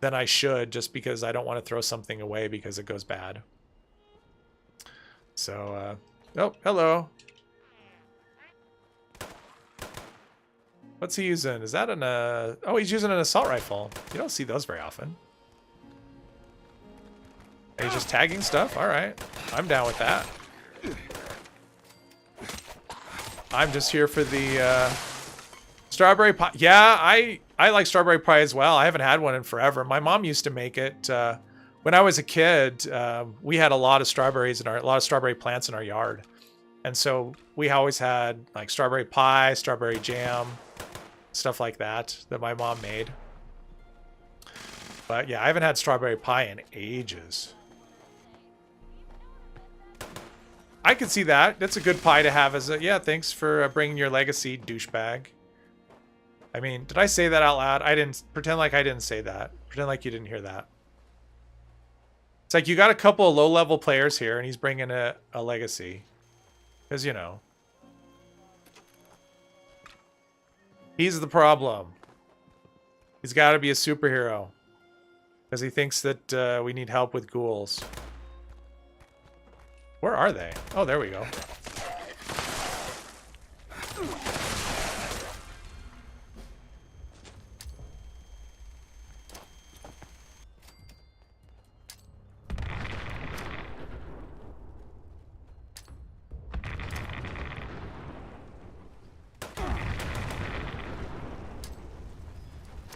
I should, just because I don't want to throw something away because it goes bad. So, oh, hello. What's he using? Is that an, oh, he's using an assault rifle. You don't see those very often. And he's just tagging stuff? All right. I'm down with that. I'm just here for the, strawberry pie. Yeah, I like strawberry pie as well. I haven't had one in forever. My mom used to make it, when I was a kid. We had a lot of strawberries a lot of strawberry plants in our yard. And so we always had like strawberry pie, strawberry jam, stuff like that my mom made. But yeah, I haven't had strawberry pie in ages. I could see that. That's a good pie to have as a... Yeah, thanks for bringing your legacy, douchebag. I mean, did I say that out loud? I didn't. Pretend like I didn't say that. Pretend like you didn't hear that. It's like you got a couple of low-level players here, and he's bringing a legacy. Because, you know. He's the problem. He's got to be a superhero. Because he thinks that we need help with ghouls. Where are they? Oh, there we go.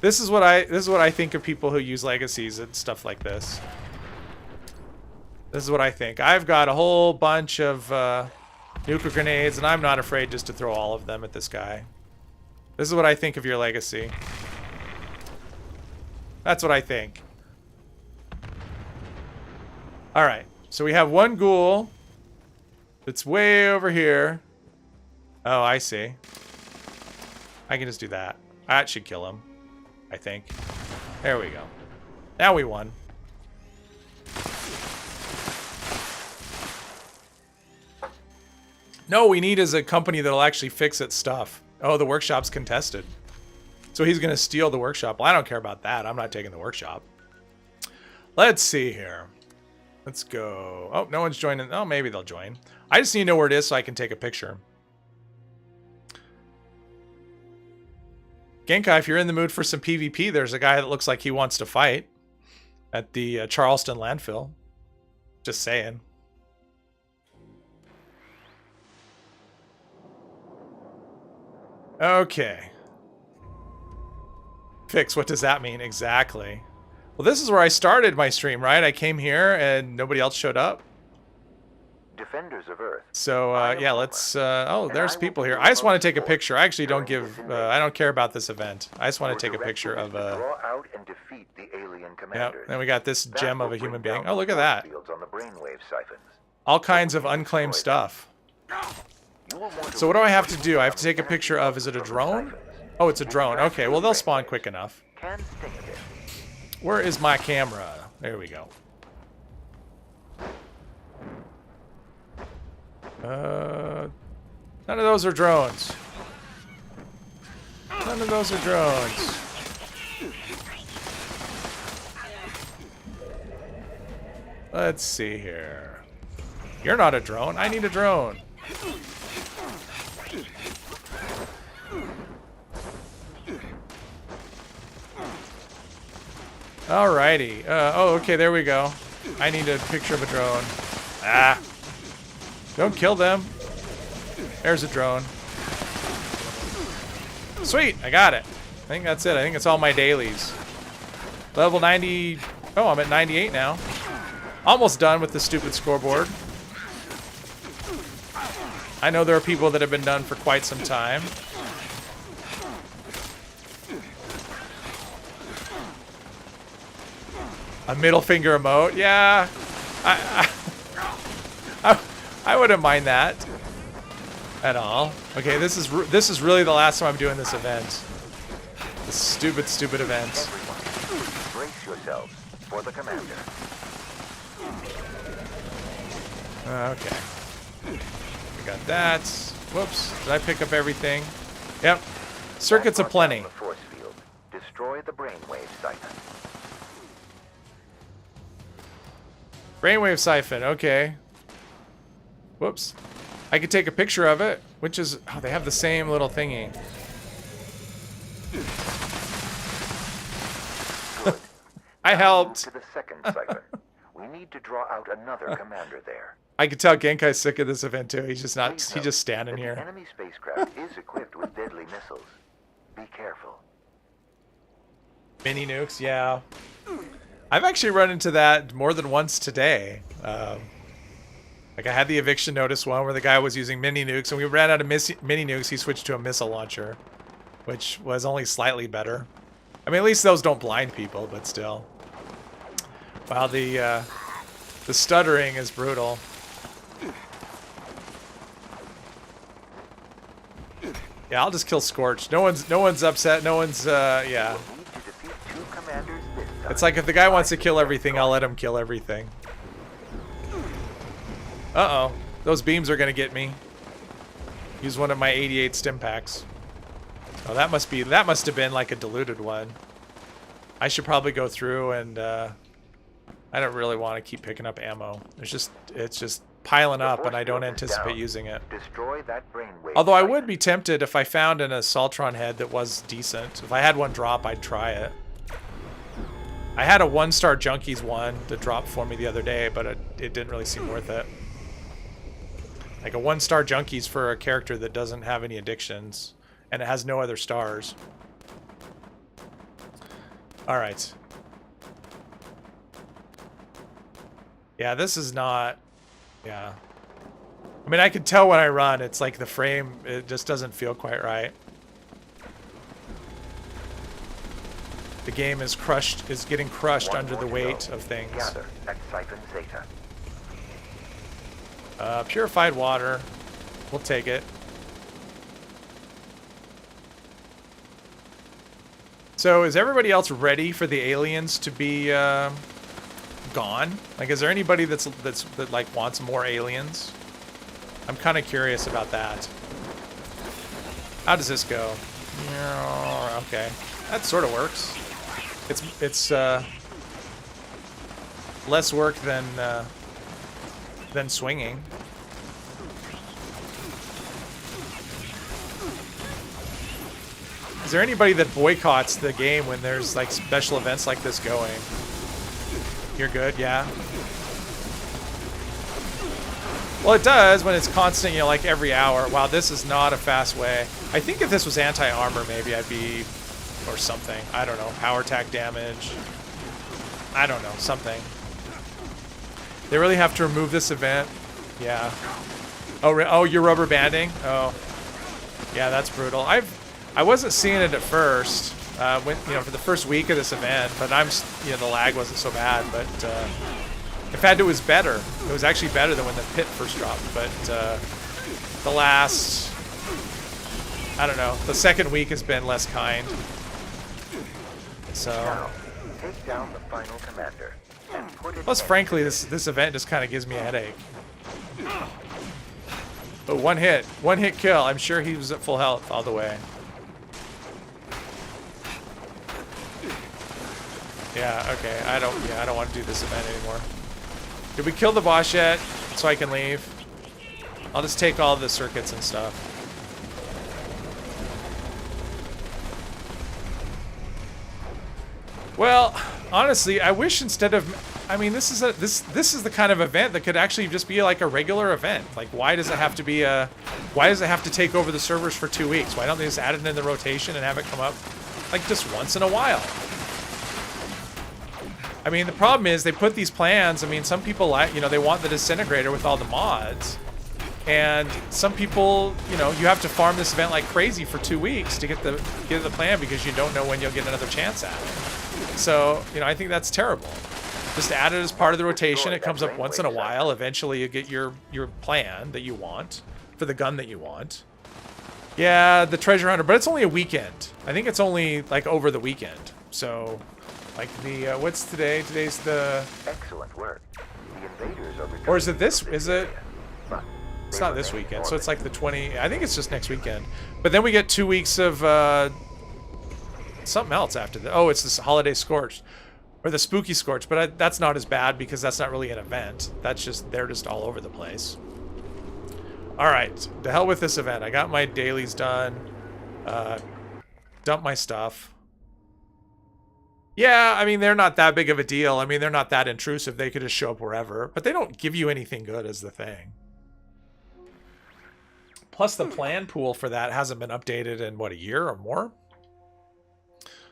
This is what I think of people who use legacies and stuff like this. This is what I think. I've got a whole bunch of nuclear grenades, and I'm not afraid just to throw all of them at this guy. This is what I think of your legacy. That's what I think. Alright, so we have one ghoul that's way over here. Oh, I see. I can just do that. That should kill him, I think. There we go. Now we won. No, we need is a company that'll actually fix its stuff. Oh, the workshop's contested. So he's going to steal the workshop. Well, I don't care about that. I'm not taking the workshop. Let's see here. Let's go. Oh, no one's joining. Oh, maybe they'll join. I just need to know where it is so I can take a picture. Genkai, if you're in the mood for some PvP, there's a guy that looks like he wants to fight at the Charleston landfill. Just saying. Okay. Fix, what does that mean exactly? Well, this is where I started my stream, right? I came here and nobody else showed up. Defenders of Earth. So, yeah, let's... oh, there's people here. I just want to take a picture. I actually don't give... I don't care about this event. I just want to take a picture of... Draw out and defeat the alien commanders. Yep, then we got this gem of a human being. Oh, look at that. On the brainwave siphons. All kinds of unclaimed stuff. So what do I have to do? I have to take a picture of... Is it a drone? Oh, it's a drone. Okay, well, they'll spawn quick enough. Where is my camera? There we go. None of those are drones. None of those are drones. Let's see here. You're not a drone. I need a drone. Alrighty. Oh, okay, there we go. I need a picture of a drone. Ah. Don't kill them. There's a drone. Sweet, I got it. I think that's it. I think it's all my dailies. Level 90... Oh, I'm at 98 now. Almost done with the stupid scoreboard. I know there are people that have been done for quite some time. A middle finger emote? Yeah. I wouldn't mind that at all. Okay, this is really the last time I'm doing this event. This stupid event. Brace yourselves for the commander. Okay. We got that. Whoops. Did I pick up everything? Yep. Circuits aplenty. The force field. Destroy the brainwave siphon. Brainwave siphon. Okay. Whoops. I could take a picture of it, which is... Oh, they have the same little thingy. I helped. To the second siphon. We need to draw out another commander there. I can tell Genkai's sick of this event too. He's just not... He's just standing here. The enemy spacecraft is equipped with deadly missiles. Be careful. Mini nukes, yeah. I've actually run into that more than once today. Like I had the eviction notice one where the guy was using mini nukes, and we ran out of mini nukes. He switched to a missile launcher, which was only slightly better. I mean, at least those don't blind people, but still. Wow, the stuttering is brutal. Yeah, I'll just kill Scorch. No one's upset. No one's yeah. It's like if the guy wants to kill everything, I'll let him kill everything. Uh-oh. Those beams are gonna get me. Use one of my 88 stim packs. Oh, that must have been like a diluted one. I should probably go through and I don't really want to keep picking up ammo. It's just piling up and I don't anticipate using it. Destroy that brainwave. Although I would be tempted if I found an assaultron head that was decent. If I had one drop, I'd try it. I had a 1-star Junkies one that dropped for me the other day, but it didn't really seem worth it. Like a 1-star Junkies for a character that doesn't have any addictions and it has no other stars. All right. Yeah, this is not... Yeah. I mean, I can tell when I run, it's like the frame, it just doesn't feel quite right. The game is getting crushed under the weight of things. Gather at Siphon Zeta. Purified water. We'll take it. So is everybody else ready for the aliens to be gone? Like, is there anybody that like wants more aliens? I'm kind of curious about that. How does this go? Okay, that sort of works. It's less work than swinging. Is there anybody that boycotts the game when there's like special events like this going? You're good, yeah. Well, it does when it's constant, you know, like every hour. Wow, this is not a fast way. I think if this was anti-armor, maybe I'd be, or something. I don't know, power attack damage. I don't know, something. They really have to remove this event? Yeah. Oh, you're rubber banding? Oh. Yeah, that's brutal. I wasn't seeing it at first, when, you know, for the first week of this event, but the lag wasn't so bad, but, in fact, it was better. It was actually better than when the pit first dropped, but, the last, I don't know, the second week has been less kind. So. Now, take down the final commander and put it. Plus, frankly, this event just kind of gives me a headache. Oh, one hit kill. I'm sure he was at full health all the way. Yeah, okay. I don't want to do this event anymore. Did we kill the boss yet? So I can leave? I'll just take all the circuits and stuff. Well, honestly, I wish instead of, I mean, this is the kind of event that could actually just be like a regular event. Like, why does it have to be why does it have to take over the servers for 2 weeks? Why don't they just add it in the rotation and have it come up like just once in a while? I mean, the problem is they put these plans. I mean, some people like, you know, they want the disintegrator with all the mods. And some people, you know, you have to farm this event like crazy for 2 weeks to get the plan because you don't know when you'll get another chance at it. So, you know, I think that's terrible. Just add it as part of the rotation. It comes up once in a while. Eventually you get your plan that you want for the gun that you want. Yeah, the treasure hunter, but it's only a weekend. I think it's only like over the weekend. So, like the, what's today? Today's the... Excellent work. The invaders are returning. Or is it this? Is it... But It's not this weekend, so it's like the 20... I think it's just next weekend. But then we get 2 weeks of something else after that. Oh, it's this Holiday Scorched. Or the Spooky Scorched. But that's not as bad because that's not really an event. That's just... They're just all over the place. Alright. To hell with this event. I got my dailies done. Dump my stuff. Yeah, I mean, they're not that big of a deal. I mean, they're not that intrusive. They could just show up wherever. But they don't give you anything good is the thing. Plus, the plan pool for that hasn't been updated in, what, a year or more?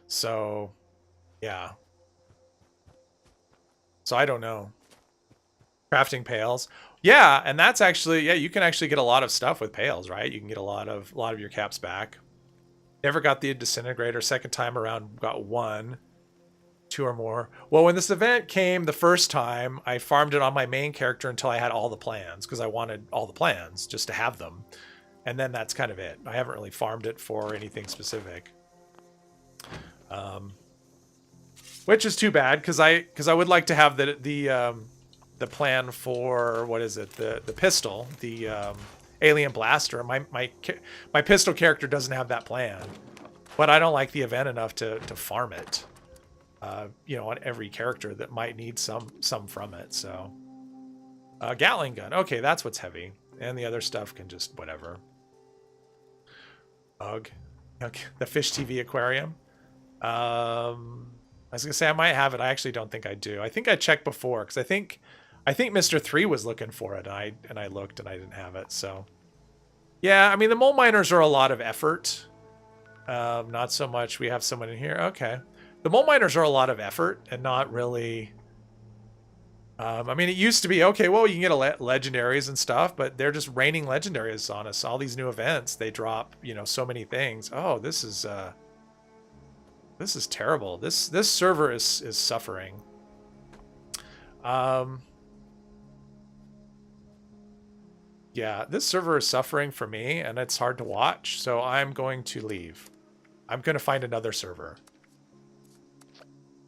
So, yeah. So, I don't know. Crafting pails. Yeah, and that's actually, yeah, you can actually get a lot of stuff with pails, right? You can get a lot of your caps back. Never got the disintegrator. Second time around, got 1. 2 or more. Well, when this event came the first time, I farmed it on my main character until I had all the plans, because I wanted all the plans just to have them. And then that's kind of it. I haven't really farmed it for anything specific. Which is too bad, because I would like to have the plan for, what is it, the pistol, the alien blaster. My pistol character doesn't have that plan, but I don't like the event enough to farm it. You know, on every character that might need some from it. So, Gatling gun. Okay, that's what's heavy, and the other stuff can just whatever. Ugh. Okay, the fish TV aquarium. I was gonna say I might have it. I actually don't think I do. I think I checked before because I think Mr. 3 was looking for it, and I looked and I didn't have it. So, yeah, I mean the mole miners are a lot of effort. Not so much. We have someone in here. Okay. The mole miners are a lot of effort and not really... I mean, it used to be, okay, well, you can get legendaries and stuff, but they're just raining legendaries on us. All these new events, they drop, you know, so many things. Oh, this is terrible. This server is suffering. Yeah, this server is suffering for me, and it's hard to watch, so I'm going to leave. I'm going to find another server.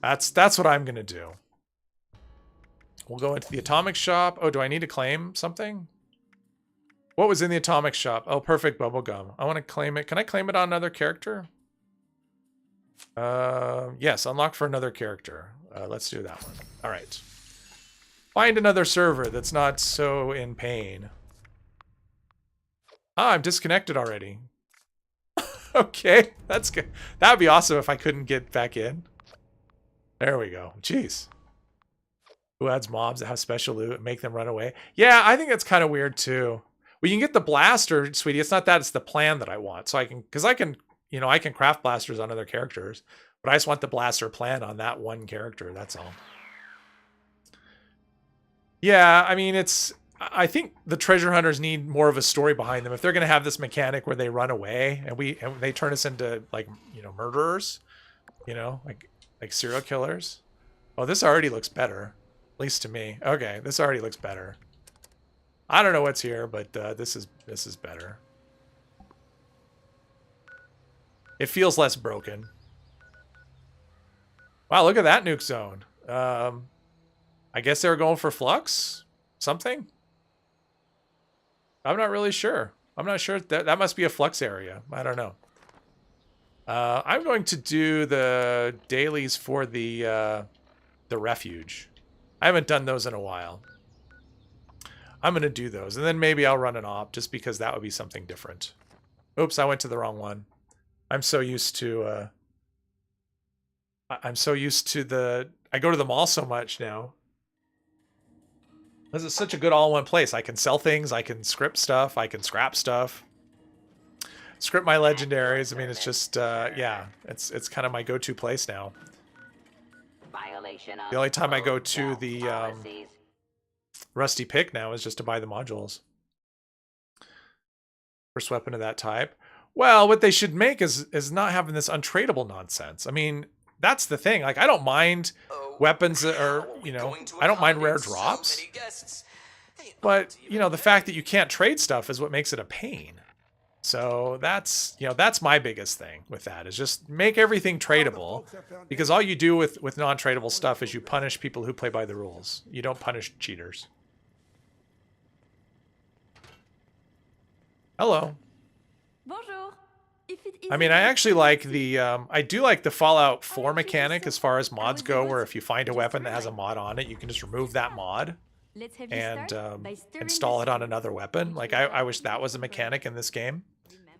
That's what I'm going to do. We'll go into the atomic shop. Oh, do I need to claim something? What was in the atomic shop? Oh, perfect bubblegum. I want to claim it. Can I claim it on another character? Yes, unlock for another character. Let's do that one. All right. Find another server that's not so in pain. Ah, I'm disconnected already. Okay, that's good. That would be awesome if I couldn't get back in. There we go. Jeez. Who adds mobs that have special loot and make them run away? Yeah, I think that's kind of weird too. Well, you can get the blaster, sweetie. It's not that, it's the plan that I want. So I can, because I can, you know, I can craft blasters on other characters, but I just want the blaster plan on that one character. That's all. Yeah, I mean, I think the treasure hunters need more of a story behind them. If they're going to have this mechanic where they run away and they turn us into, like, you know, murderers, you know, like serial killers. Oh, this already looks better. At least to me. Okay, this already looks better. I don't know what's here, but this is better. It feels less broken. Wow, look at that nuke zone. I guess they were going for flux? Something? I'm not really sure. I'm not sure. That must be a flux area. I don't know. I'm going to do the dailies for the refuge. I haven't done those in a while. I'm going to do those. And then maybe I'll run an op just because that would be something different. Oops, I went to the wrong one. I'm so used to... I'm so used to the... I go to the mall so much now. This is such a good all-in-one place. I can sell things. I can script stuff. I can scrap stuff. Script my legendaries. I mean, it's just... yeah, it's kind of my go-to place now. The only time I go to the Rusty Pick now is just to buy the modules. First weapon of that type. Well, what they should make is not having this untradeable nonsense. I mean, that's the thing. Like, I don't mind weapons that are, you know, I don't mind rare drops. But, you know, the fact that you can't trade stuff is what makes it a pain. So that's, you know, that's my biggest thing with that, is just make everything tradable, because all you do with non-tradable stuff is you punish people who play by the rules. You don't punish cheaters. Hello. Bonjour. I mean, I actually like the, I do like the Fallout 4 mechanic as far as mods go, where if you find a weapon that has a mod on it, you can just remove that mod and install it on another weapon. Like, I wish that was a mechanic in this game,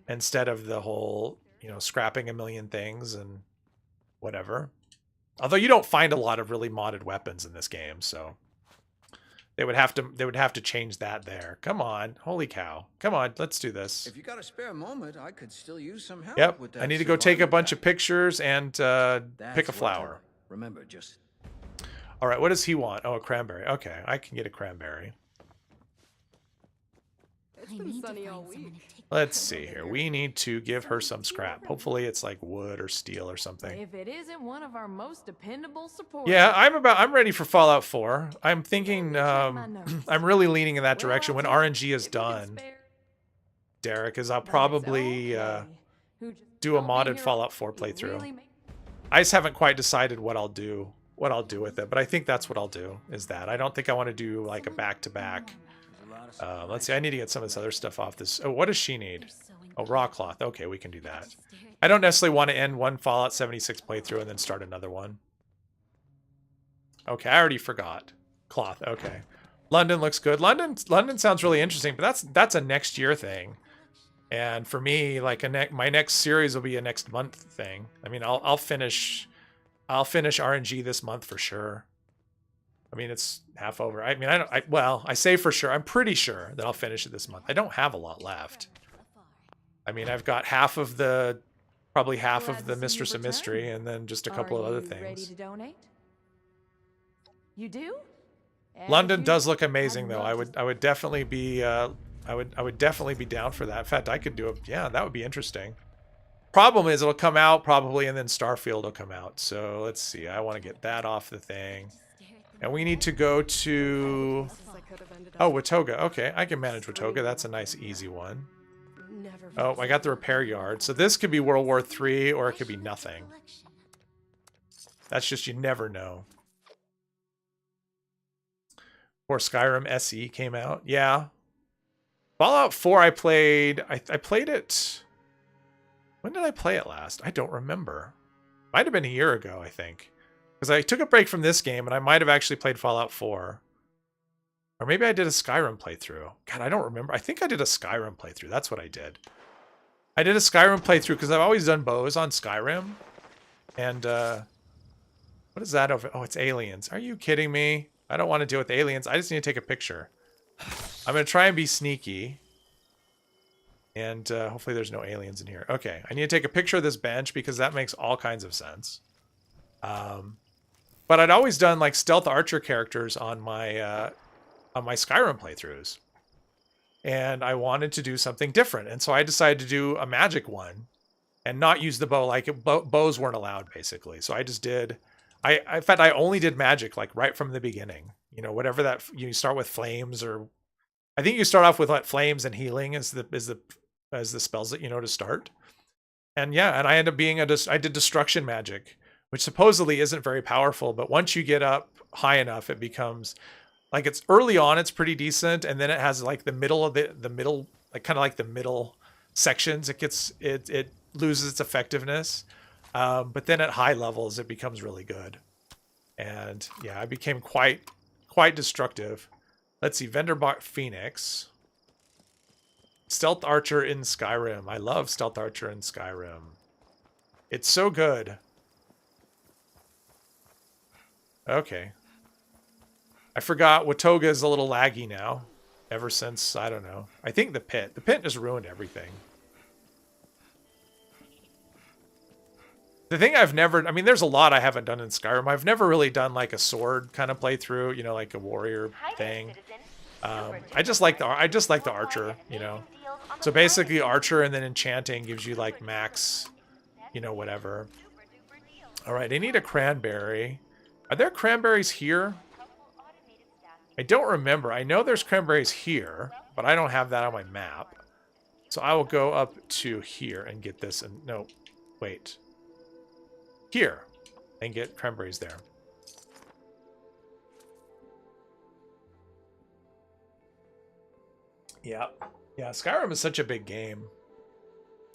instead of the whole, you know, scrapping a million things and whatever. Although you don't find a lot of really modded weapons in this game, so they would have to change that there. Come on, holy cow. Come on, let's do this. If you got a spare moment, I could still use some help Yep, with that. I need to go take a bunch of pictures and pick a flower. Remember, just... All right, what does he want? Oh, a cranberry. Okay, I can get a cranberry. It's been sunny all week. Let's see here. We need to give her some scrap. Hopefully it's like wood or steel or something. If it isn't one of our most dependable supporters. Yeah, I'm ready for Fallout 4. I'm thinking I'm really leaning in that direction when RNG is done. Derek, is I'll probably do a modded Fallout 4 playthrough. I just haven't quite decided what I'll do with it, but I think that's what I'll do, is that. I don't think I want to do like a back-to-back. Let's see, I need to get some of this other stuff off this. Oh, what does she need? Oh, raw cloth. Okay, we can do that. I don't necessarily want to end one Fallout 76 playthrough and then start another one. Okay, I already forgot. Cloth, okay. London looks good. London sounds really interesting, but that's a next year thing. And for me, like my next series will be a next month thing. I mean, I'll finish RNG this month for sure. I mean, it's half over. I mean, I say for sure. I'm pretty sure that I'll finish it this month. I don't have a lot left. I mean, I've got probably half of the Mistress of Mystery, and then just a couple of other things. Ready to donate? You do? London does look amazing, though. I would definitely be I would definitely be down for that. In fact, I could do it. Yeah, that would be interesting. Problem is, it'll come out probably, and then Starfield will come out. So let's see. I want to get that off the thing, and we need to go to Watoga. Okay, I can manage Watoga. That's a nice, easy one. Oh, I got the repair yard. So this could be World War III, or it could be nothing. That's just, you never know. Before Skyrim SE came out. Yeah. Fallout 4 I played it. When did I play it last? I don't remember. Might have been a year ago, I think. Because I took a break from this game, and I might have actually played Fallout 4. Or maybe I did a Skyrim playthrough. God, I don't remember. I think I did a Skyrim playthrough. That's what I did. I did a Skyrim playthrough because I've always done bows on Skyrim. And, what is that over? Oh, it's aliens. Are you kidding me? I don't want to deal with aliens. I just need to take a picture. I'm going to try and be sneaky. And hopefully there's no aliens in here. Okay, I need to take a picture of this bench because that makes all kinds of sense. But I'd always done like stealth archer characters on my Skyrim playthroughs. And I wanted to do something different. And so I decided to do a magic one and not use the bow. Like bows weren't allowed, basically. So I just did... in fact, I only did magic like right from the beginning. You know, whatever that, you start with flames, or I think you start off with like flames and healing as the spells that you know to start. And yeah, and I ended up being I did destruction magic, which supposedly isn't very powerful, but once you get up high enough, it becomes like, it's early on, it's pretty decent, and then it has like the middle of the middle, like kind of like the middle sections, it loses its effectiveness. But then at high levels, it becomes really good. And yeah, I became quite destructive. Let's see, Venderbot Phoenix. Stealth Archer in Skyrim. I love Stealth Archer in Skyrim. It's so good. Okay. I forgot Watoga is a little laggy now. Ever since, I don't know. I think the pit. The pit just ruined everything. The thing I've never, I mean, there's a lot I haven't done in Skyrim. I've never really done like a sword kind of playthrough, you know, like a warrior thing. I just like the archer, you know. So basically archer and then enchanting gives you like max, you know, whatever. All right, I need a cranberry. Are there cranberries here? I don't remember. I know there's cranberries here, but I don't have that on my map. So I will go up to here and get this. And no, wait. Here and get cranberries there. Yeah. Yeah, Skyrim is such a big game.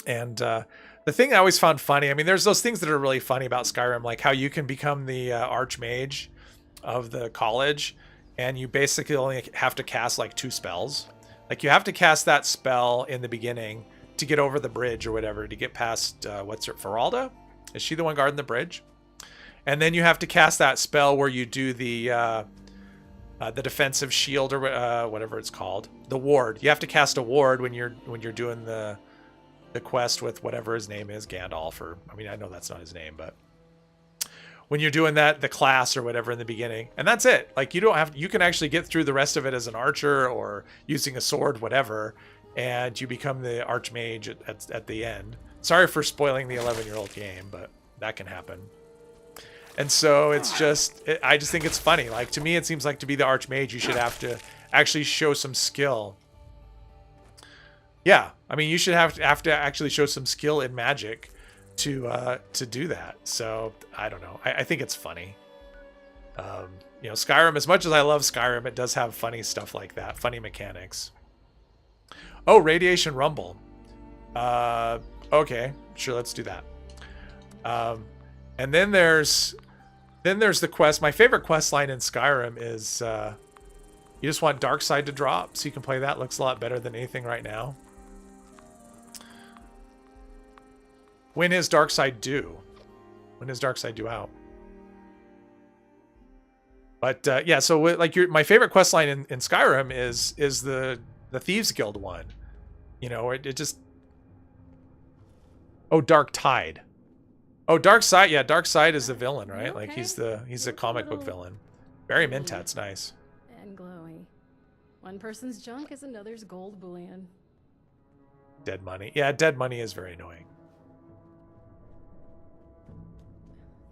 And the thing I always found funny, I mean, there's those things that are really funny about Skyrim, like how you can become the archmage of the college, and you basically only have to cast like 2 spells. Like you have to cast that spell in the beginning to get over the bridge or whatever, to get past, what's her, Feralda? Is she the one guarding the bridge? And then you have to cast that spell where you do the defensive shield or whatever it's called, the ward. You have to cast a ward when you're doing the quest with whatever his name is, Gandalf, or I mean I know that's not his name, but when you're doing that, the class or whatever in the beginning, and that's it. Like you can actually get through the rest of it as an archer or using a sword, whatever, and you become the archmage at the end. Sorry for spoiling the 11-year-old game, but that can happen. And so it's just, I just think it's funny. Like to me, it seems like to be the archmage, you should have to actually show some skill. Yeah, I mean, you should have to actually show some skill in magic to do that. So I don't know. I think it's funny. You know, Skyrim, as much as I love Skyrim, it does have funny stuff like that, funny mechanics. Oh, Radiation Rumble. Okay, sure, let's do that. And then there's the quest. My favorite quest line in Skyrim is you just want Darkside to drop, so you can play that. Looks a lot better than anything right now. When is Darkside due? When is Darkside due out? But yeah, so like my favorite quest line in Skyrim is the Thieves Guild one. You know, it just... Oh, Dark Tide. Oh, Darkside. Yeah, Darkside is the villain, right? Like he's a comic book villain. Barry Mintat's nice. And glowy. One person's junk is another's gold bullion. Dead money. Yeah, dead money is very annoying.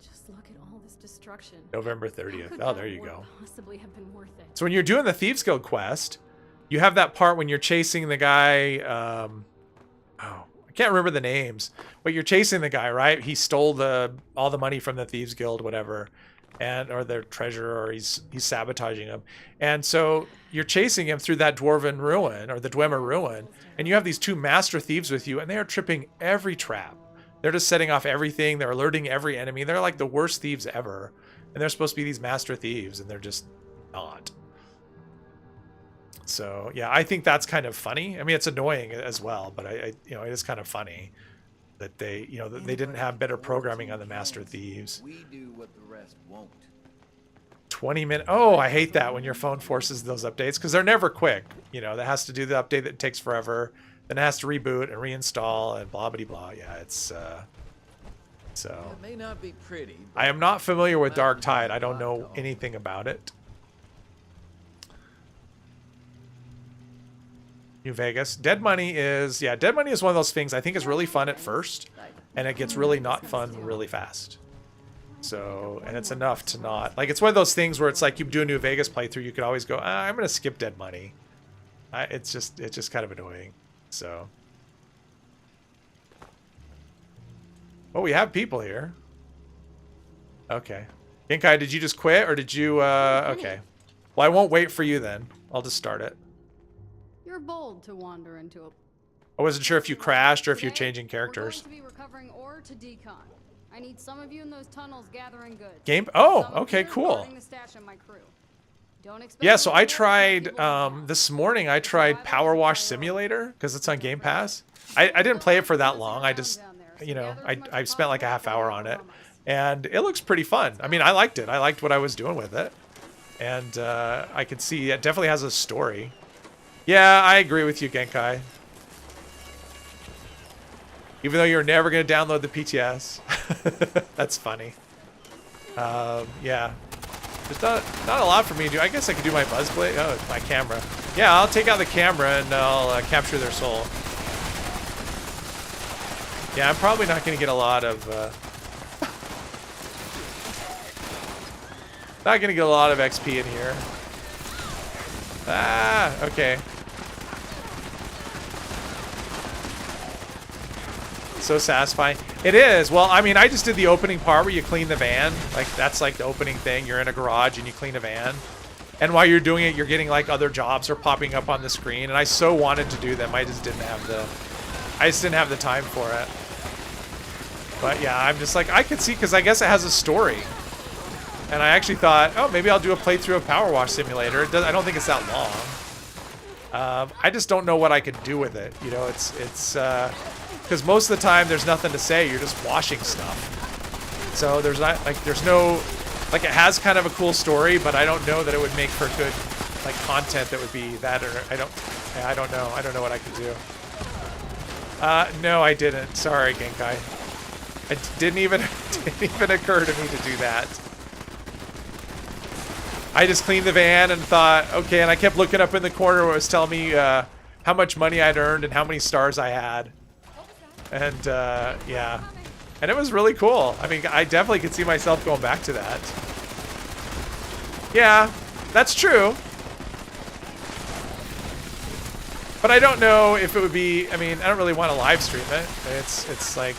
Just look at all this destruction. November 30th. Oh, there you go. Possibly have been worth it. So when you're doing the Thieves Guild quest, you have that part when you're chasing the guy. Oh, I can't remember the names, but you're chasing the guy, right? He stole all the money from the Thieves Guild, whatever, or their treasure, or he's sabotaging them. And so you're chasing him through that dwarven ruin, or the Dwemer ruin, and you have these two master thieves with you, and they are tripping every trap. They're just setting off everything. They're alerting every enemy. They're like the worst thieves ever, and they're supposed to be these master thieves, and they're just not. So yeah, I think that's kind of funny. I mean, it's annoying as well, but I you know, it is kind of funny that they, you know, that they didn't have better programming on the Master Thieves. We do what the rest won't. 20 minutes. Oh, I hate that when your phone forces those updates because they're never quick. You know, that has to do the update that takes forever. Then it has to reboot and reinstall and blah blah blah. Yeah, it's so. It may not be pretty. I am not familiar with Dark Tide. I don't know anything about it. New Vegas. Dead Money is, yeah, Dead Money is one of those things I think is really fun at first, and it gets really not fun really fast. So, and it's enough to not, like, it's one of those things where it's like you do a New Vegas playthrough, you could always go, I'm going to skip Dead Money. It's just kind of annoying. So. Oh, we have people here. Okay. Genkai, did you just quit or did you, okay. Well, I won't wait for you then. I'll just start it. You're bold to wander into a... I wasn't sure if you crashed or if you're changing characters. We're going to be recovering ore to decon. I need some of you in those tunnels gathering goods. Game? Oh, okay, cool. Yeah, so I tried, this morning I tried Power Wash Simulator because it's on Game Pass. I didn't play it for that long. I just, you know, I spent like a half hour on it. And it looks pretty fun. I mean, I liked it. I liked what I was doing with it. And I could see it definitely has a story. Yeah, I agree with you, Genkai. Even though you're never going to download the PTS. That's funny. Yeah. There's not a lot for me to do. I guess I could do my Buzzblade. Oh, my camera. Yeah, I'll take out the camera and I'll capture their soul. Yeah, I'm probably not going to get a lot of... not going to get a lot of XP in here. Ah, okay. So satisfying. It is. Well, I mean, I just did the opening part where you clean the van. Like, that's like the opening thing. You're in a garage and you clean a van. And while you're doing it, you're getting like other jobs are popping up on the screen. And I so wanted to do them. I just didn't have the time for it. But yeah, I'm just like, I could see, because I guess it has a story. And I actually thought, oh, maybe I'll do a playthrough of Power Wash Simulator. I don't think it's that long. I just don't know what I could do with it. You know, it's because most of the time there's nothing to say. You're just washing stuff. So there's not like it has kind of a cool story, but I don't know that it would make for good like content that would be that. Or I don't know. I don't know what I could do. No, I didn't. Sorry, Genkai. It didn't even occur to me to do that. I just cleaned the van and thought, okay, and I kept looking up in the corner where it was telling me how much money I'd earned and how many stars I had. And yeah, and it was really cool. I mean, I definitely could see myself going back to that. Yeah, that's true. But I don't know if it would be, I mean, I don't really want to live stream it. It's like,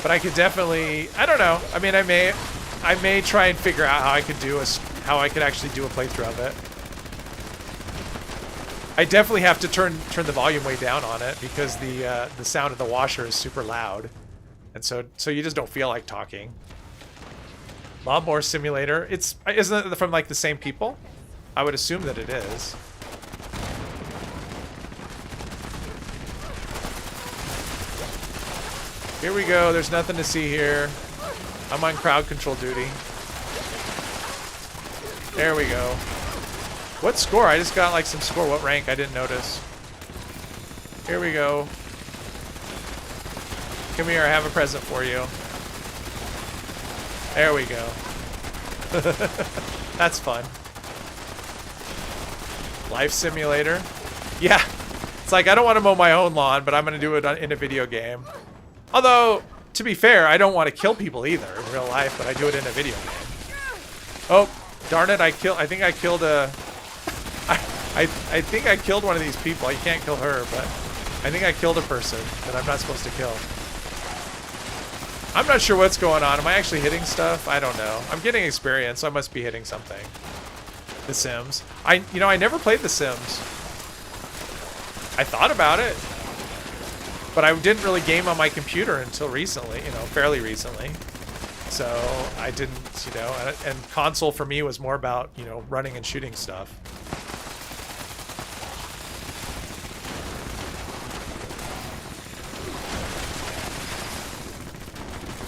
but I could definitely, I don't know. I mean, I may try and figure out how I could actually do a playthrough of it. I definitely have to turn the volume way down on it because the sound of the washer is super loud. And so you just don't feel like talking. Lawnmower Simulator. Isn't it from like the same people? I would assume that it is. Here we go. There's nothing to see here. I'm on crowd control duty. There we go. What score? I just got like some score. What rank? I didn't notice. Here we go. Come here. I have a present for you. There we go. That's fun. Life Simulator. Yeah. It's like I don't want to mow my own lawn, but I'm going to do it in a video game. Although, to be fair, I don't want to kill people either in real life, but I do it in a video game. Oh, darn it, I think I killed a... I think I killed one of these people. You can't kill her, but I think I killed a person that I'm not supposed to kill. I'm not sure what's going on. Am I actually hitting stuff? I don't know. I'm getting experience, so I must be hitting something. The Sims. I never played The Sims. I thought about it. But I didn't really game on my computer until recently, fairly recently. So I didn't, and console for me was more about, running and shooting stuff.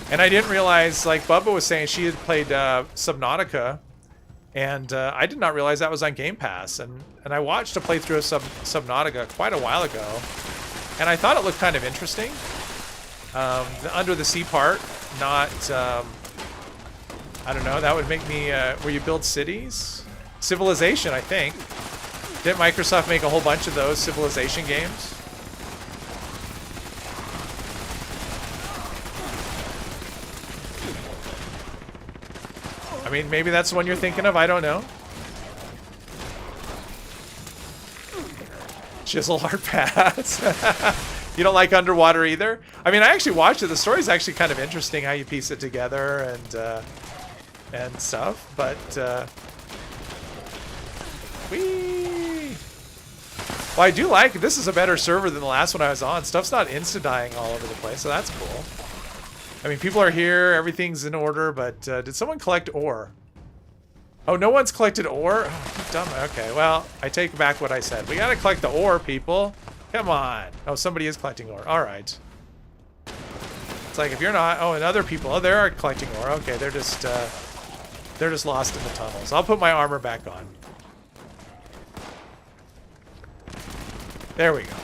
And I didn't realize, like Bubba was saying, she had played Subnautica, and I did not realize that was on Game Pass. And I watched a playthrough of Subnautica quite a while ago. And I thought it looked kind of interesting. The under the sea part, not, I don't know, that would make me, where you build cities? Civilization, I think. Didn't Microsoft make a whole bunch of those Civilization games? I mean, maybe that's the one you're thinking of, I don't know. Chisel hard pass. You don't like underwater either? I mean, I actually watched it. The story's actually kind of interesting how you piece it together and stuff. But whee! Well, I do like this is a better server than the last one I was on. Stuff's not insta-dying all over the place, so that's cool. I mean, people are here. Everything's in order. But did someone collect ore? Oh, no one's collected ore? Oh, dumb. Okay, well, I take back what I said. We gotta collect the ore, people. Come on. Oh, somebody is collecting ore. All right. It's like if you're not... Oh, and other people. Oh, they are collecting ore. Okay, they're just lost in the tunnels. I'll put my armor back on. There we go.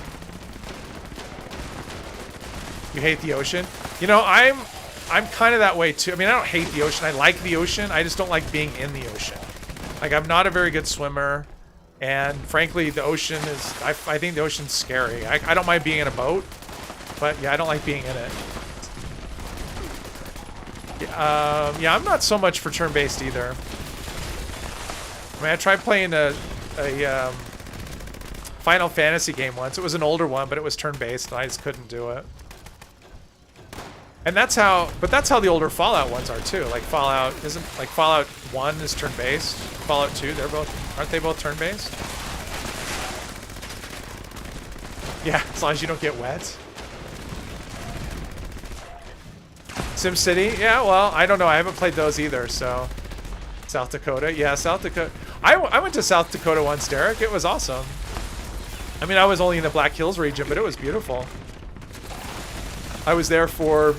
You hate the ocean? I'm kind of that way too. I mean, I don't hate the ocean. I like the ocean. I just don't like being in the ocean. Like, I'm not a very good swimmer. And frankly, the ocean is... I think the ocean's scary. I don't mind being in a boat. But yeah, I don't like being in it. Yeah, I'm not so much for turn-based either. I mean, I tried playing a Final Fantasy game once. It was an older one, but it was turn-based, and I just couldn't do it. And that's how the older Fallout ones are too. Like Fallout 1 is turn-based. Fallout 2, aren't they both turn-based? Yeah, as long as you don't get wet. SimCity, yeah, well, I don't know. I haven't played those either, so. South Dakota, yeah, South Dakota. I went to South Dakota once, Derek. It was awesome. I mean, I was only in the Black Hills region, but it was beautiful. I was there for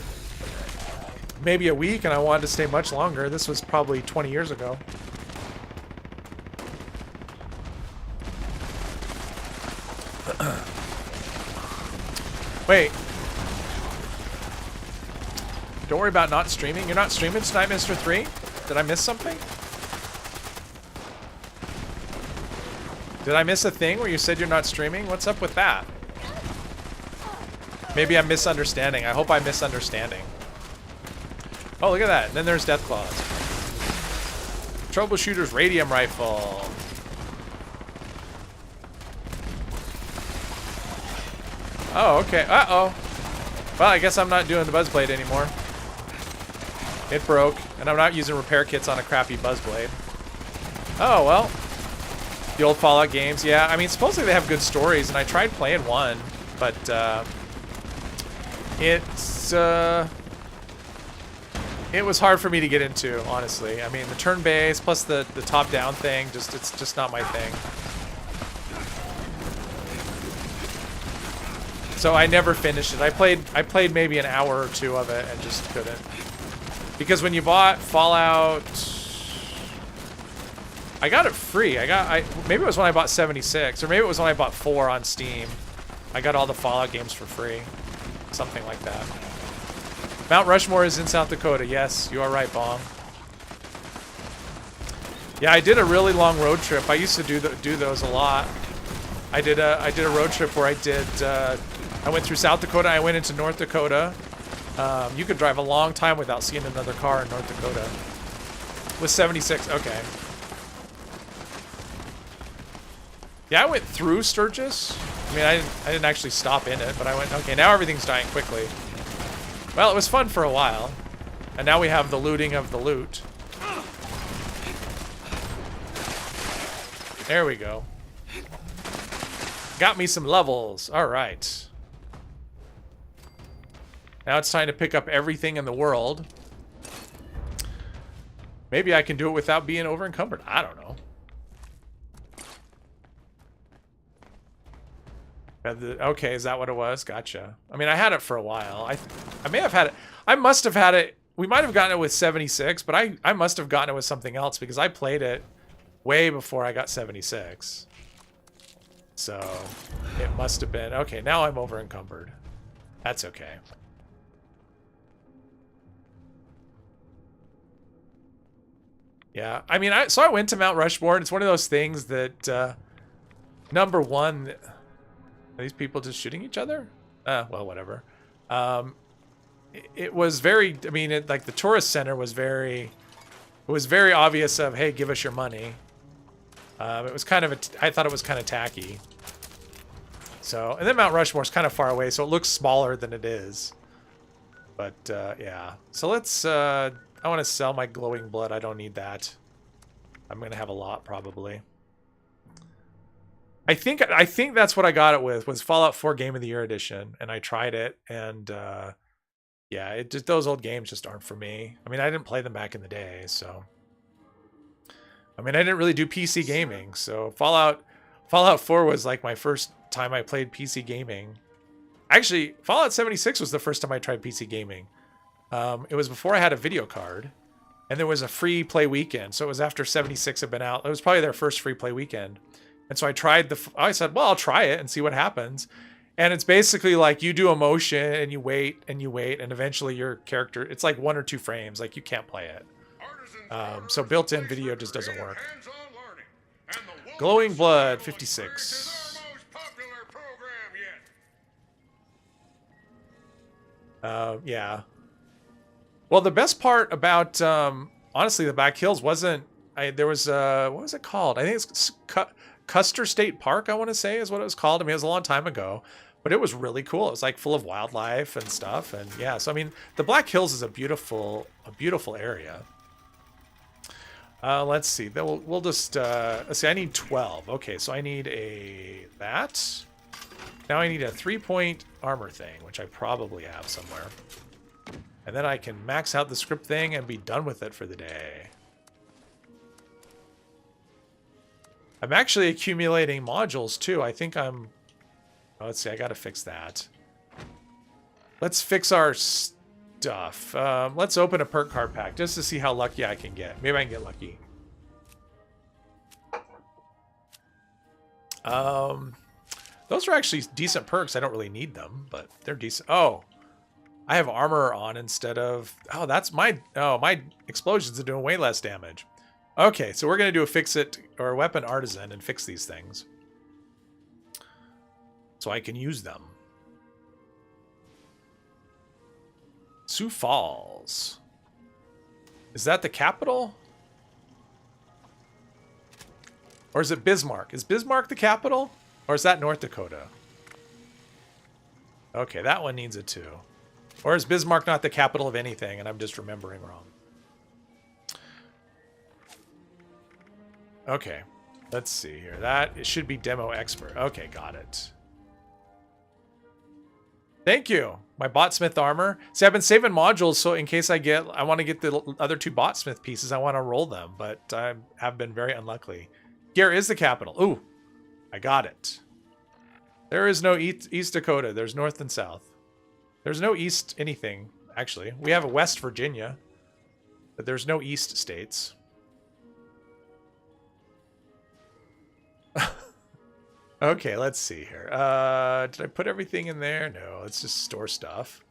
maybe a week, and I wanted to stay much longer. This was probably 20 years ago. Wait. Don't worry about not streaming. You're not streaming tonight, Mr. 3? Did I miss something? Did I miss a thing where you said you're not streaming? What's up with that? Maybe I'm misunderstanding. I hope I'm misunderstanding. Oh, look at that. And then there's Deathclaws. Troubleshooter's radium rifle. Oh, okay. Uh-oh. Well, I guess I'm not doing the Buzzblade anymore. It broke, and I'm not using repair kits on a crappy Buzzblade. Oh, well. The old Fallout games, yeah. I mean, supposedly they have good stories, and I tried playing one, but it was hard for me to get into, honestly. I mean, the turn-based plus the top-down thing, it's just not my thing. So I never finished it. I played maybe an hour or two of it and just couldn't. Because when you bought Fallout, I got it free. Maybe it was when I bought 76, or maybe it was when I bought 4 on Steam. I got all the Fallout games for free. Something like that. Mount Rushmore is in South Dakota. Yes, you are right, Bong. Yeah, I did a really long road trip. I used to do those a lot. I did a road trip where I went through South Dakota. I went into North Dakota. You could drive a long time without seeing another car in North Dakota. With 76, okay. Yeah, I went through Sturgis. I mean, I didn't actually stop in it, but I went, okay, now everything's dying quickly. Well, it was fun for a while. And now we have the looting of the loot. There we go. Got me some levels. All right. Now it's time to pick up everything in the world. Maybe I can do it without being over encumbered. I don't know. Okay, is that what it was? Gotcha. I mean, I had it for a while. I may have had it. I must have had it. We might have gotten it with 76, but I must have gotten it with something else because I played it way before I got 76. So it must have been. Okay, now I'm over encumbered. That's okay. Yeah, I mean, so I went to Mount Rushmore, and it's one of those things that, number one, are these people just shooting each other? Well, whatever. It was very, I mean, like the tourist center was it was very obvious of, hey, give us your money. It was kind of, I thought it was kind of tacky. So, and then Mount Rushmore's kind of far away, so it looks smaller than it is. But, yeah. So let's, I want to sell my glowing blood. I don't need that. I'm going to have a lot, probably. I think that's what I got it with, was Fallout 4 Game of the Year Edition. And I tried it, and, yeah, those old games just aren't for me. I mean, I didn't play them back in the day, so... I mean, I didn't really do PC gaming, so Fallout 4 was like my first time I played PC gaming. Actually, Fallout 76 was the first time I tried PC gaming. It was before I had a video card, and there was a free play weekend. So it was after 76 had been out. It was probably their first free play weekend. And so I said, well, I'll try it and see what happens. And it's basically like you do a motion and you wait, and eventually your character, it's like 1 or 2 frames. Like you can't play it. So built-in video just doesn't work. Glowing Blood 56. Yeah. Well, the best part about honestly the Black Hills wasn't. There was what was it called? I think it's Custer State Park. I want to say is what it was called. I mean, it was a long time ago, but it was really cool. It was like full of wildlife and stuff, and yeah. So I mean, the Black Hills is a beautiful area. Let's see. Then we'll just let's see. I need 12. Okay, so I need that. Now I need a 3-point armor thing, which I probably have somewhere. And then I can max out the script thing and be done with it for the day. I'm actually accumulating modules too. I think I'm... Oh, let's see. I got to fix that. Let's fix our stuff. Let's open a perk card pack just to see how lucky I can get. Maybe I can get lucky. Those are actually decent perks. I don't really need them, but they're decent. Oh, I have armor on instead of... Oh, that's my... Oh, my explosions are doing way less damage. Okay, so we're going to do a fix-it or a weapon artisan and fix these things. So I can use them. Sioux Falls. Is that the capital? Or is it Bismarck? Is Bismarck the capital? Or is that North Dakota? Okay, that one needs a 2. Or is Bismarck not the capital of anything and I'm just remembering wrong? Okay, let's see here. It should be demo expert. Okay, got it. Thank you. My botsmith armor. See, I've been saving modules so in case I want to get the other 2 botsmith pieces, I want to roll them, but I have been very unlucky. Here is the capital. Ooh, I got it. There is no East Dakota. There's North and South. There's no East anything, actually. We have a West Virginia, but there's no East states. Okay, let's see here. Did I put everything in there? No, let's just store stuff.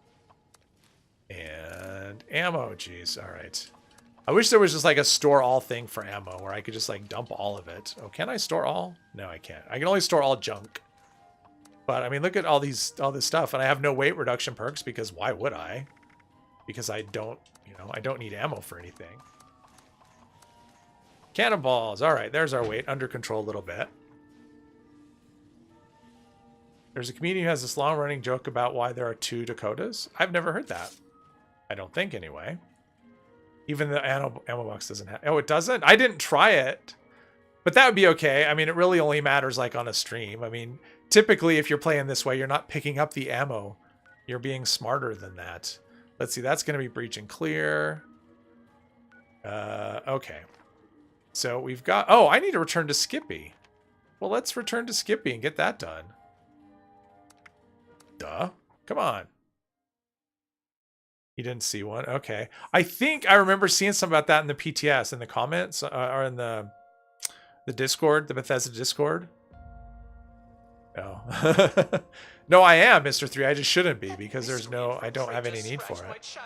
And ammo, jeez, all right. I wish there was just like a store all thing for ammo where I could just like dump all of it. Oh, can I store all? No, I can't. I can only store all junk. But I mean, look at all this stuff, and I have no weight reduction perks because why would I? Because I don't, I don't need ammo for anything. Cannonballs. All right, there's our weight under control a little bit. There's a comedian who has this long-running joke about why there are 2 Dakotas. I've never heard that. I don't think, anyway. Even the ammo box doesn't have... Oh, it doesn't? I didn't try it. But that would be okay. I mean, it really only matters, like, on a stream. I mean, typically, if you're playing this way, you're not picking up the ammo. You're being smarter than that. Let's see. That's going to be breach and clear. Okay. So we've got... Oh, I need to return to Skippy. Well, let's return to Skippy and get that done. Duh. Come on. You didn't see one? Okay. I think I remember seeing something about that in the PTS, in the comments, or in the Discord, the Bethesda Discord. No. No, I am, Mr. 3. I just shouldn't be because I don't have any need for it.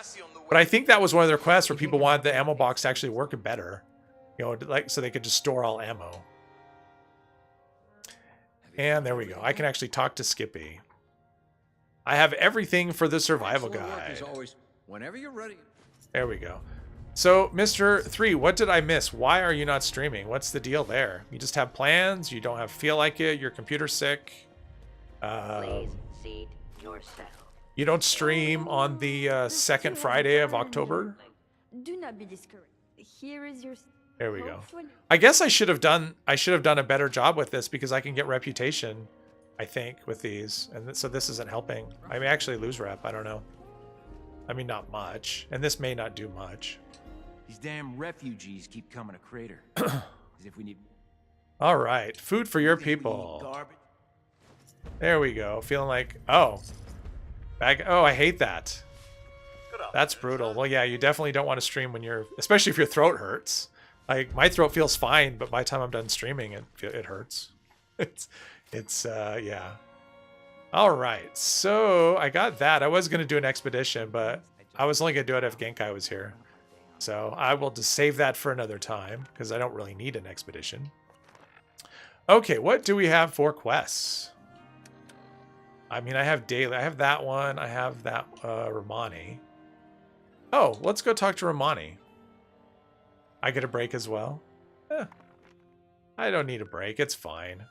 But I think that was one of the requests where people wanted the ammo box to actually work better. Like so they could just store all ammo. And there we go. I can actually talk to Skippy. I have everything for the survival guide. Whenever you're ready. There we go. So, Mr. 3, what did I miss? Why are you not streaming? What's the deal there? You just have plans? You don't feel like it? Your computer's sick? Please seat yourself. You don't stream on the second Friday of October? Do not be discouraged. Here is your... There we go. I guess I should have done a better job with this because I can get reputation, I think, with these. And so this isn't helping. I may actually lose rep. I don't know. I mean, not much. And this may not do much. These damn refugees keep coming to Crater. As if we need... All right. Food for your people. There we go. Feeling like... Oh. Oh, I hate that. That's brutal. Well, yeah, you definitely don't want to stream when you're... Especially if your throat hurts. Like, my throat feels fine, but by the time I'm done streaming, it hurts. Yeah. All right, so I got that. I was going to do an expedition, but I was only going to do it if Genkai was here. So I will just save that for another time because I don't really need an expedition. Okay, what do we have for quests? I mean, I have daily. I have that one. I have that Romani. Oh, let's go talk to Romani. I get a break as well. I don't need a break. It's fine.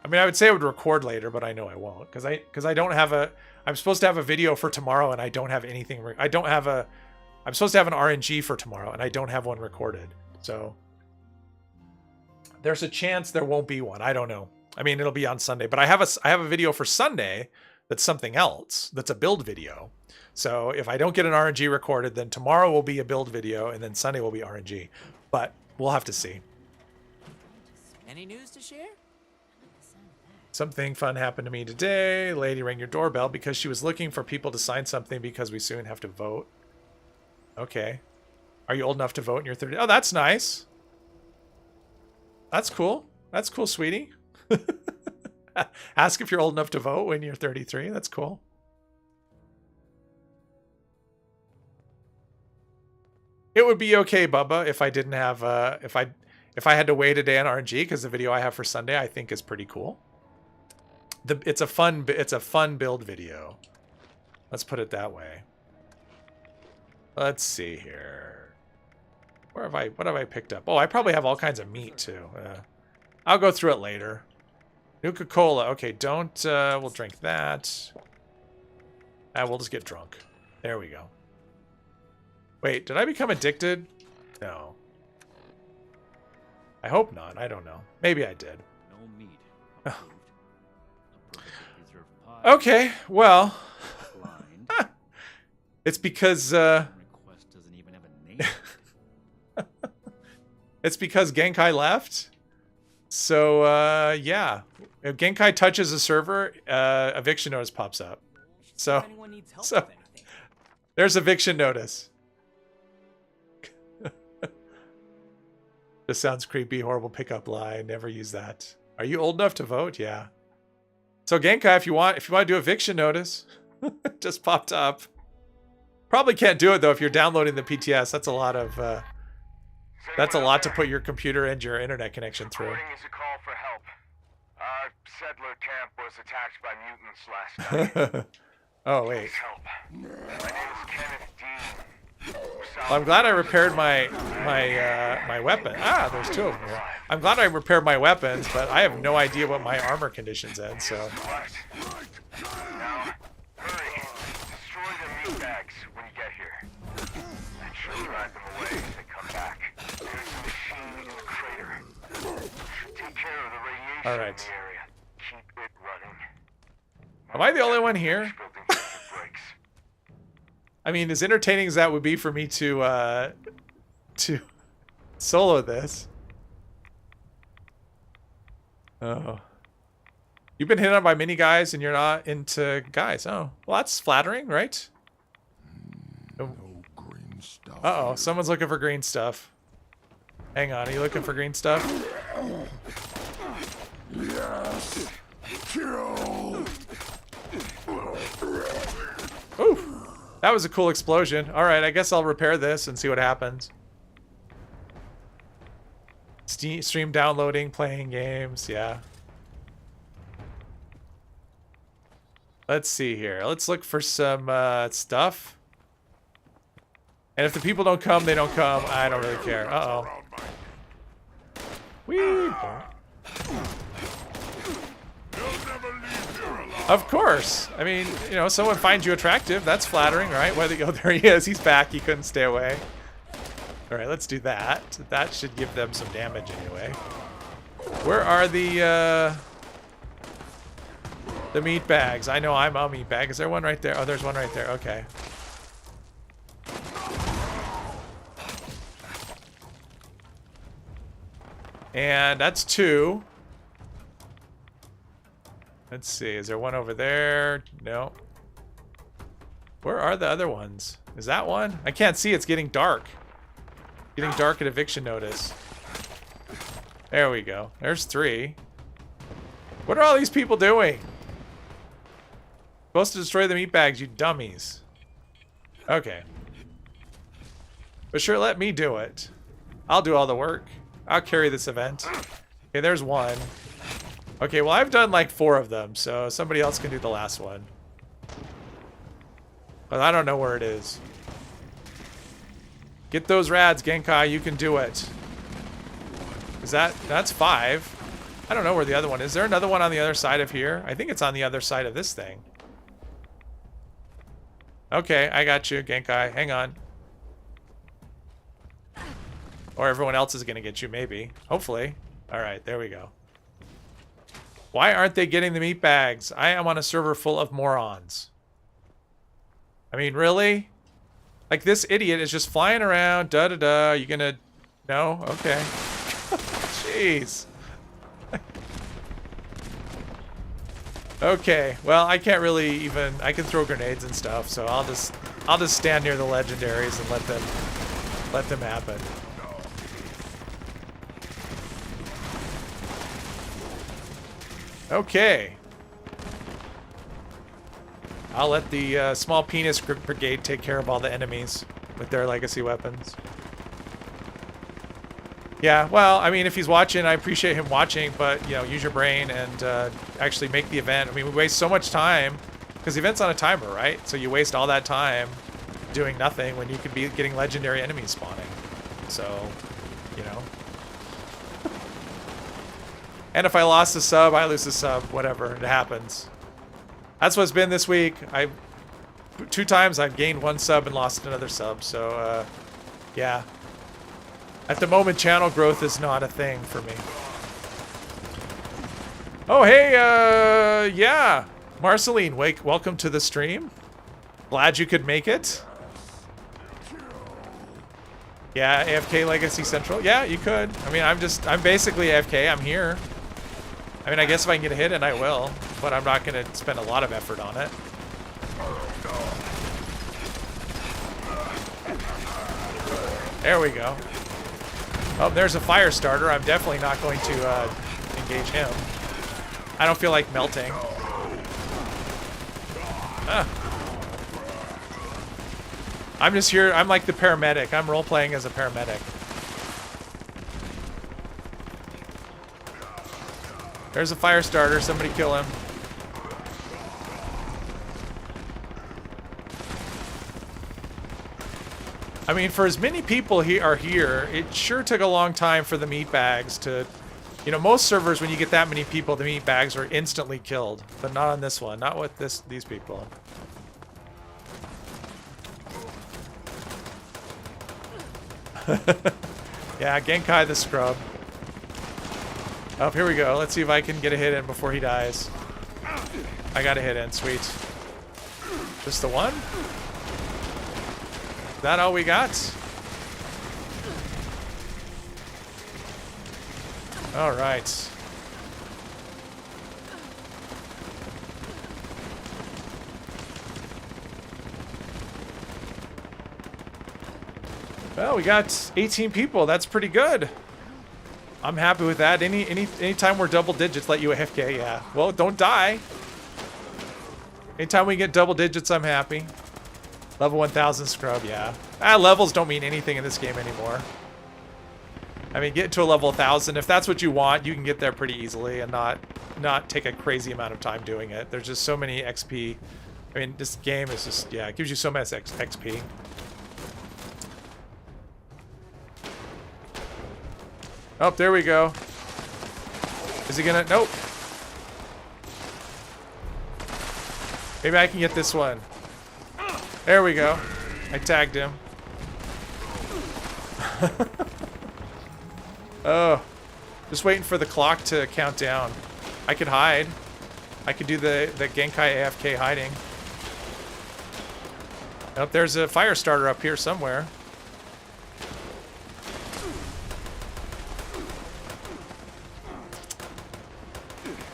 I mean, I would say I would record later, but I know I won't because I don't have a... I'm supposed to have a video for tomorrow, and I don't have anything... I'm supposed to have an RNG for tomorrow, and I don't have one recorded. So there's a chance there won't be one. I don't know. I mean, it'll be on Sunday, but I have a video for Sunday that's something else. That's a build video. So if I don't get an RNG recorded, then tomorrow will be a build video, and then Sunday will be RNG. But we'll have to see. Any news to share? Something fun happened to me today. Lady rang your doorbell because she was looking for people to sign something because we soon have to vote. Okay. Are you old enough to vote in your 30? Oh, that's nice. That's cool. That's cool, sweetie. Ask if you're old enough to vote when you're 33. That's cool. It would be okay, Bubba, if I didn't have if I had to wait a day on RNG because the video I have for Sunday I think is pretty cool. It's a fun build video. Let's put it that way. Let's see here. What have I picked up? Oh, I probably have all kinds of meat too. I'll go through it later. Nuka-Cola. Okay, don't, we'll drink that. We'll just get drunk. There we go. Wait, did I become addicted? No. I hope not. I don't know. Maybe I did. No meat. Okay, well. It's because, Request doesn't even have a name. it's because Genkai left. So, yeah. If Genkai touches a server, eviction notice pops up. So there's eviction notice. This sounds creepy, horrible pickup line. Never use that. Are you old enough to vote? Yeah. So Genkai, if you want to do eviction notice, just popped up. Probably can't do it though if you're downloading the PTS. That's a lot of that's a lot to put your computer and your internet connection through. Reporting is a call for help. Settler camp was attacked by mutants last night. Oh wait. Help. My name is Kenneth Dean. Well, I'm glad I repaired my weapon. Ah, there's two of them here. I'm glad I repaired my weapons, but I have no idea what my armor condition's in, so. Now, hurry. Destroy the meat bags when you get here. And she'll drive them away as they come back. There's a machine in the crater. Should take care of the radiation All right. in the area. Keep it running. Am I the only one here? I mean, as entertaining as that would be for me to solo this. Oh. You've been hit on by mini guys and you're not into guys. Oh. Well, that's flattering, right? No green stuff. Uh-oh, someone's looking for green stuff. Hang on, are you looking for green stuff? Yes. Kill. Ooh. That was a cool explosion. Alright, I guess I'll repair this and see what happens. Stream downloading, playing games, yeah. Let's see here. Let's look for some stuff. And if the people don't come, they don't come. I don't really care. Uh-oh. Whee! Of course. I mean, you know, someone finds you attractive. That's flattering, right? Whether oh, there he is. He's back. He couldn't stay away. All right, let's do that. That should give them some damage anyway. Where are the meat bags? I know I'm a meat bag. Is there one right there? Oh, there's one right there. Okay. And that's 2. Let's see. Is there one over there? No. Where are the other ones? Is that one? I can't see. It's getting dark. Getting dark at eviction notice. There we go. There's 3. What are all these people doing? Supposed to destroy the meat bags, you dummies. Okay. But sure, let me do it. I'll do all the work. I'll carry this event. Okay, there's 1. Okay, well, I've done like 4 of them, so somebody else can do the last one. But I don't know where it is. Get those rads, Genkai. You can do it. Is that's 5. I don't know where the other one is. Is there another one on the other side of here? I think it's on the other side of this thing. Okay, I got you, Genkai. Hang on. Or everyone else is going to get you, maybe. Hopefully. All right, there we go. Why aren't they getting the meat bags? I am on a server full of morons. I mean, really? Like, this idiot is just flying around, da-da-da. You gonna... No? Okay. Jeez. Okay, well, I can't really even... I can throw grenades and stuff, so I'll just stand near the legendaries and let them happen. Okay. I'll let the small penis brigade take care of all the enemies with their legacy weapons. Yeah, well, I mean, if he's watching, I appreciate him watching, but, you know, use your brain and actually make the event. I mean, we waste so much time, because the event's on a timer, right? So you waste all that time doing nothing when you could be getting legendary enemies spawning. So, you know. And if I lost a sub, I lose a sub. Whatever, it happens. That's what's been this week. 2 times I've gained 1 sub and lost another sub. So, yeah. At the moment, channel growth is not a thing for me. Oh, hey, yeah. Marceline, welcome to the stream. Glad you could make it. Yeah, AFK Legacy Central. Yeah, you could. I mean, I'm basically AFK. I'm here. I mean, I guess if I can get a hit in, I will. But I'm not going to spend a lot of effort on it. There we go. Oh, there's a fire starter. I'm definitely not going to engage him. I don't feel like melting. I'm just here. I'm like the paramedic. I'm role-playing as a paramedic. There's a fire starter. Somebody kill him. I mean, for as many people are here, it sure took a long time for the meat bags to... You know, most servers, when you get that many people, the meat bags are instantly killed. But not on this one. Not with these people. Yeah, Genkai the scrub. Oh, here we go. Let's see if I can get a hit in before he dies. I got a hit in. Sweet. Just the one? Is that all we got? All right. Well, we got 18 people. That's pretty good. I'm happy with that. Anytime we're double digits, let you AFK. Yeah. Well, don't die. Anytime we get double digits, I'm happy. Level 1000 scrub. Yeah. Levels don't mean anything in this game anymore. I mean, get to a level 1000. If that's what you want, you can get there pretty easily and not take a crazy amount of time doing it. There's just so many XP. I mean, this game is just, yeah, it gives you so much XP. Oh, there we go. Is he gonna? Nope. Maybe I can get this one. There we go. I tagged him. Oh. Just waiting for the clock to count down. I could hide. I could do the Genkai AFK hiding. Oh, there's a fire starter up here somewhere.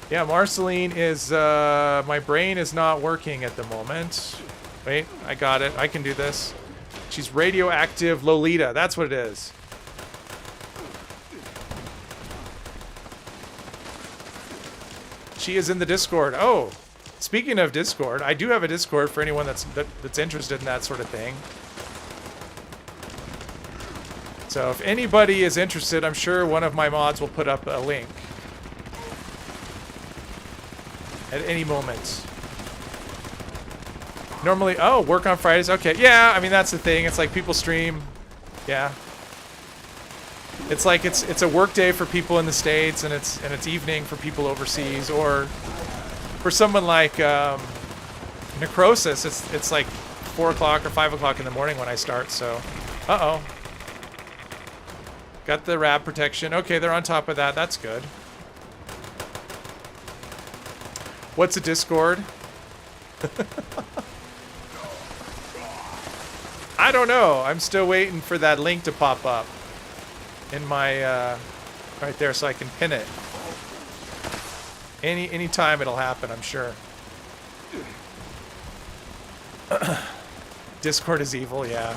Yeah, Marceline is, my brain is not working at the moment. Wait, I got it. I can do this. She's radioactive Lolita. That's what it is. She is in the Discord. Oh, speaking of Discord, I do have a Discord for anyone that's interested in that sort of thing. So if anybody is interested, I'm sure one of my mods will put up a link at any moment. Normally, oh, work on Fridays. Okay, yeah, I mean, that's the thing. It's like people stream. Yeah. It's like it's a work day for people in the States, and it's evening for people overseas, or for someone like Necrosis, it's like 4 o'clock or 5 o'clock in the morning when I start, so uh-oh. Got the rab protection. Okay, they're on top of that. That's good. What's a Discord? I don't know. I'm still waiting for that link to pop up in my right there so I can pin it. Any time it'll happen, I'm sure. Discord is evil, yeah.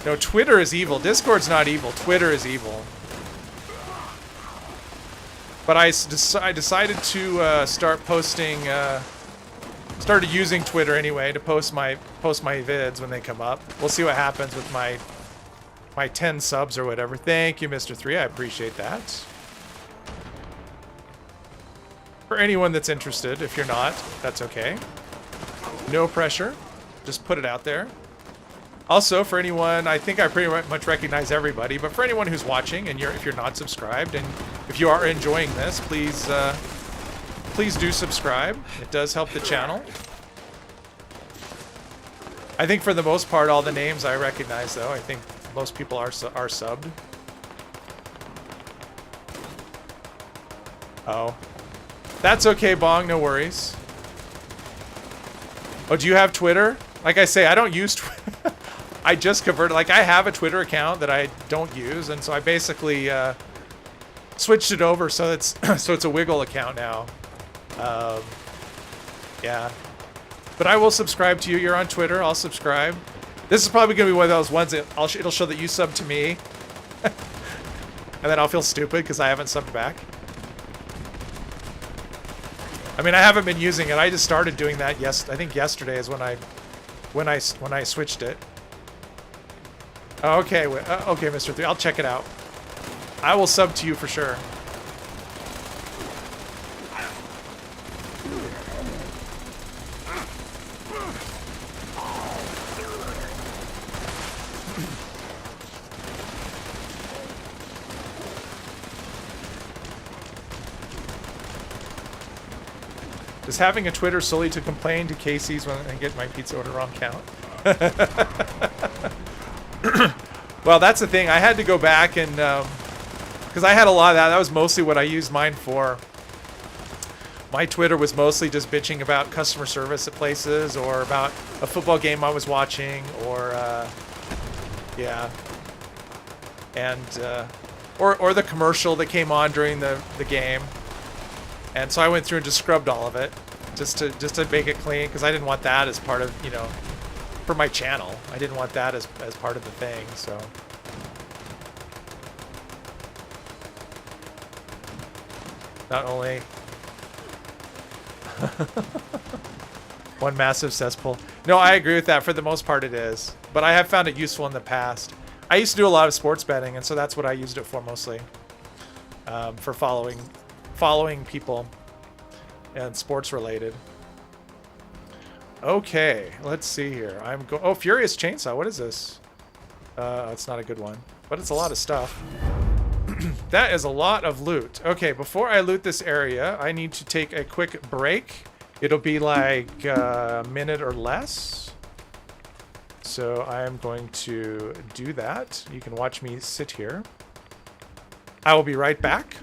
No, Twitter is evil. Discord's not evil. Twitter is evil. But I decided to start posting. Started using Twitter anyway to post my vids when they come up. We'll see what happens with my 10 subs or whatever. Thank you, Mr. 3. I appreciate that. For anyone that's interested, if you're not, that's okay. No pressure. Just put it out there. Also, for anyone, I think I pretty much recognize everybody, but for anyone who's watching and if you're not subscribed and if you are enjoying this, please please do subscribe. It does help the channel. I think for the most part, all the names I recognize, though. I think most people are subbed. Oh. That's okay, Bong. No worries. Oh, do you have Twitter? Like I say, I don't use Twitter. I just converted. Like, I have a Twitter account that I don't use, and so I basically switched it over so it's so it's a Wiggle account now. Yeah. But I will subscribe to you. You're on Twitter. I'll subscribe. This is probably going to be one of those ones that it'll show that you subbed to me. And then I'll feel stupid because I haven't subbed back. I mean, I haven't been using it. I just started doing that. I think yesterday is when I switched it. Okay, okay, Mr. 3. I'll check it out. I will sub to you for sure. Does having a Twitter solely to complain to Casey's when I get my pizza order wrong count? Well, that's the thing. I had to go back and because I had a lot of that. That was mostly what I used mine for. My Twitter was mostly just bitching about customer service at places or about a football game I was watching or yeah, and or the commercial that came on during the game. And so I went through and just scrubbed all of it, just to make it clean, because I didn't want that as part of, you know, for my channel. I didn't want that as part of the thing. So not only one massive cesspool. No, I agree with that. For the most part, it is. But I have found it useful in the past. I used to do a lot of sports betting, and so that's what I used it for mostly, for following people and sports related. Okay, let's see here. Oh, Furious Chainsaw. What is this? It's not a good one, but it's a lot of stuff. That is a lot of loot. Okay, before I loot this area, I need to take a quick break. It'll be like a minute or less. So I'm going to do that. You can watch me sit here. I will be right back.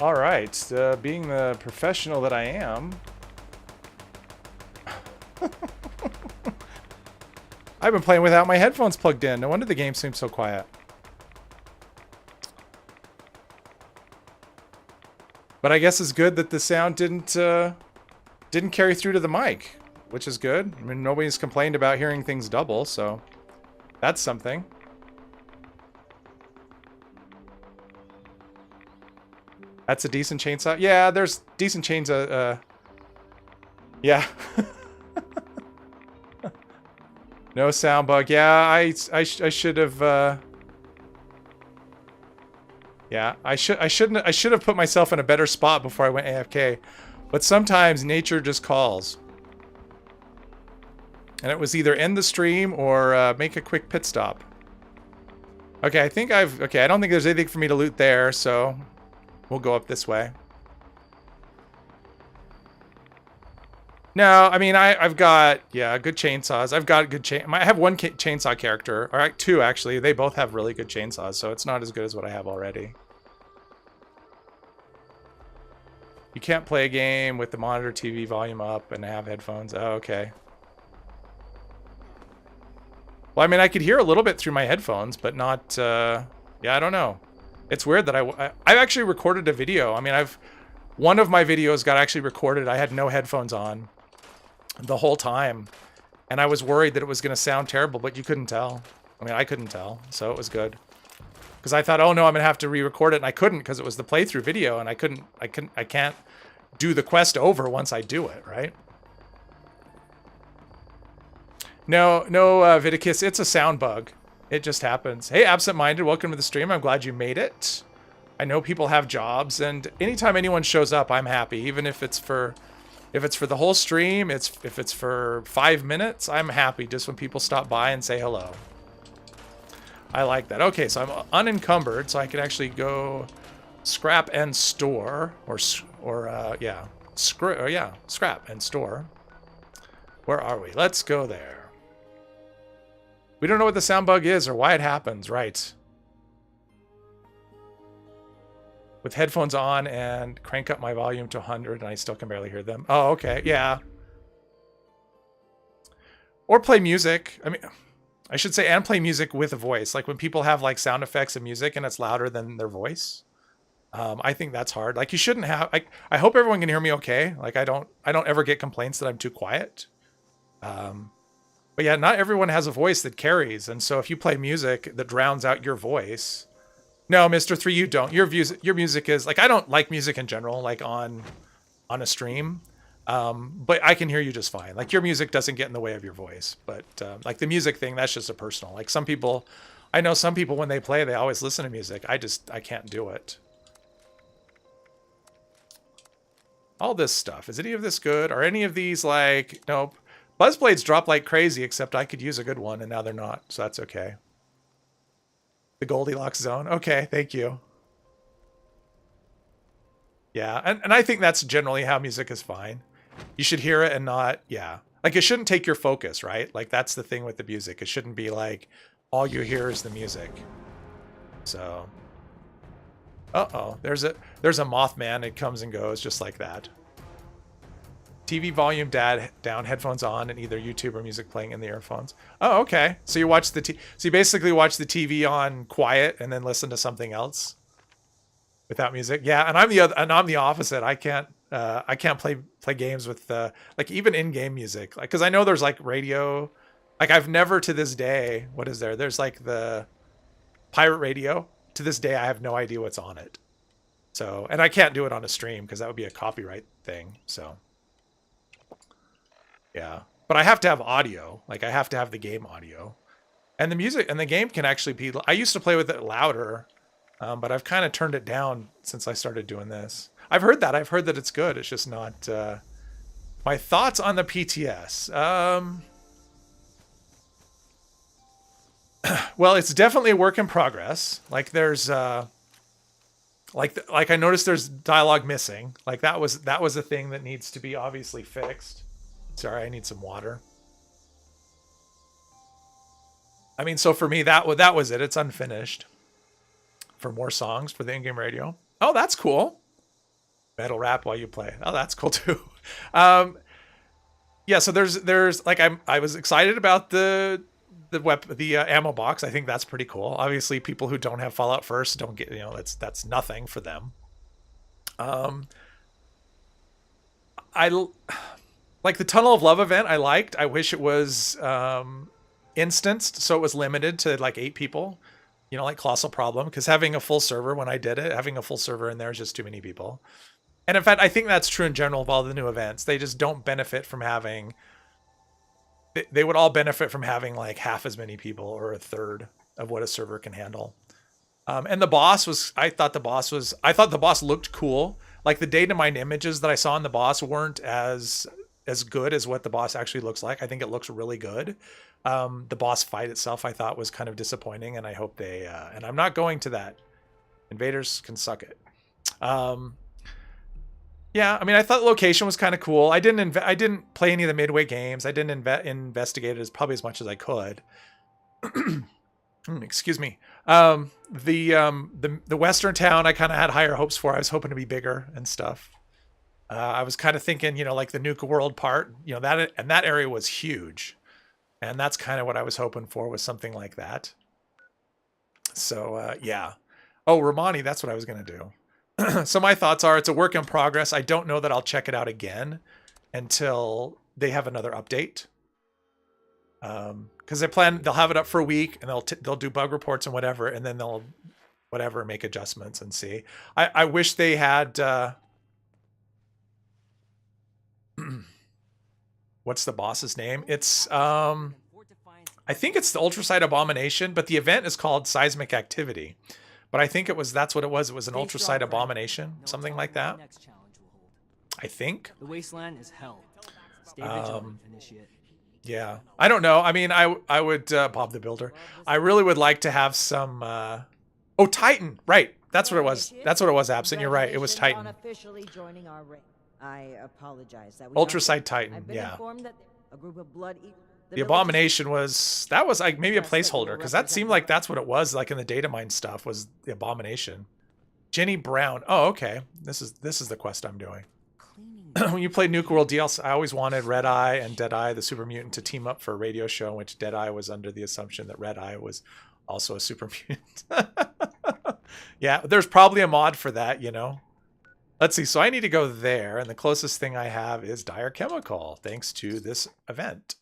All right, being the professional that I am, I've been playing without my headphones plugged in. No wonder the game seems so quiet. But I guess it's good that the sound didn't carry through to the mic, which is good. I mean, nobody's complained about hearing things double, so that's something. That's a decent chainsaw. Yeah, there's decent chainsaw. Yeah. No sound bug. Yeah, I should have. Yeah, I should have put myself in a better spot before I went AFK. But sometimes nature just calls. And it was either end the stream or make a quick pit stop. Okay, I think okay, I don't think there's anything for me to loot there, so we'll go up this way. No, I mean, I've got, yeah, good chainsaws. I've got good I have one chainsaw character, or two actually. They both have really good chainsaws, so it's not as good as what I have already. You can't play a game with the monitor TV volume up and have headphones. Oh, okay. Well, I mean, I could hear a little bit through my headphones, but not, yeah, I don't know. It's weird that I've actually recorded a video. I mean, one of my videos got actually recorded. I had no headphones on the whole time, and I was worried that it was going to sound terrible, but you couldn't tell. I mean, I couldn't tell, so it was good. Because I thought, oh no, I'm going to have to re-record it, and I couldn't because it was the playthrough video, and I can't do the quest over once I do it, right? No, Viticus, it's a sound bug. It just happens. Hey, Absent-Minded, welcome to the stream. I'm glad you made it. I know people have jobs, and anytime anyone shows up, I'm happy. Even if it's for the whole stream, if it's for 5 minutes, I'm happy just when people stop by and say hello. I like that. Okay, so I'm unencumbered, so I can actually go scrap and store, yeah, scrap and store. Where are we? Let's go there. We don't know what the sound bug is or why it happens, right? With headphones on and crank up my volume to 100 and I still can barely hear them. Oh, okay, yeah. Or play music. I mean, I should say, and play music with a voice. Like when people have like sound effects and music and it's louder than their voice. I think that's hard. Like you shouldn't have, I hope everyone can hear me okay. Like I don't ever get complaints that I'm too quiet. But yeah, not everyone has a voice that carries. And so if you play music that drowns out your voice, no, Mr. 3, you don't. Your music is like, I don't like music in general, like on a stream. But I can hear you just fine. Like your music doesn't get in the way of your voice, but like the music thing, that's just a personal, like some people, I know some people when they play, they always listen to music. I can't do it. All this stuff. Is any of this good? Are any of these like, nope. Buzzblades drop like crazy, except I could use a good one and now they're not. So that's okay. The Goldilocks zone. Okay, thank you. Yeah, and I think that's generally how music is fine. You should hear it and not, yeah. Like it shouldn't take your focus, right? Like that's the thing with the music. It shouldn't be like all you hear is the music. So, uh-oh, there's a Mothman. It comes and goes just like that. TV volume down, headphones on, and either YouTube or music playing in the earphones. Oh, okay. So you watch so you basically watch the TV on quiet and then listen to something else without music. Yeah, and I'm the opposite. I can't play games with like even in-game music. Like cuz I know there's like radio, like I've never to this day, what is there? There's like the pirate radio. To this day I have no idea what's on it. So, and I can't do it on a stream because that would be a copyright thing. So, yeah, but I have to have audio. Like I have to have the game audio, and the music and the game can actually be. I used to play with it louder, but I've kind of turned it down since I started doing this. I've heard that it's good. It's just not. My thoughts on the PTS. Well, it's definitely a work in progress. Like there's like I noticed there's dialogue missing. Like that was a thing that needs to be obviously fixed. Sorry, I need some water. I mean, so for me, that was it. It's unfinished. For more songs for the in-game radio. Oh, that's cool. Metal rap while you play. Oh, that's cool too. Yeah, so there's like I was excited about the ammo box. I think that's pretty cool. Obviously, people who don't have Fallout First don't get, that's nothing for them. I like the Tunnel of Love event. I wish it was instanced, so it was limited to like 8 people. You know, like Colossal Problem, because having a full server when I did it, having a full server in there is just too many people. And in fact, I think that's true in general of all the new events. They just don't benefit from having... They would all benefit from having like half as many people or a third of what a server can handle. And the boss was... I thought the boss looked cool. Like the data mined images that I saw in the boss weren't as good as what the boss actually looks like. I think it looks really good. The boss fight itself I thought was kind of disappointing, and I hope they and I'm not going to that. Invaders can suck it. Yeah, I mean, I thought the location was kind of cool. I didn't play any of the Midway games. I didn't investigate it probably as much as I could. Excuse me. The western town I kind of had higher hopes for. I was hoping to be bigger and stuff. I was kind of thinking, you know, like the Nuka World part, you know, that area was huge. And that's kind of what I was hoping for, was something like that. So, yeah. Oh, Romani, that's what I was going to do. So my thoughts are, it's a work in progress. I don't know that I'll check it out again until they have another update. Because they'll have it up for a week, and they'll do bug reports and whatever, and then they'll make adjustments and see. I wish they had... what's the boss's name? It's I think it's the Ultrasite Abomination, but the event is called Seismic Activity. But I think that's what it was. It was an Ultrasite Abomination, something like that. I think. The wasteland is hell. Stay vigilant, initiate. Yeah, I don't know. I mean, I would Bob the Builder. I really would like to have some. Oh, Titan, right? That's what it was. That's what it was. Absent. You're right. It was Titan. Officially joining our ring. I apologize. Ultrasite Titan. Yeah. A group of blood. The Abomination was like maybe a placeholder, because that seemed like that's what it was like in the data mine stuff, was the Abomination. Jenny Brown. Oh, okay. This is the quest I'm doing. When you played Nuka World DLC, I always wanted Red Eye and Dead Eye, the super mutant, to team up for a radio show in which Dead Eye was under the assumption that Red Eye was also a super mutant. Yeah, there's probably a mod for that, you know. Let's see. So I need to go there, and the closest thing I have is Dire Chemical, thanks to this event.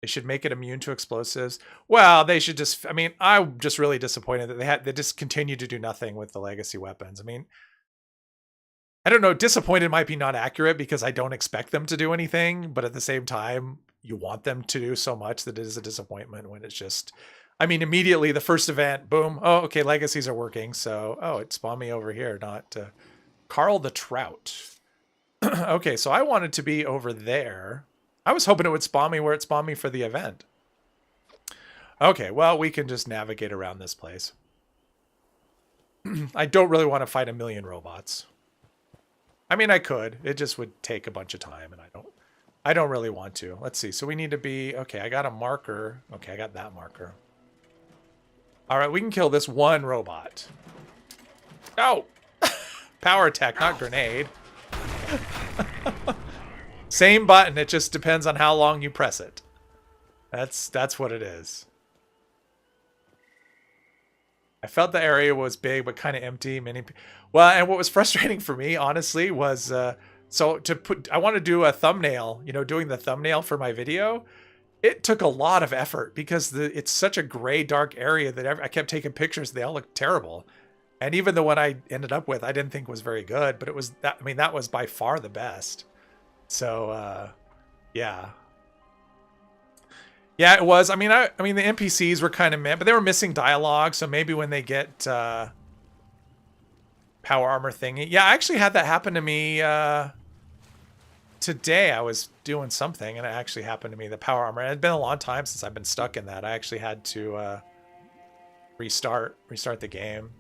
They should make it immune to explosives. Well, they should just... I mean, I'm just really disappointed that they just continue to do nothing with the legacy weapons. I mean, I don't know. Disappointed might be not accurate, because I don't expect them to do anything. But at the same time, you want them to do so much that it is a disappointment when it's just... I mean, immediately, the first event, boom. Oh, okay, legacies are working. So, oh, it spawned me over here, not... Carl the Trout. Okay, so I wanted to be over there. I was hoping it would spawn me where it spawned me for the event. Okay, well, we can just navigate around this place. I don't really want to fight a million robots. I mean, I could. It just would take a bunch of time, and I don't really want to. Let's see. So we need to be... Okay, I got a marker. Okay, I got that marker. All right, we can kill this one robot. Oh! Power attack, not grenade. Same button, it just depends on how long you press it. That's what it is. I felt the area was big but kind of empty. Well, and what was frustrating for me, honestly, was so I want to do a thumbnail, you know, doing the thumbnail for my video. It took a lot of effort because it's such a gray, dark area that I kept taking pictures. They all looked terrible. And even the one I ended up with, I didn't think was very good, but it was that. I mean, that was by far the best. So, yeah. Yeah, it was. I mean, the NPCs were kind of meh, but they were missing dialogue. So maybe when they get power armor thingy. Yeah, I actually had that happen to me today. I was doing something, and it actually happened to me. The power armor. It had been a long time since I've been stuck in that. I actually had to restart the game.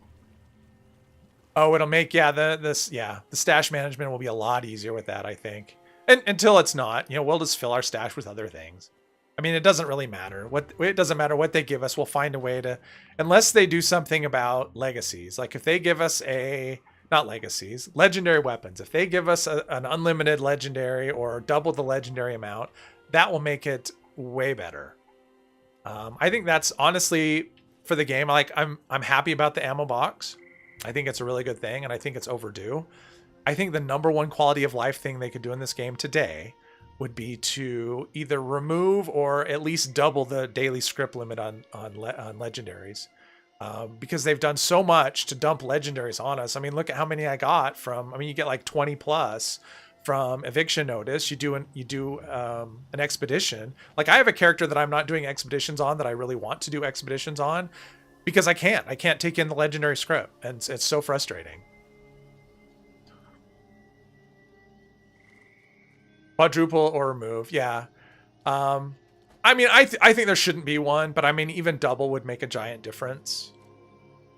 Oh, it'll make the stash management will be a lot easier with that, I think. And until it's not, you know, we'll just fill our stash with other things. I mean, it doesn't really matter. It doesn't matter what they give us. We'll find a way to, unless they do something about legacies. Like if they give us not legacies, legendary weapons. If they give us an unlimited legendary or double the legendary amount, that will make it way better. I think that's honestly for the game. I'm happy about the ammo box. I think it's a really good thing, and I think it's overdue. I think the #1 quality of life thing they could do in this game today would be to either remove or at least double the daily script limit on legendaries. Because they've done so much to dump legendaries on us. I mean, look at how many I got from, I mean, you get like 20 plus from eviction notice. You do an expedition. Like I have a character that I'm not doing expeditions on that I really want to do expeditions on because I can't take in the legendary script, and it's so frustrating. Quadruple or remove. Yeah. I mean, I think there shouldn't be one, but I mean, even double would make a giant difference.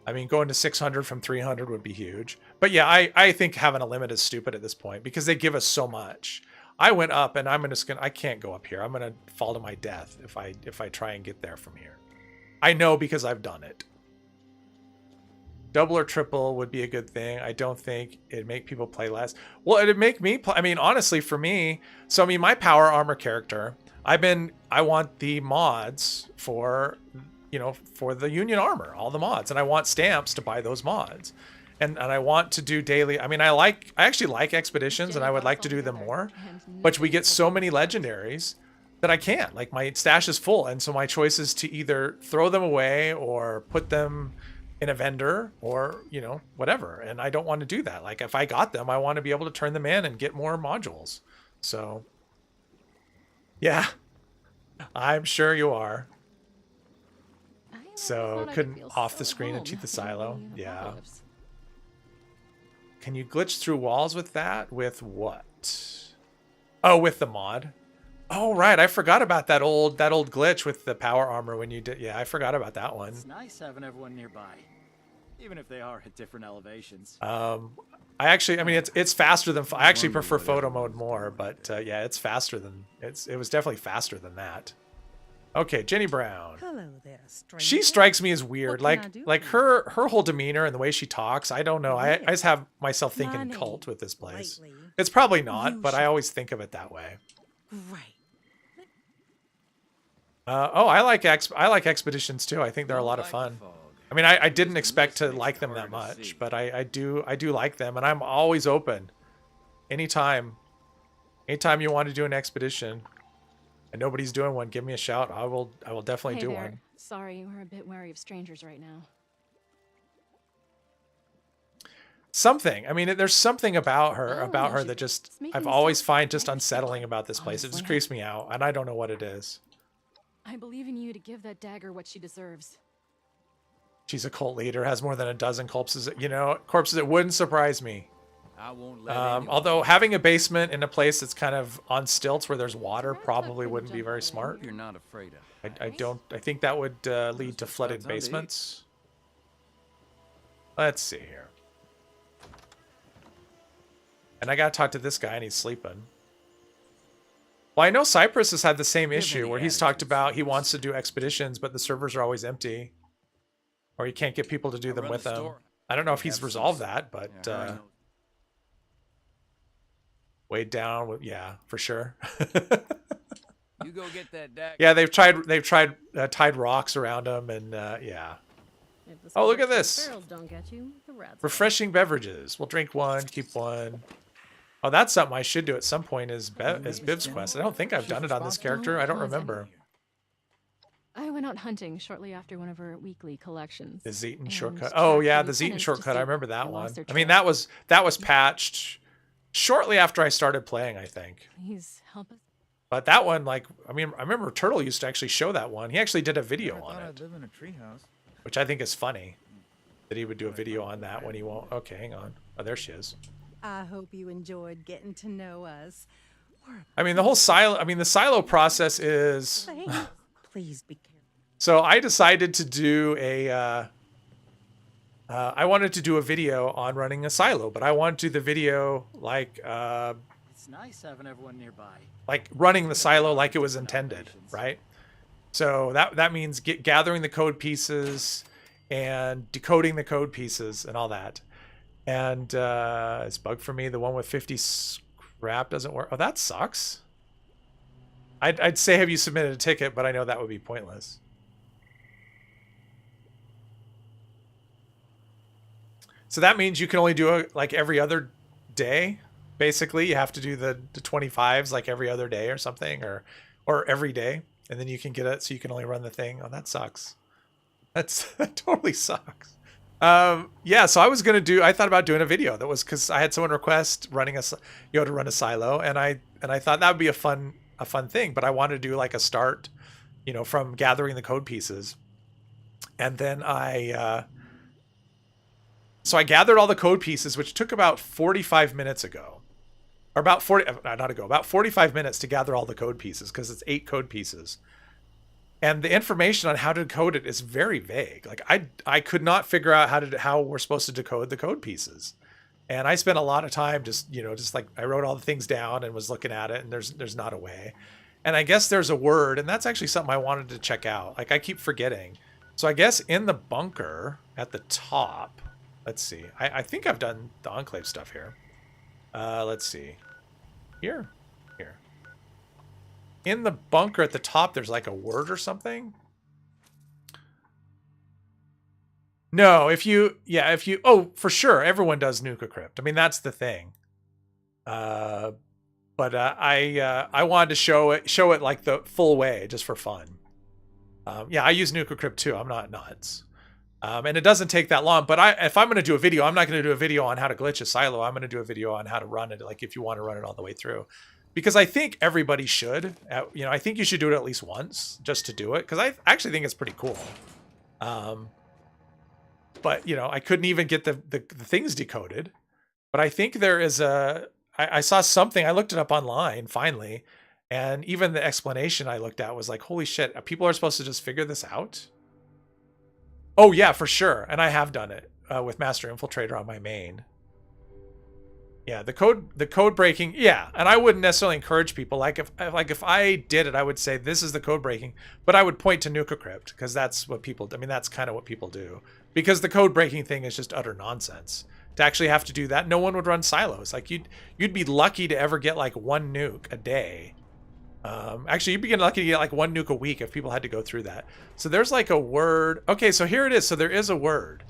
I mean, going to 600 from 300 would be huge. But yeah, I think having a limit is stupid at this point because they give us so much. I went up and I can't go up here. I'm going to fall to my death if I try and get there from here. I know because I've done it. Double or triple would be a good thing. I don't think it'd make people play less. Well, it'd make me play. I mean, honestly, for me, so I mean, my power armor character, I want the mods for, for the Union armor, all the mods, and I want stamps to buy those mods. And I want to do daily. I mean, I actually like expeditions and I would like to do them more, but we get so many legendaries that I can't. Like my stash is full. And so my choice is to either throw them away or put them in a vendor or, whatever. And I don't want to do that. Like if I got them, I want to be able to turn them in and get more modules. So yeah, I'm sure you are. So couldn't off the screen and cheat the silo. Yeah. Can you glitch through walls with that? With what? Oh, with the mod. Oh, right. I forgot about that old glitch with the power armor when you did. Yeah, I forgot about that one. It's nice having everyone nearby, even if they are at different elevations. I mean, it's faster than. I actually prefer photo mode more, but yeah, it's faster than. It was definitely faster than that. Okay, Jenny Brown. Hello there, stranger. She strikes me as weird. Like her whole demeanor and the way she talks. I don't know. I just have myself thinking cult with this place. It's probably not, but I always think of it that way. Right. I like expeditions too. I think they're a lot of fun. I mean, I didn't expect to like them that much, but I do like them, and I'm always open. Anytime you want to do an expedition and nobody's doing one, give me a shout. I will definitely do one. Sorry, we're a bit wary of strangers right now. Something. I mean, there's something about her that just I've always find just unsettling about this place. It just creeps me out, and I don't know what it is. I believe in you to give that dagger what she deserves. She's a cult leader, has more than a dozen corpses. Corpses. It wouldn't surprise me. I won't let although having a basement in a place that's kind of on stilts where there's water probably wouldn't be very smart. You're not afraid of. I think that would lead to flooded basements. Let's see here. And I gotta talk to this guy, and he's sleeping. Well, I know Cypress has had the same issue where he's talked about he wants to do expeditions, but the servers are always empty. Or he can't get people to do them with him. I don't know if he's resolved that, but way down, yeah, for sure. You go get that dagger. Yeah, they've tried tied rocks around him, and yeah. Oh, look at this! Don't get you, the rats refreshing beverages. We'll drink one, keep one. Oh, that's something I should do at some point. Is Biv's quest? I don't think I've done it on this character. I don't remember. I went out hunting shortly after one of her weekly collections. The Zeton shortcut. Oh yeah, the Zeton shortcut. I remember that one. I mean, that was patched shortly after I started playing, I think. Please help us. But that one, I remember Turtle used to actually show that one. He actually did a video on it, live in a treehouse. which I think is funny that he would do a video on that when he won't. Okay, hang on. Oh, there she is. I hope you enjoyed getting to know us. I mean, the silo process is. Please be careful. So I decided to do I wanted to do a video on running a silo, but I wanted to do the video like. It's nice having everyone nearby. Like running the silo like it was intended, right? So that means gathering the code pieces and decoding the code pieces and all that. And it's bug for me. The one with 50 scrap doesn't work. Oh, that sucks. I'd say have you submitted a ticket, but I know that would be pointless. So that means you can only do it like every other day. basically. You have to do the 25s like every other day or something, or every day, and then you can get it so you can only run the thing. Oh, that sucks. That totally sucks. Yeah, so I thought about doing a video that was, because I had someone request running to run a silo, and I thought that would be a fun thing, but I wanted to do like a start, from gathering the code pieces. And then so I gathered all the code pieces, which took about 45 minutes ago, or about 45 minutes to gather all the code pieces, because it's 8 code pieces. And the information on how to decode it is very vague. Like I could not figure out how we're supposed to decode the code pieces. And I spent a lot of time just like I wrote all the things down and was looking at it, and there's not a way. And I guess there's a word, and that's actually something I wanted to check out. Like I keep forgetting. So I guess in the bunker at the top, let's see. I think I've done the Enclave stuff here. Let's see. Here. In the bunker at the top, there's like a word or something. No, oh, for sure, everyone does Nuka Crypt. I mean, that's the thing. But I wanted to show it like the full way, just for fun. Yeah, I use Nuka Crypt too. I'm not nuts. And it doesn't take that long. But if I'm going to do a video, I'm not going to do a video on how to glitch a silo. I'm going to do a video on how to run it, like if you want to run it all the way through. Because I think everybody should. I think you should do it at least once just to do it. Because I actually think it's pretty cool. But, I couldn't even get the things decoded. But I think there is I saw something. I looked it up online, finally. And even the explanation I looked at was like, holy shit, people are supposed to just figure this out? Oh, yeah, for sure. And I have done it with Master Infiltrator on my main. Yeah, the code breaking, yeah. And I wouldn't necessarily encourage people. Like if I did it, I would say this is the code breaking, but I would point to Nuka Crypt, because that's what that's kind of what people do. Because the code breaking thing is just utter nonsense. To actually have to do that, no one would run silos. Like you'd be lucky to ever get like 1 nuke a day. Actually, you'd be lucky to get like 1 nuke a week if people had to go through that. So there's like a word. Okay, so here it is. So there is a word.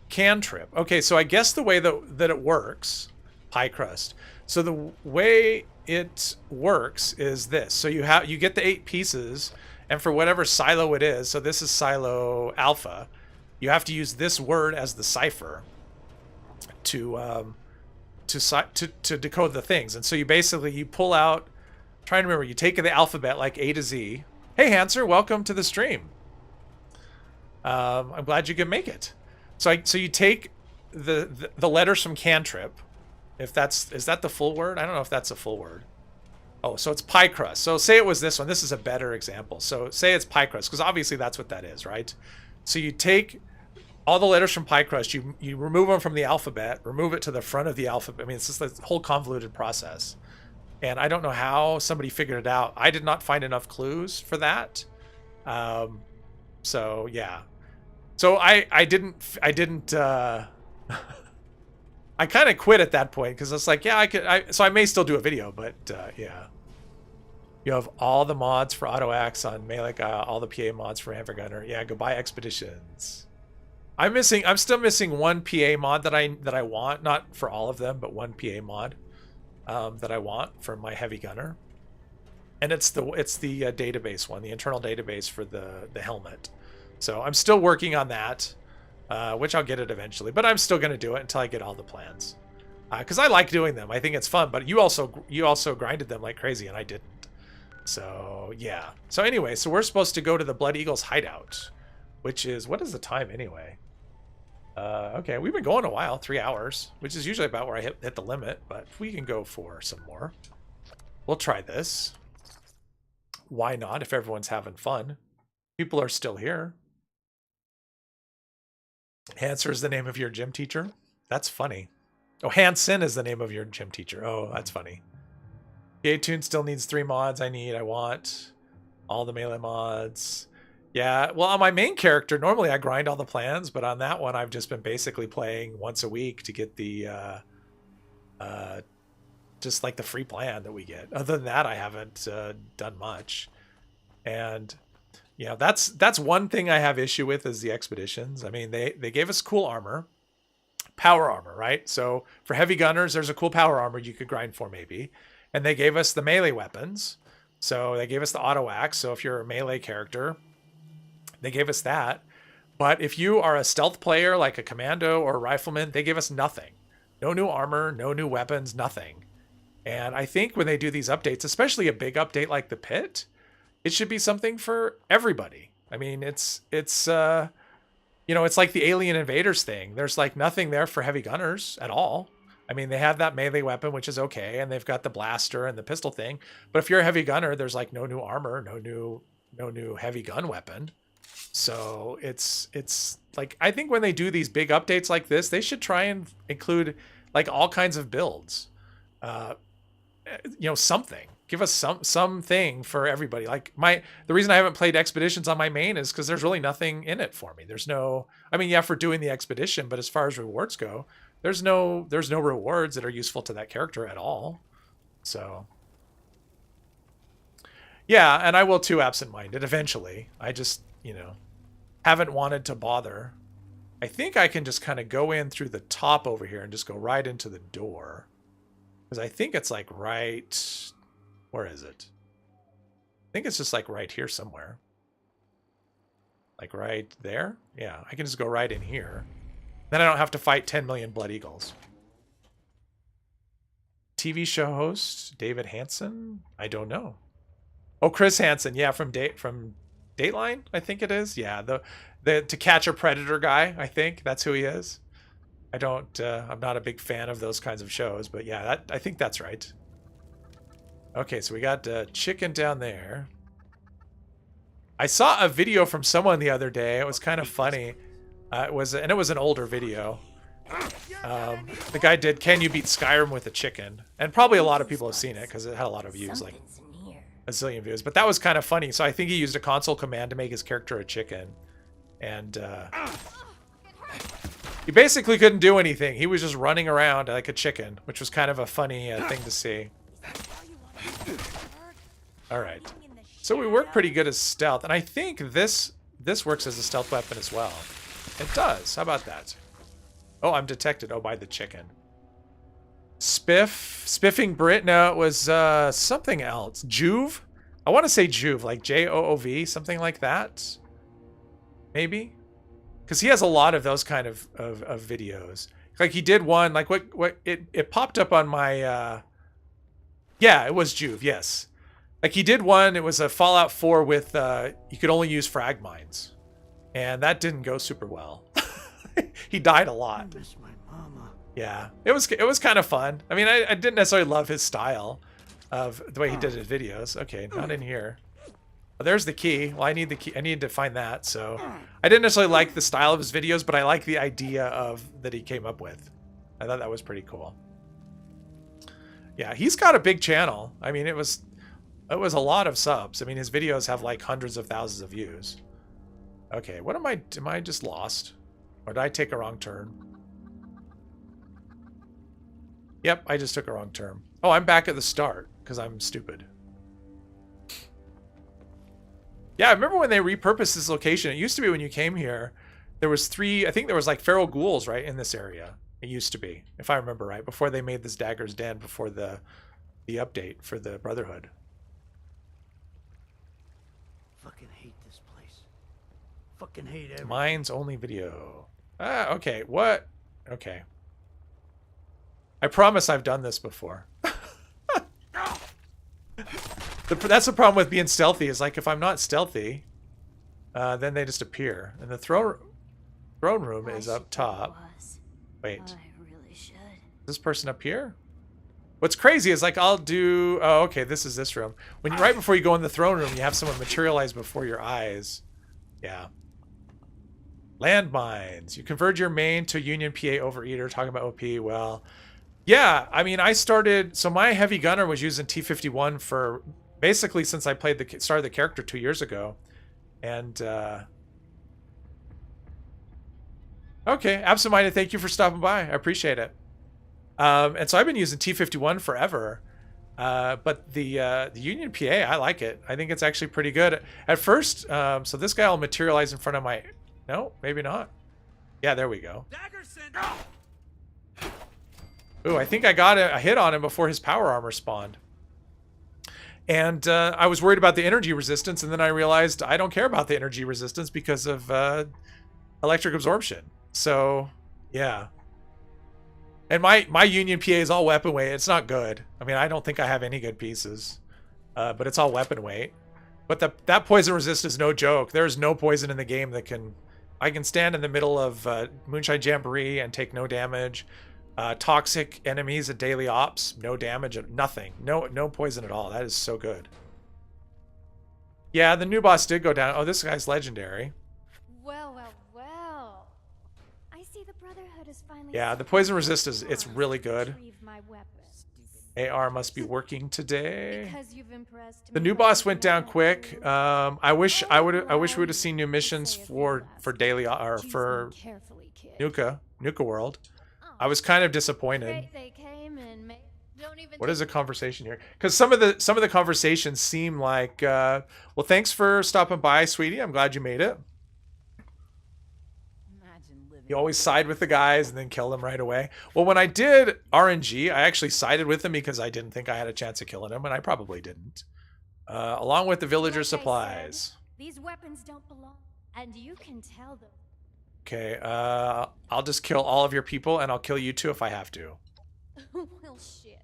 Cantrip. Okay, so I guess the way that it works, pie crust. So the way it works is this. So you get the 8 pieces, and for whatever silo it is, so this is silo alpha, you have to use this word as the cipher to decode the things. And so you pull out, trying to remember, you take the alphabet like A to Z. Hey Hanser, welcome to the stream. I'm glad you could make it. So you take the letters from Cantrip. Is that the full word? I don't know if that's a full word. Oh, so it's pie crust. So say it was this one. This is a better example. So say it's pie crust, because obviously that's what that is, right? So you take all the letters from pie crust, you remove them from the alphabet, remove it to the front of the alphabet. I mean, it's just this whole convoluted process. And I don't know how somebody figured it out. I did not find enough clues for that. So yeah. So I didn't I kind of quit at that point, because it's like, yeah, so I may still do a video, but yeah. You have all the mods for Auto Axe on Melee, all the PA mods for Hammer Gunner. Yeah, goodbye Expeditions. I'm still missing 1 PA mod that I want, not for all of them, but 1 PA mod that I want for my Heavy Gunner. And it's the database one, the internal database for the helmet. So I'm still working on that. Which I'll get it eventually, but I'm still going to do it until I get all the plans, because I like doing them. I think it's fun, but you also grinded them like crazy, and I didn't. So yeah. So anyway, so we're supposed to go to the Blood Eagle's hideout, which is, what is the time anyway? Okay, we've been going a while, 3 hours, which is usually about where I hit the limit, but we can go for some more. We'll try this. Why not, if everyone's having fun? People are still here. Hanser is the name of your gym teacher? That's funny. Oh, Hansen is the name of your gym teacher. Oh, that's funny. PA Tune still needs 3 mods. I want all the melee mods. Yeah, well, on my main character, normally I grind all the plans, but on that one, I've just been basically playing once a week to get the, just like the free plan that we get. Other than that, I haven't done much. And yeah, that's one thing I have issue with, is the expeditions. I mean, they gave us cool armor, power armor, right? So for heavy gunners, there's a cool power armor you could grind for maybe. And they gave us the melee weapons. So they gave us the auto axe. So if you're a melee character, they gave us that. But if you are a stealth player like a commando or a rifleman, they gave us nothing. No new armor, no new weapons, nothing. And I think when they do these updates, especially a big update like the pit, it should be something for everybody. I mean, it's you know, it's like the Alien Invaders thing. There's like nothing there for heavy gunners at all. I mean, they have that melee weapon, which is okay, and they've got the blaster and the pistol thing. But if you're a heavy gunner, there's like no new armor, no new heavy gun weapon. So it's like, I think when they do these big updates like this, they should try and include like all kinds of builds. You know, something. Give us something for everybody. Like the reason I haven't played expeditions on my main is because there's really nothing in it for me. There's no, I mean, yeah, for doing the expedition, but as far as rewards go, there's no rewards that are useful to that character at all. So yeah, and I will too, absent-minded eventually. I just, you know, haven't wanted to bother. I think I can just kind of go in through the top over here and just go right into the door. Because I think it's like right, where is it? I think it's just like right here somewhere. Like right there? Yeah, I can just go right in here. Then I don't have to fight 10 million Blood Eagles. TV show host, David Hansen? I don't know. Oh, Chris Hansen, yeah, from Dateline, I think it is. Yeah, the To Catch a Predator guy, I think that's who he is. I'm not a big fan of those kinds of shows, but yeah, I think that's right. Okay, so we got chicken down there. I saw a video from someone the other day. It was kind of funny. It was an older video. The guy did, "Can you beat Skyrim with a chicken?" And probably a lot of people have seen it because it had a lot of views, like a zillion views. But that was kind of funny. So I think he used a console command to make his character a chicken. And he basically couldn't do anything. He was just running around like a chicken, which was kind of a funny thing to see. All right. So we work pretty good as stealth. And I think this works as a stealth weapon as well. It does. How about that? Oh, I'm detected. Oh, by the chicken. Spiffing Brit. No, it was something else. Juve? I want to say Juve, like Joov, something like that. Maybe? Because he has a lot of those kind of videos. Like he did one, like what it popped up on my yeah, it was Juve, yes. Like he did one, it was a Fallout 4 with you could only use frag mines. And that didn't go super well. He died a lot. I miss my mama. Yeah. It was kind of fun. I mean, I didn't necessarily love his style of the way he did his videos. Okay, not in here. Oh, there's the key. Well, I need the key. I need to find that. So I didn't necessarily like the style of his videos, but I like the idea that he came up with. I thought that was pretty cool. Yeah, he's got a big channel. I mean, it was a lot of subs. I mean, his videos have like hundreds of thousands of views. Okay, what am I just lost? Or did I take a wrong turn? Yep, I just took a wrong turn. Oh, I'm back at the start because I'm stupid. Yeah, I remember when they repurposed this location. It used to be when you came here, there was I think there was like feral ghouls right in this area. It used to be, if I remember right, before they made this Dagger's Den, before the update for the Brotherhood. Fucking hate this place. Fucking hate everything. Mine's only video. Ah, okay. What? Okay. I promise I've done this before. That's the problem with being stealthy, is like if I'm not stealthy, then they just appear. And the throne room is up top. Wait. Is this person up here? What's crazy is like I'll do... Oh, okay, this is this room. Right before you go in the throne room, you have someone materialize before your eyes. Yeah. Landmines. You convert your main to Union PA overeater. Talking about OP. Well, yeah. I mean, I started... So my heavy gunner was using T51 for... Basically, since I started the character 2 years ago. And... Okay. Absent-minded, thank you for stopping by. I appreciate it. And so I've been using T51 forever. But the Union PA, I like it. I think it's actually pretty good. At first, so this guy will materialize in front of my... No, maybe not. Yeah, there we go. Ooh, I think I got a hit on him before his power armor spawned. And I was worried about the energy resistance, and then I realized I don't care about the energy resistance because of electric absorption. So, yeah. And my Union PA is all weapon weight. It's not good. I mean, I don't think I have any good pieces. But it's all weapon weight. But that poison resist is no joke. There's no poison in the game that can... I can stand in the middle of Moonshine Jamboree and take no damage. Toxic enemies at daily ops, no damage, nothing. No poison at all. That is so good. Yeah, the new boss did go down. Oh, this guy's legendary. Well. I see the Brotherhood is finally... Yeah, the poison resist it's really good. AR must be working today. The new boss went down quick. I wish we would have seen new missions for daily or for Nuka World. I was kind of disappointed. What is a conversation here? Because some of the conversations seem like, well, thanks for stopping by, sweetie. I'm glad you made it. You always side with the guys and then kill them right away. Well, when I did RNG, I actually sided with them because I didn't think I had a chance of killing them, and I probably didn't. Along with the villager supplies. These weapons don't belong, and you can tell them. Okay, I'll just kill all of your people, and I'll kill you too if I have to. Well, shit.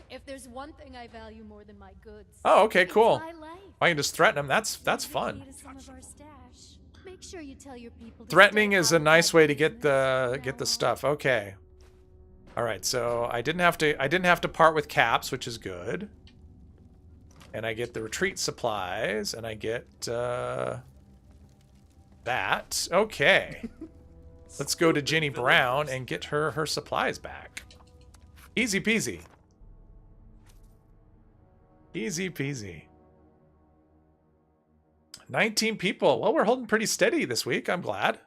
If there's one thing I value more than my goods... Oh, okay, cool. I can just threaten them. That's fun. Make sure you tell your people. Threatening is a nice way to get the stuff. Okay. All right, so I didn't have to part with caps, which is good. And I get the retreat supplies, and I get that. Okay. Let's go to Jenny Brown and get her supplies back. Easy peasy. Easy peasy. 19 people. Well, we're holding pretty steady this week. I'm glad.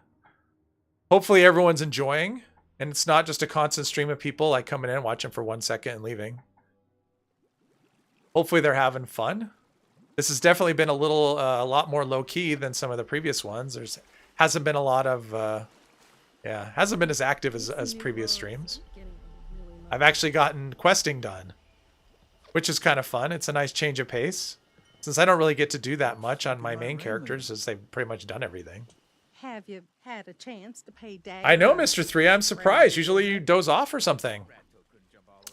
Hopefully everyone's enjoying. And it's not just a constant stream of people like coming in, watching for 1 second and leaving. Hopefully they're having fun. This has definitely been a lot more low-key than some of the previous ones. Hasn't been a lot of, hasn't been as active as previous streams. I've actually gotten questing done, which is kind of fun. It's a nice change of pace. Since I don't really get to do that much on my main characters, as they've pretty much done everything. Have you had a chance to pay Dad? I know, Mr. 3. I'm surprised. Usually you doze off or something.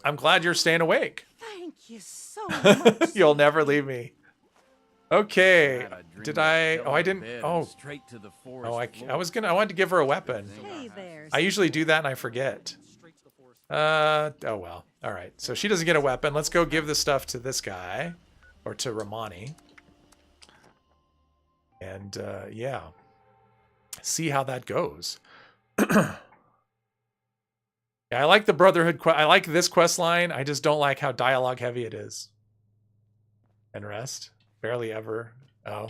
I'm glad you're staying awake. Thank you so much. You'll never leave me. Okay. Did I? Oh, I didn't. Oh. Oh, I wanted to give her a weapon. Hey there. I usually do that and I forget. Oh well. All right. So she doesn't get a weapon. Let's go give the stuff to this guy. Or to Ramani. And, yeah. See how that goes. Yeah, I like the Brotherhood I like this quest line. I just don't like how dialogue heavy it is. And rest. Barely ever. Oh.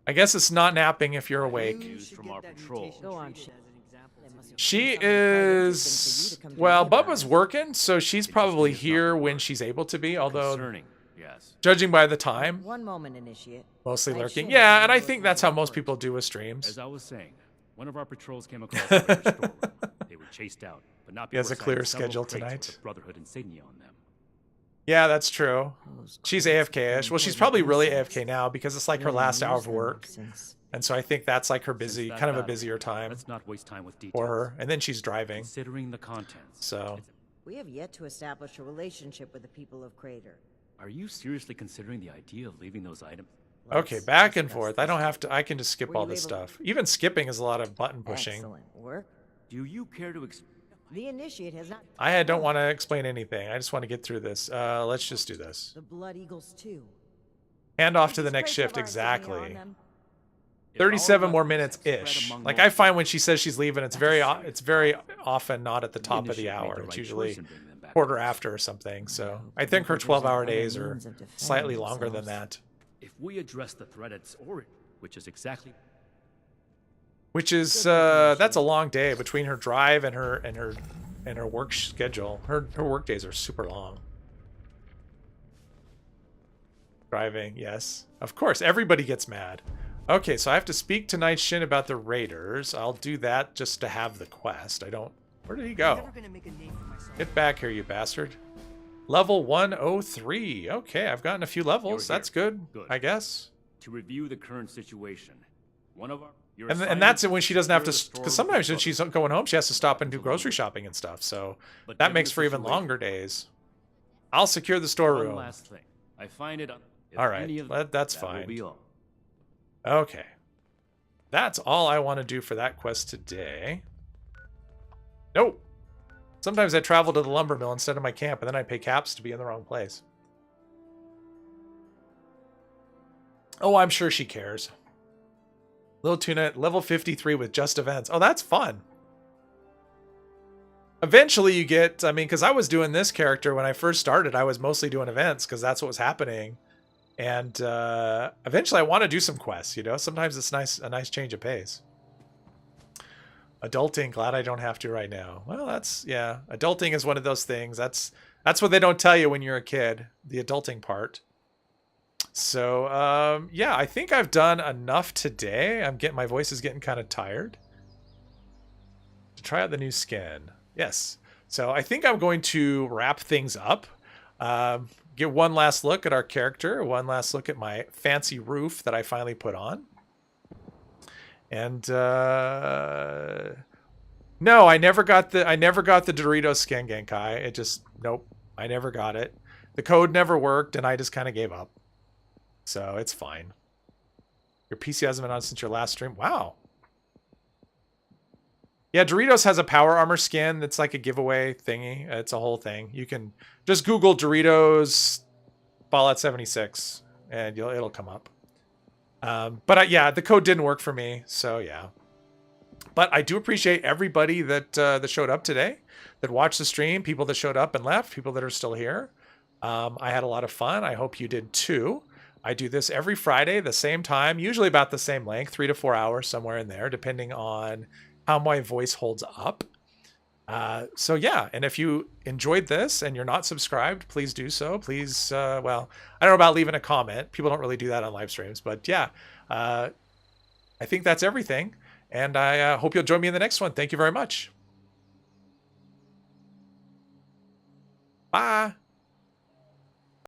I guess it's not napping if you're awake. From our patrol. Go on, she is... Well, Bubba's working, so she's probably here when she's able to be, although... Judging by the time. One moment, Initiate. Mostly lurking. Yeah, and I think that's how most people do with streams. As I was saying, one of our patrols came across the storeroom. They were chased out, but not he has a before clear sighting schedule several crates tonight. with the Brotherhood insignia on them. Yeah, that's true. She's AFK-ish. Well, she's probably really AFK now because it's like her last hour of work. And so I think that's like her busy, kind of a busier time Let's not waste time with details. for her. And then she's driving. Considering the contents. So. We have yet to establish a relationship with the people of Crater. Are you seriously considering the idea of leaving those items? Okay, back and forth. I don't have to. I can just skip all this stuff. Even skipping is a lot of button pushing. Excellent work. Do you care to The Initiate has not... I don't want to explain anything. I just want to get through this. Let's just do this. The Blood Eagles too. Hand off to the next shift, exactly. 37 more minutes-ish. Like, I find when she says she's leaving, it's very often not at the top of the hour. It's usually quarter after or something. So I think her 12-hour days are slightly longer than that. If we address the threat at its origin, which is exactly... Which is, that's a long day between her drive and her work schedule. Her work days are super long. Driving, yes. Of course, everybody gets mad. Okay, so I have to speak to Night Shin about the Raiders. I'll do that just to have the quest. I don't Where did he go? Get back here, you bastard. Level 103. Okay, I've gotten a few levels. That's good, I guess. To review the current situation, one of our and that's it when she doesn't have to, because sometimes when she's going home, she has to stop and do grocery shopping and stuff. So that makes for even longer days. I'll secure the storeroom. One last thing. I find it. All right, that's fine. Okay. That's all I want to do for that quest today. Nope. Sometimes I travel to the lumber mill instead of my camp, and then I pay caps to be in the wrong place. Oh, I'm sure she cares. Little Tuna, level 53 with just events. Oh, that's fun. Eventually you get, I mean, because I was doing this character when I first started, I was mostly doing events because that's what was happening. And eventually I want to do some quests, you know? Sometimes it's nice, a nice change of pace. Adulting, glad I don't have to right now. Well, that's, yeah. Adulting is one of those things. That's what they don't tell you when you're a kid, the adulting part. So, yeah, I think I've done enough today. My voice is getting kind of tired. To try out the new skin. Yes. So I think I'm going to wrap things up. Get one last look at our character. One last look at my fancy roof that I finally put on. And no, I never got the Doritos skin, Genkai. It just, nope, I never got it. The code never worked, and I just kind of gave up. So it's fine. Your PC hasn't been on since your last stream. Wow. Yeah, Doritos has a power armor skin that's like a giveaway thingy. It's a whole thing. You can just Google Doritos Fallout 76 and it'll come up. But yeah, the code didn't work for me, so yeah. But I do appreciate everybody that showed up today, that watched the stream, people that showed up and left, people that are still here. I had a lot of fun. I hope you did too. I do this every Friday, the same time, usually about the same length, 3 to 4 hours, somewhere in there, depending on how my voice holds up. So yeah, and if you enjoyed this and you're not subscribed, please do so. Please, well, I don't know about leaving a comment. People don't really do that on live streams, but yeah, I think that's everything. And I hope you'll join me in the next one. Thank you very much. Bye.